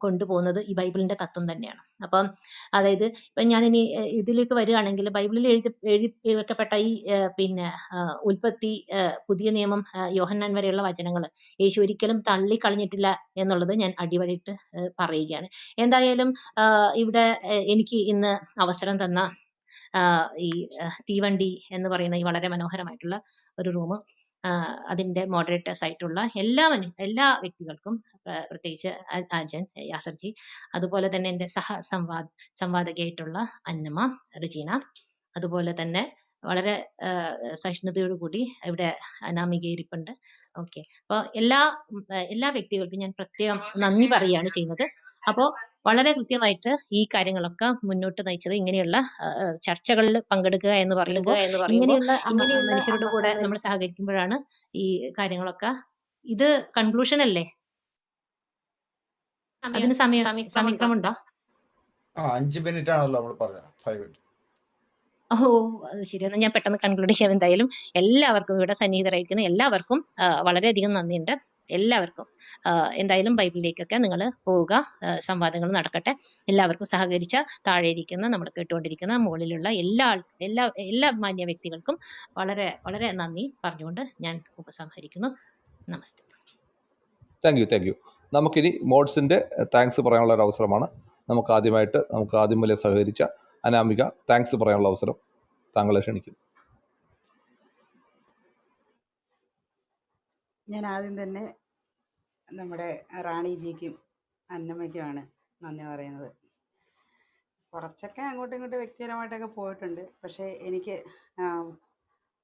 കൊണ്ടുപോകുന്നത് ഈ ബൈബിളിന്റെ തത്വം തന്നെയാണ്. അപ്പം അതായത് ഇപ്പൊ ഞാനിനി ഇതിലേക്ക് വരികയാണെങ്കിൽ ബൈബിളിൽ എഴുതി വെക്കപ്പെട്ട ഈ പിന്നെ ഉൽപ്പത്തി, പുതിയ നിയമം, യോഹന്നാൻ വരെയുള്ള വചനങ്ങൾ യേശു ഒരിക്കലും തള്ളിക്കളഞ്ഞിട്ടില്ല എന്നുള്ളത് ഞാൻ അടിവരയിട്ട് പറയുകയാണ്. എന്തായാലും ഇവിടെ എനിക്ക് ഇന്ന് അവസരം തന്ന ഈ തീവണ്ടി എന്ന് പറയുന്ന ഈ വളരെ മനോഹരമായിട്ടുള്ള ഒരു റൂം, അതിന്റെ മോഡറേറ്റേഴ്സ് ആയിട്ടുള്ള എല്ലാ വ്യക്തികൾക്കും, പ്രത്യേകിച്ച് അജൻ, യാസർജി, അതുപോലെ തന്നെ എന്റെ സംവാദകയായിട്ടുള്ള അന്നമ്മ, റെജീന, അതുപോലെ തന്നെ വളരെ സഹിഷ്ണുതയോടുകൂടി ഇവിടെ അനാമിക ഇരിപ്പുണ്ട്. ഓക്കെ, അപ്പൊ എല്ലാ വ്യക്തികൾക്കും ഞാൻ പ്രത്യേകം നന്ദി പറയുകയാണ് ചെയ്യുന്നത്. അപ്പോ വളരെ കൃത്യമായിട്ട് ഈ കാര്യങ്ങളൊക്കെ മുന്നോട്ട് നയിച്ചത് ഇങ്ങനെയുള്ള ചർച്ചകളിൽ പങ്കെടുക്കുക എന്ന് പറയുമ്പോൾ ഇങ്ങനെയുള്ള മനുഷ്യരുടെ കൂടെ നമ്മൾ സഹകരിക്കുമ്പോഴാണ് ഈ കാര്യങ്ങളൊക്കെ. ഇത് കൺക്ലൂഷൻ അല്ലേ? അതിന് സമയക്രമമുണ്ടോ? 5 മിനിറ്റ് ആണല്ലോ നമ്മൾ പറഞ്ഞത്. 5 മിനിറ്റ്. ഓ, അത് ശരിയാണ്. ഞാൻ പെട്ടെന്ന് കൺക്ലൂഡ് ചെയ്യാം. എന്തായാലും എല്ലാവർക്കും, ഇവിടെ സന്നിഹിതരായിരിക്കുന്ന എല്ലാവർക്കും വളരെയധികം നന്ദിയുണ്ട്. എല്ലാവർക്കും എന്തായാലും ബൈബിളിലേക്കൊക്കെ നിങ്ങൾ പോവുക, സംവാദങ്ങൾ നടക്കട്ടെ. എല്ലാവർക്കും സഹകരിച്ച താഴെ ഇരിക്കുന്ന, നമ്മൾ കേട്ടുകൊണ്ടിരിക്കുന്ന മുകളിലുള്ള എല്ലാ മാന്യ വ്യക്തികൾക്കും വളരെ വളരെ നന്ദി പറഞ്ഞുകൊണ്ട് ഞാൻ ഉപസംഹരിക്കുന്നു. നമസ്തേ. Thank you. നമുക്കിനി മോഡ്സിന്റെ താങ്ക്സ് പറയാനുള്ള ഒരു അവസരമാണ്. നമുക്ക് ആദ്യം മുതലേ സഹകരിച്ച അനാമിക താങ്ക്സ് പറയാനുള്ള അവസരം താങ്കളെ ക്ഷണിക്കുന്നു. ഞാൻ ആദ്യം തന്നെ നമ്മുടെ റാണിജിക്കും അന്നമ്മയ്ക്കുമാണ് നന്ദി പറയുന്നത്. കുറച്ചൊക്കെ അങ്ങോട്ടും ഇങ്ങോട്ടും വ്യക്തിപരമായിട്ടൊക്കെ പോയിട്ടുണ്ട്. പക്ഷേ എനിക്ക്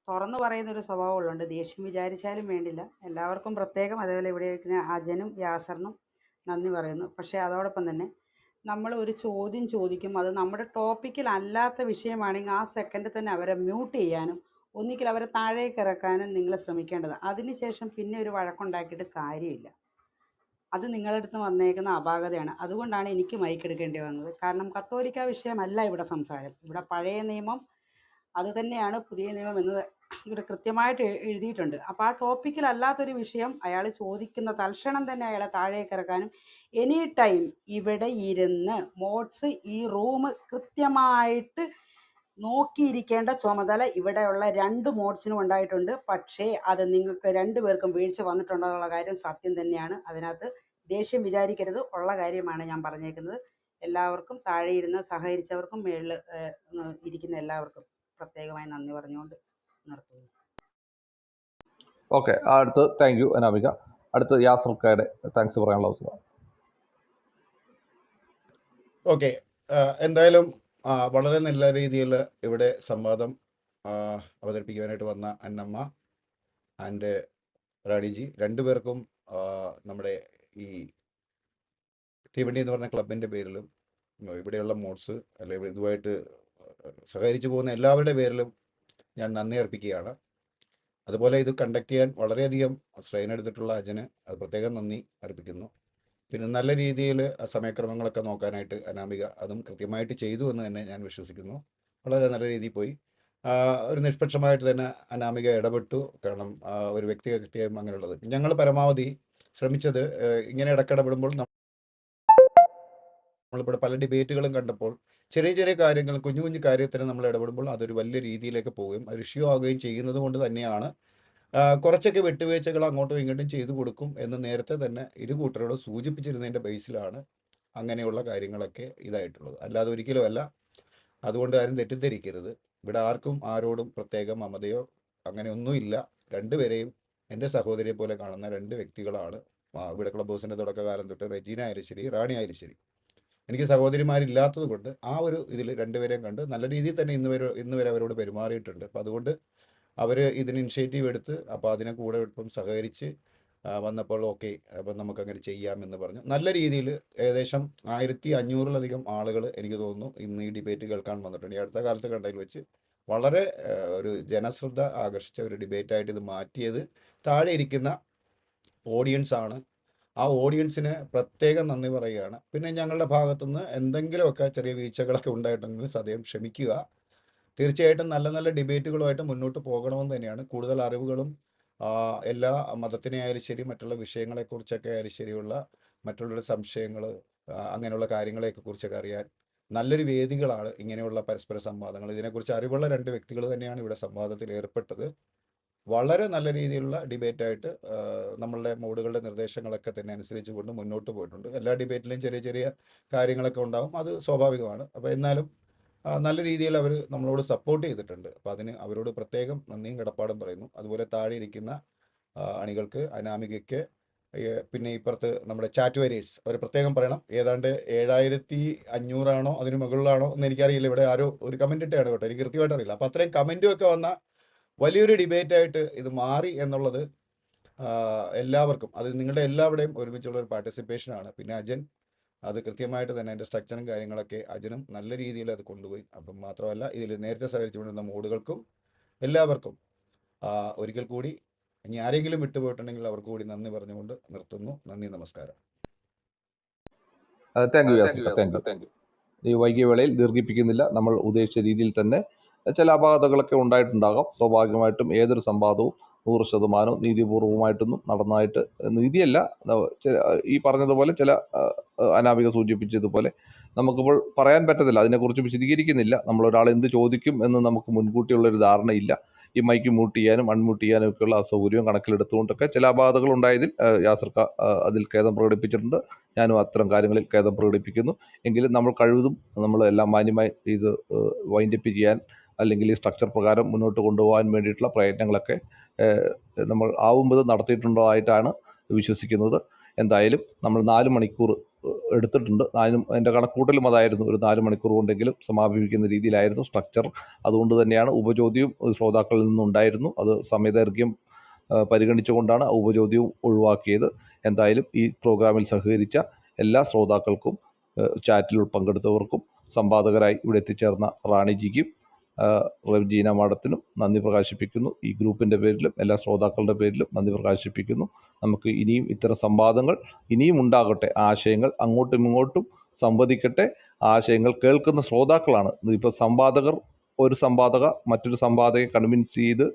തുറന്നു പറയുന്നൊരു സ്വഭാവമുള്ളതുകൊണ്ട് ദേഷ്യം വിചാരിച്ചാലും വേണ്ടില്ല. എല്ലാവർക്കും പ്രത്യേകം, അതേപോലെ ഇവിടെ ഇരിക്കുന്ന അജനും യാസറിനും നന്ദി പറയുന്നു. പക്ഷേ അതോടൊപ്പം തന്നെ നമ്മൾ ഒരു ചോദ്യം ചോദിക്കും, അത് നമ്മുടെ ടോപ്പിക്കിൽ അല്ലാത്ത വിഷയമാണെങ്കിൽ ആ സെക്കൻഡിൽ തന്നെ അവരെ മ്യൂട്ട് ചെയ്യാനും ഒന്നുകിൽ അവരെ താഴേക്ക് ഇറക്കാനും നിങ്ങൾ ശ്രമിക്കേണ്ടത്. അതിനുശേഷം പിന്നെ ഒരു വഴക്കുണ്ടാക്കിയിട്ട് കാര്യമില്ല. അത് നിങ്ങളുടെ അടുത്ത് വന്നേക്കുന്ന അപാകതയാണ്. അതുകൊണ്ടാണ് എനിക്ക് മൈക്ക് എടുക്കേണ്ടി വന്നത്. കാരണം കത്തോലിക്ക വിഷയമല്ല ഇവിടെ സംസാരം. ഇവിടെ പഴയ നിയമം അത് തന്നെയാണ് പുതിയ നിയമം എന്നത് ഇവിടെ കൃത്യമായിട്ട് എഴുതിയിട്ടുണ്ട്. അപ്പോൾ ആ ടോപ്പിക്കിലല്ലാത്തൊരു വിഷയം അയാൾ ചോദിക്കുന്ന തൽക്ഷണം തന്നെ അയാളെ താഴേക്ക് ഇറക്കാനും എനി ടൈം ഇവിടെ ഇരുന്ന് മോഡ്സ് ഈ റൂം കൃത്യമായിട്ട് നോക്കിയിരിക്കേണ്ട ചുമതല ഇവിടെയുള്ള 2 മോഡ്സിനും ഉണ്ടായിട്ടുണ്ട്. പക്ഷേ അത് നിങ്ങൾക്ക് 2 പേർക്കും വീഴ്ച വന്നിട്ടുണ്ടെന്നുള്ള കാര്യം സത്യം തന്നെയാണ്. അതിനകത്ത് ദേഷ്യം വിചാരിക്കരുത്, ഉള്ള കാര്യമാണ് ഞാൻ പറഞ്ഞേക്കുന്നത്. എല്ലാവർക്കും താഴെ ഇരുന്ന് സഹകരിച്ചവർക്കും മേളിൽ ഇരിക്കുന്ന എല്ലാവർക്കും പ്രത്യേകമായി നന്ദി പറഞ്ഞുകൊണ്ട് നിർത്തുന്നു. ഓക്കെ, അടുത്ത് താങ്ക് യു അനാമിക. അടുത്ത് യാസർക്കാരുടെ താങ്ക്സ് പറയാനുള്ള അവസരം. ഓക്കെ, എന്തായാലും വളരെ നല്ല രീതിയിൽ ഇവിടെ സംവാദം അവതരിപ്പിക്കുവാനായിട്ട് വന്ന അന്നമ്മ ആൻഡ് റാണിജി, 2 പേർക്കും നമ്മുടെ ഈ തീവണ്ടി എന്ന് പറഞ്ഞ ക്ലബിൻ്റെ പേരിലും ഇവിടെയുള്ള മോഡ്സ് അല്ലെങ്കിൽ ഇതുമായിട്ട് സഹകരിച്ചു പോകുന്ന എല്ലാവരുടെ പേരിലും ഞാൻ നന്ദി അർപ്പിക്കുകയാണ്. അതുപോലെ ഇത് കണ്ടക്ട് ചെയ്യാൻ വളരെയധികം സ്ട്രെയിൻ എടുത്തിട്ടുള്ള അജന് അത് പ്രത്യേകം നന്ദി അർപ്പിക്കുന്നു. പിന്നെ നല്ല രീതിയിൽ സമയക്രമങ്ങളൊക്കെ നോക്കാനായിട്ട് അനാമിക അതും കൃത്യമായിട്ട് ചെയ്തു എന്ന് തന്നെ ഞാൻ വിശ്വസിക്കുന്നു. വളരെ നല്ല രീതിയിൽ പോയി. ഒരു നിഷ്പക്ഷമായിട്ട് തന്നെ അനാമിക ഇടപെട്ടു. കാരണം ഒരു വ്യക്തിഗതയും അങ്ങനെയുള്ളത്. ഞങ്ങൾ പരമാവധി ശ്രമിച്ചത് ഇങ്ങനെ ഇടയ്ക്കിടപെടുമ്പോൾ നമ്മളിവിടെ പല ഡിബേറ്റുകളും കണ്ടപ്പോൾ ചെറിയ ചെറിയ കാര്യങ്ങൾ, കുഞ്ഞു കുഞ്ഞു കാര്യത്തിന് നമ്മൾ ഇടപെടുമ്പോൾ അതൊരു വലിയ രീതിയിലേക്ക് പോവുകയും അത് ഇഷ്യൂ ആവുകയും ചെയ്യുന്നത് കൊണ്ട് തന്നെയാണ് കുറച്ചൊക്കെ വിട്ടുവീഴ്ചകൾ അങ്ങോട്ടും ഇങ്ങോട്ടും ചെയ്തു കൊടുക്കും എന്ന് നേരത്തെ തന്നെ ഇരു കൂട്ടരോട് സൂചിപ്പിച്ചിരുന്നതിൻ്റെ ബേസിലാണ് അങ്ങനെയുള്ള കാര്യങ്ങളൊക്കെ ഇതായിട്ടുള്ളത്. അല്ലാതെ ഒരിക്കലും അല്ല. അതുകൊണ്ട് ആരും തെറ്റിദ്ധരിക്കരുത്. ഇവിടെ ആർക്കും ആരോടും പ്രത്യേക മമതയോ അങ്ങനെയൊന്നുമില്ല. രണ്ടുപേരെയും എൻ്റെ സഹോദരിയെ പോലെ കാണുന്ന രണ്ട് വ്യക്തികളാണ്. ഇവിടെ ക്ലബ് ഹൗസിൻ്റെ തുടക്കകാലം തൊട്ട് റെജീന ആയാലും ശരി, റാണി ആയാലും ശരി. എനിക്ക് സഹോദരിമാരില്ലാത്തത് കൊണ്ട് ആ ഒരു ഇതിൽ രണ്ടുപേരെയും കണ്ട് നല്ല രീതിയിൽ തന്നെ ഇന്ന് വരെ അവരോട് പെരുമാറിയിട്ടുണ്ട്. അപ്പം അതുകൊണ്ട് അവർ ഇതിന് ഇനിഷ്യേറ്റീവ് എടുത്ത് അപ്പോൾ അതിനെ കൂടെ ഇപ്പം സഹകരിച്ച് വന്നപ്പോൾ ഓക്കെ, അപ്പം നമുക്കങ്ങനെ ചെയ്യാമെന്ന് പറഞ്ഞു. നല്ല രീതിയിൽ ഏകദേശം 1500-ലധികം ആളുകൾ എനിക്ക് തോന്നുന്നു ഇന്ന് ഈ ഡിബേറ്റ് കേൾക്കാൻ വന്നിട്ടുണ്ട്. ഈ അടുത്ത കാലത്ത് കണ്ടതിൽ വെച്ച് വളരെ ഒരു ജനശ്രദ്ധ ആകർഷിച്ച ഒരു ഡിബേറ്റായിട്ട് ഇത് മാറ്റിയത് താഴെ ഇരിക്കുന്ന ഓഡിയൻസ് ആണ്. ആ ഓഡിയൻസിന് പ്രത്യേകം നന്ദി പറയുകയാണ്. പിന്നെ ഞങ്ങളുടെ ഭാഗത്തുനിന്ന് എന്തെങ്കിലുമൊക്കെ ചെറിയ വീഴ്ചകളൊക്കെ ഉണ്ടായിട്ടുണ്ടെങ്കിൽ സദയം ക്ഷമിക്കുക. തീർച്ചയായിട്ടും നല്ല നല്ല ഡിബേറ്റുകളുമായിട്ട് മുന്നോട്ട് പോകണമെന്ന് തന്നെയാണ്. കൂടുതൽ അറിവുകളും എല്ലാ മതത്തിനെ ആയാലും ശരി, മറ്റുള്ള വിഷയങ്ങളെക്കുറിച്ചൊക്കെ ആയാലും ശരിയുള്ള മറ്റുള്ളവരുടെ സംശയങ്ങൾ, അങ്ങനെയുള്ള കാര്യങ്ങളെയൊക്കെ കുറിച്ചൊക്കെ അറിയാൻ നല്ലൊരു വേദികളാണ് ഇങ്ങനെയുള്ള പരസ്പര സംവാദങ്ങൾ. ഇതിനെക്കുറിച്ച് അറിവുള്ള രണ്ട് വ്യക്തികൾ തന്നെയാണ് ഇവിടെ സംവാദത്തിൽ ഏർപ്പെട്ടത്. വളരെ നല്ല രീതിയിലുള്ള ഡിബേറ്റായിട്ട് നമ്മളുടെ മോഡുകളുടെ നിർദ്ദേശങ്ങളൊക്കെ തന്നെ അനുസരിച്ചുകൊണ്ട് മുന്നോട്ട് പോയിട്ടുണ്ട്. എല്ലാ ഡിബേറ്റിലും ചെറിയ ചെറിയ കാര്യങ്ങളൊക്കെ ഉണ്ടാവും, അത് സ്വാഭാവികമാണ്. അപ്പോൾ എന്നാലും നല്ല രീതിയിൽ അവർ നമ്മളോട് സപ്പോർട്ട് ചെയ്തിട്ടുണ്ട്. അപ്പോൾ അതിന് അവരോട് പ്രത്യേകം നന്ദിയും കടപ്പാടും പറയുന്നു. അതുപോലെ താഴെ ഇരിക്കുന്ന അണികൾക്ക്, അനാമികയ്ക്ക്, പിന്നെ ഇപ്പുറത്ത് നമ്മുടെ ചാറ്റ് വാരിയേഴ്സ് അവർ പ്രത്യേകം പറയണം. ഏതാണ്ട് 7500 അതിന് മുകളിലാണോ എന്ന് എനിക്കറിയില്ല. ഇവിടെ ആരോ ഒരു കമൻറ്റ് ഇട്ടാണ് കേട്ടോ, എനിക്ക് കൃത്യമായിട്ട് അറിയില്ല. അപ്പോൾ അത്രയും കമൻറ്റും ഒക്കെ വന്ന വലിയൊരു ഡിബേറ്റായിട്ട് ഇത് മാറി എന്നുള്ളത് എല്ലാവർക്കും, അത് നിങ്ങളുടെ എല്ലാവരുടെയും ഒരുമിച്ചുള്ള ഒരു പാർട്ടിസിപ്പേഷനാണ്. പിന്നെ അജൻ അത് കൃത്യമായിട്ട് തന്നെ അതിൻ്റെ സ്ട്രക്ചറും കാര്യങ്ങളൊക്കെ അജനും നല്ല രീതിയിൽ അത് കൊണ്ടുപോയി. അപ്പം മാത്രമല്ല ഇതിൽ നേരത്തെ സഹകരിച്ചുകൊണ്ടിരുന്ന മോഡുകൾക്കും എല്ലാവർക്കും ഒരിക്കൽ കൂടി ഇനി ആരെങ്കിലും വിട്ടുപോയിട്ടുണ്ടെങ്കിൽ അവർക്ക് കൂടി നന്ദി പറഞ്ഞുകൊണ്ട് നിർത്തുന്നു. നന്ദി, നമസ്കാരം. Thank you Yasika, thank you. ഈ വൈകിയ വേളയിൽ ദീർഘിപ്പിക്കുന്നില്ല. നമ്മൾ ഉദ്ദേശിച്ച രീതിയിൽ തന്നെ ചില അപാകതകളൊക്കെ ഉണ്ടായിട്ടുണ്ടാകാം. സ്വാഭാവികമായിട്ടും ഏതൊരു സംവാദവും 100% നീതിപൂർവമായിട്ടൊന്നും നടന്നതായിട്ട്, നീതിയല്ല, ഈ പറഞ്ഞതുപോലെ ചില അനാമിക സൂചിപ്പിച്ചതുപോലെ നമുക്കിപ്പോൾ പറയാൻ പറ്റത്തില്ല. അതിനെക്കുറിച്ച് വിശദീകരിക്കുന്നില്ല. നമ്മളൊരാൾ എന്ത് ചോദിക്കും എന്ന് നമുക്ക് മുൻകൂട്ടിയുള്ളൊരു ധാരണയില്ല. ഈ മൈക്ക് മ്യൂട്ട് ചെയ്യാനും അൺമ്യൂട്ട് ചെയ്യാനും ഒക്കെയുള്ള അസൗകര്യം കണക്കിലെടുത്തുകൊണ്ടൊക്കെ ചില അപാകതകൾ ഉണ്ടായതിൽ യാസർക്ക അതിൽ ഖേദം പ്രകടിപ്പിച്ചിട്ടുണ്ട്. ഞാനും അത്തരം കാര്യങ്ങളിൽ ഖേദം പ്രകടിപ്പിക്കുന്നു. എങ്കിലും നമ്മൾ കഴിവതും നമ്മൾ എല്ലാം മാന്യമായി ഇത് വൈൻഡപ്പ് ചെയ്യാൻ, അല്ലെങ്കിൽ ഈ സ്ട്രക്ചർ പ്രകാരം മുന്നോട്ട് കൊണ്ടുപോകാൻ വേണ്ടിയിട്ടുള്ള പ്രയത്നങ്ങളൊക്കെ നമ്മൾ ആവുമ്പോൾ നടത്തിയിട്ടുള്ളതായിട്ടാണ് വിശ്വസിക്കുന്നത്. എന്തായാലും നമ്മൾ 4 മണിക്കൂർ എടുത്തിട്ടുണ്ട്. എൻ്റെ കണക്കൂട്ടലും അതായിരുന്നു, ഒരു 4 മണിക്കൂർ കൊണ്ടെങ്കിലും സമാപിക്കുന്ന രീതിയിലായിരുന്നു സ്ട്രക്ചർ. അതുകൊണ്ട് തന്നെയാണ് ഉപചോദ്യവും ശ്രോതാക്കളിൽ നിന്നുണ്ടായിരുന്നു. അത് സമയദൈർഘ്യം പരിഗണിച്ചുകൊണ്ടാണ് ഉപചോദ്യവും ഒഴിവാക്കിയത്. എന്തായാലും ഈ പ്രോഗ്രാമിൽ സഹകരിച്ച എല്ലാ ശ്രോതാക്കൾക്കും, ചാറ്റിൽ പങ്കെടുത്തവർക്കും, സംവാദകരായി ഇവിടെ എത്തിച്ചേർന്ന റാണിജിക്കും റെജീന മാഡത്തിനും നന്ദി പ്രകാശിപ്പിക്കുന്നു. ഈ ഗ്രൂപ്പിൻ്റെ പേരിലും എല്ലാ ശ്രോതാക്കളുടെ പേരിലും നന്ദി പ്രകാശിപ്പിക്കുന്നു. നമുക്ക് ഇനിയും ഇത്തരം സംവാദങ്ങൾ ഇനിയും ഉണ്ടാകട്ടെ. ആശയങ്ങൾ അങ്ങോട്ടും ഇങ്ങോട്ടും സംവദിക്കട്ടെ. ആശയങ്ങൾ കേൾക്കുന്ന ശ്രോതാക്കളാണ്. ഇപ്പോൾ സംവാദകർ ഒരു സംവാദക മറ്റൊരു സംവാദകയെ കൺവിൻസ് ചെയ്ത്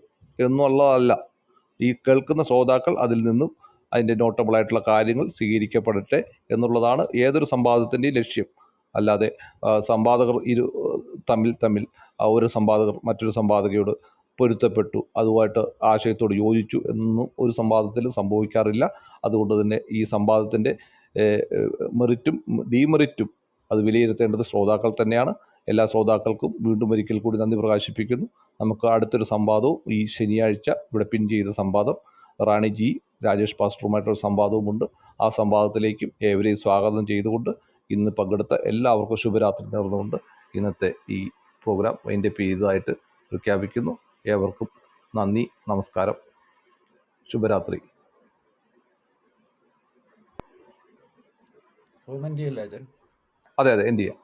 എന്നുള്ളതല്ല. ഈ കേൾക്കുന്ന ശ്രോതാക്കൾ അതിൽ നിന്നും അതിൻ്റെ നോട്ടബിളായിട്ടുള്ള കാര്യങ്ങൾ സ്വീകരിക്കപ്പെടട്ടെ എന്നുള്ളതാണ് ഏതൊരു സംവാദത്തിൻ്റെയും ലക്ഷ്യം. അല്ലാതെ സംവാദകർ തമ്മിൽ ഒരു സംവാദകർ മറ്റൊരു സംവാദകയോട് പൊരുത്തപ്പെട്ടു, അതുമായിട്ട് ആശയത്തോട് യോജിച്ചു എന്നൊന്നും ഒരു സംവാദത്തിലും സംഭവിക്കാറില്ല. അതുകൊണ്ട് തന്നെ ഈ സംവാദത്തിൻ്റെ മെറിറ്റും ഡീമെറിറ്റും അത് വിലയിരുത്തേണ്ടത് ശ്രോതാക്കൾ തന്നെയാണ്. എല്ലാ ശ്രോതാക്കൾക്കും വീണ്ടും ഒരിക്കൽ കൂടി നന്ദി പ്രകാശിപ്പിക്കുന്നു. നമുക്ക് അടുത്തൊരു സംവാദവും ഈ ശനിയാഴ്ച ഇവിടെ പിൻ ചെയ്ത സംവാദം റാണിജി രാജേഷ് പാസ്റ്ററുമായിട്ടൊരു സംവാദവുമുണ്ട്. ആ സംവാദത്തിലേക്കും ഏവരെയും സ്വാഗതം ചെയ്തുകൊണ്ട് ഇന്ന് പങ്കെടുത്ത എല്ലാവർക്കും ശുഭരാത്രി നേർന്നുകൊണ്ട് ഇന്നത്തെ ഈ പ്രോഗ്രാം വൈൻഡപ്പ് ചെയ്തതായിട്ട് പ്രഖ്യാപിക്കുന്നു. ഏവർക്കും നന്ദി, നമസ്കാരം, ശുഭരാത്രി. അതെ അതെ, എൻഡ് ചെയ്യാം.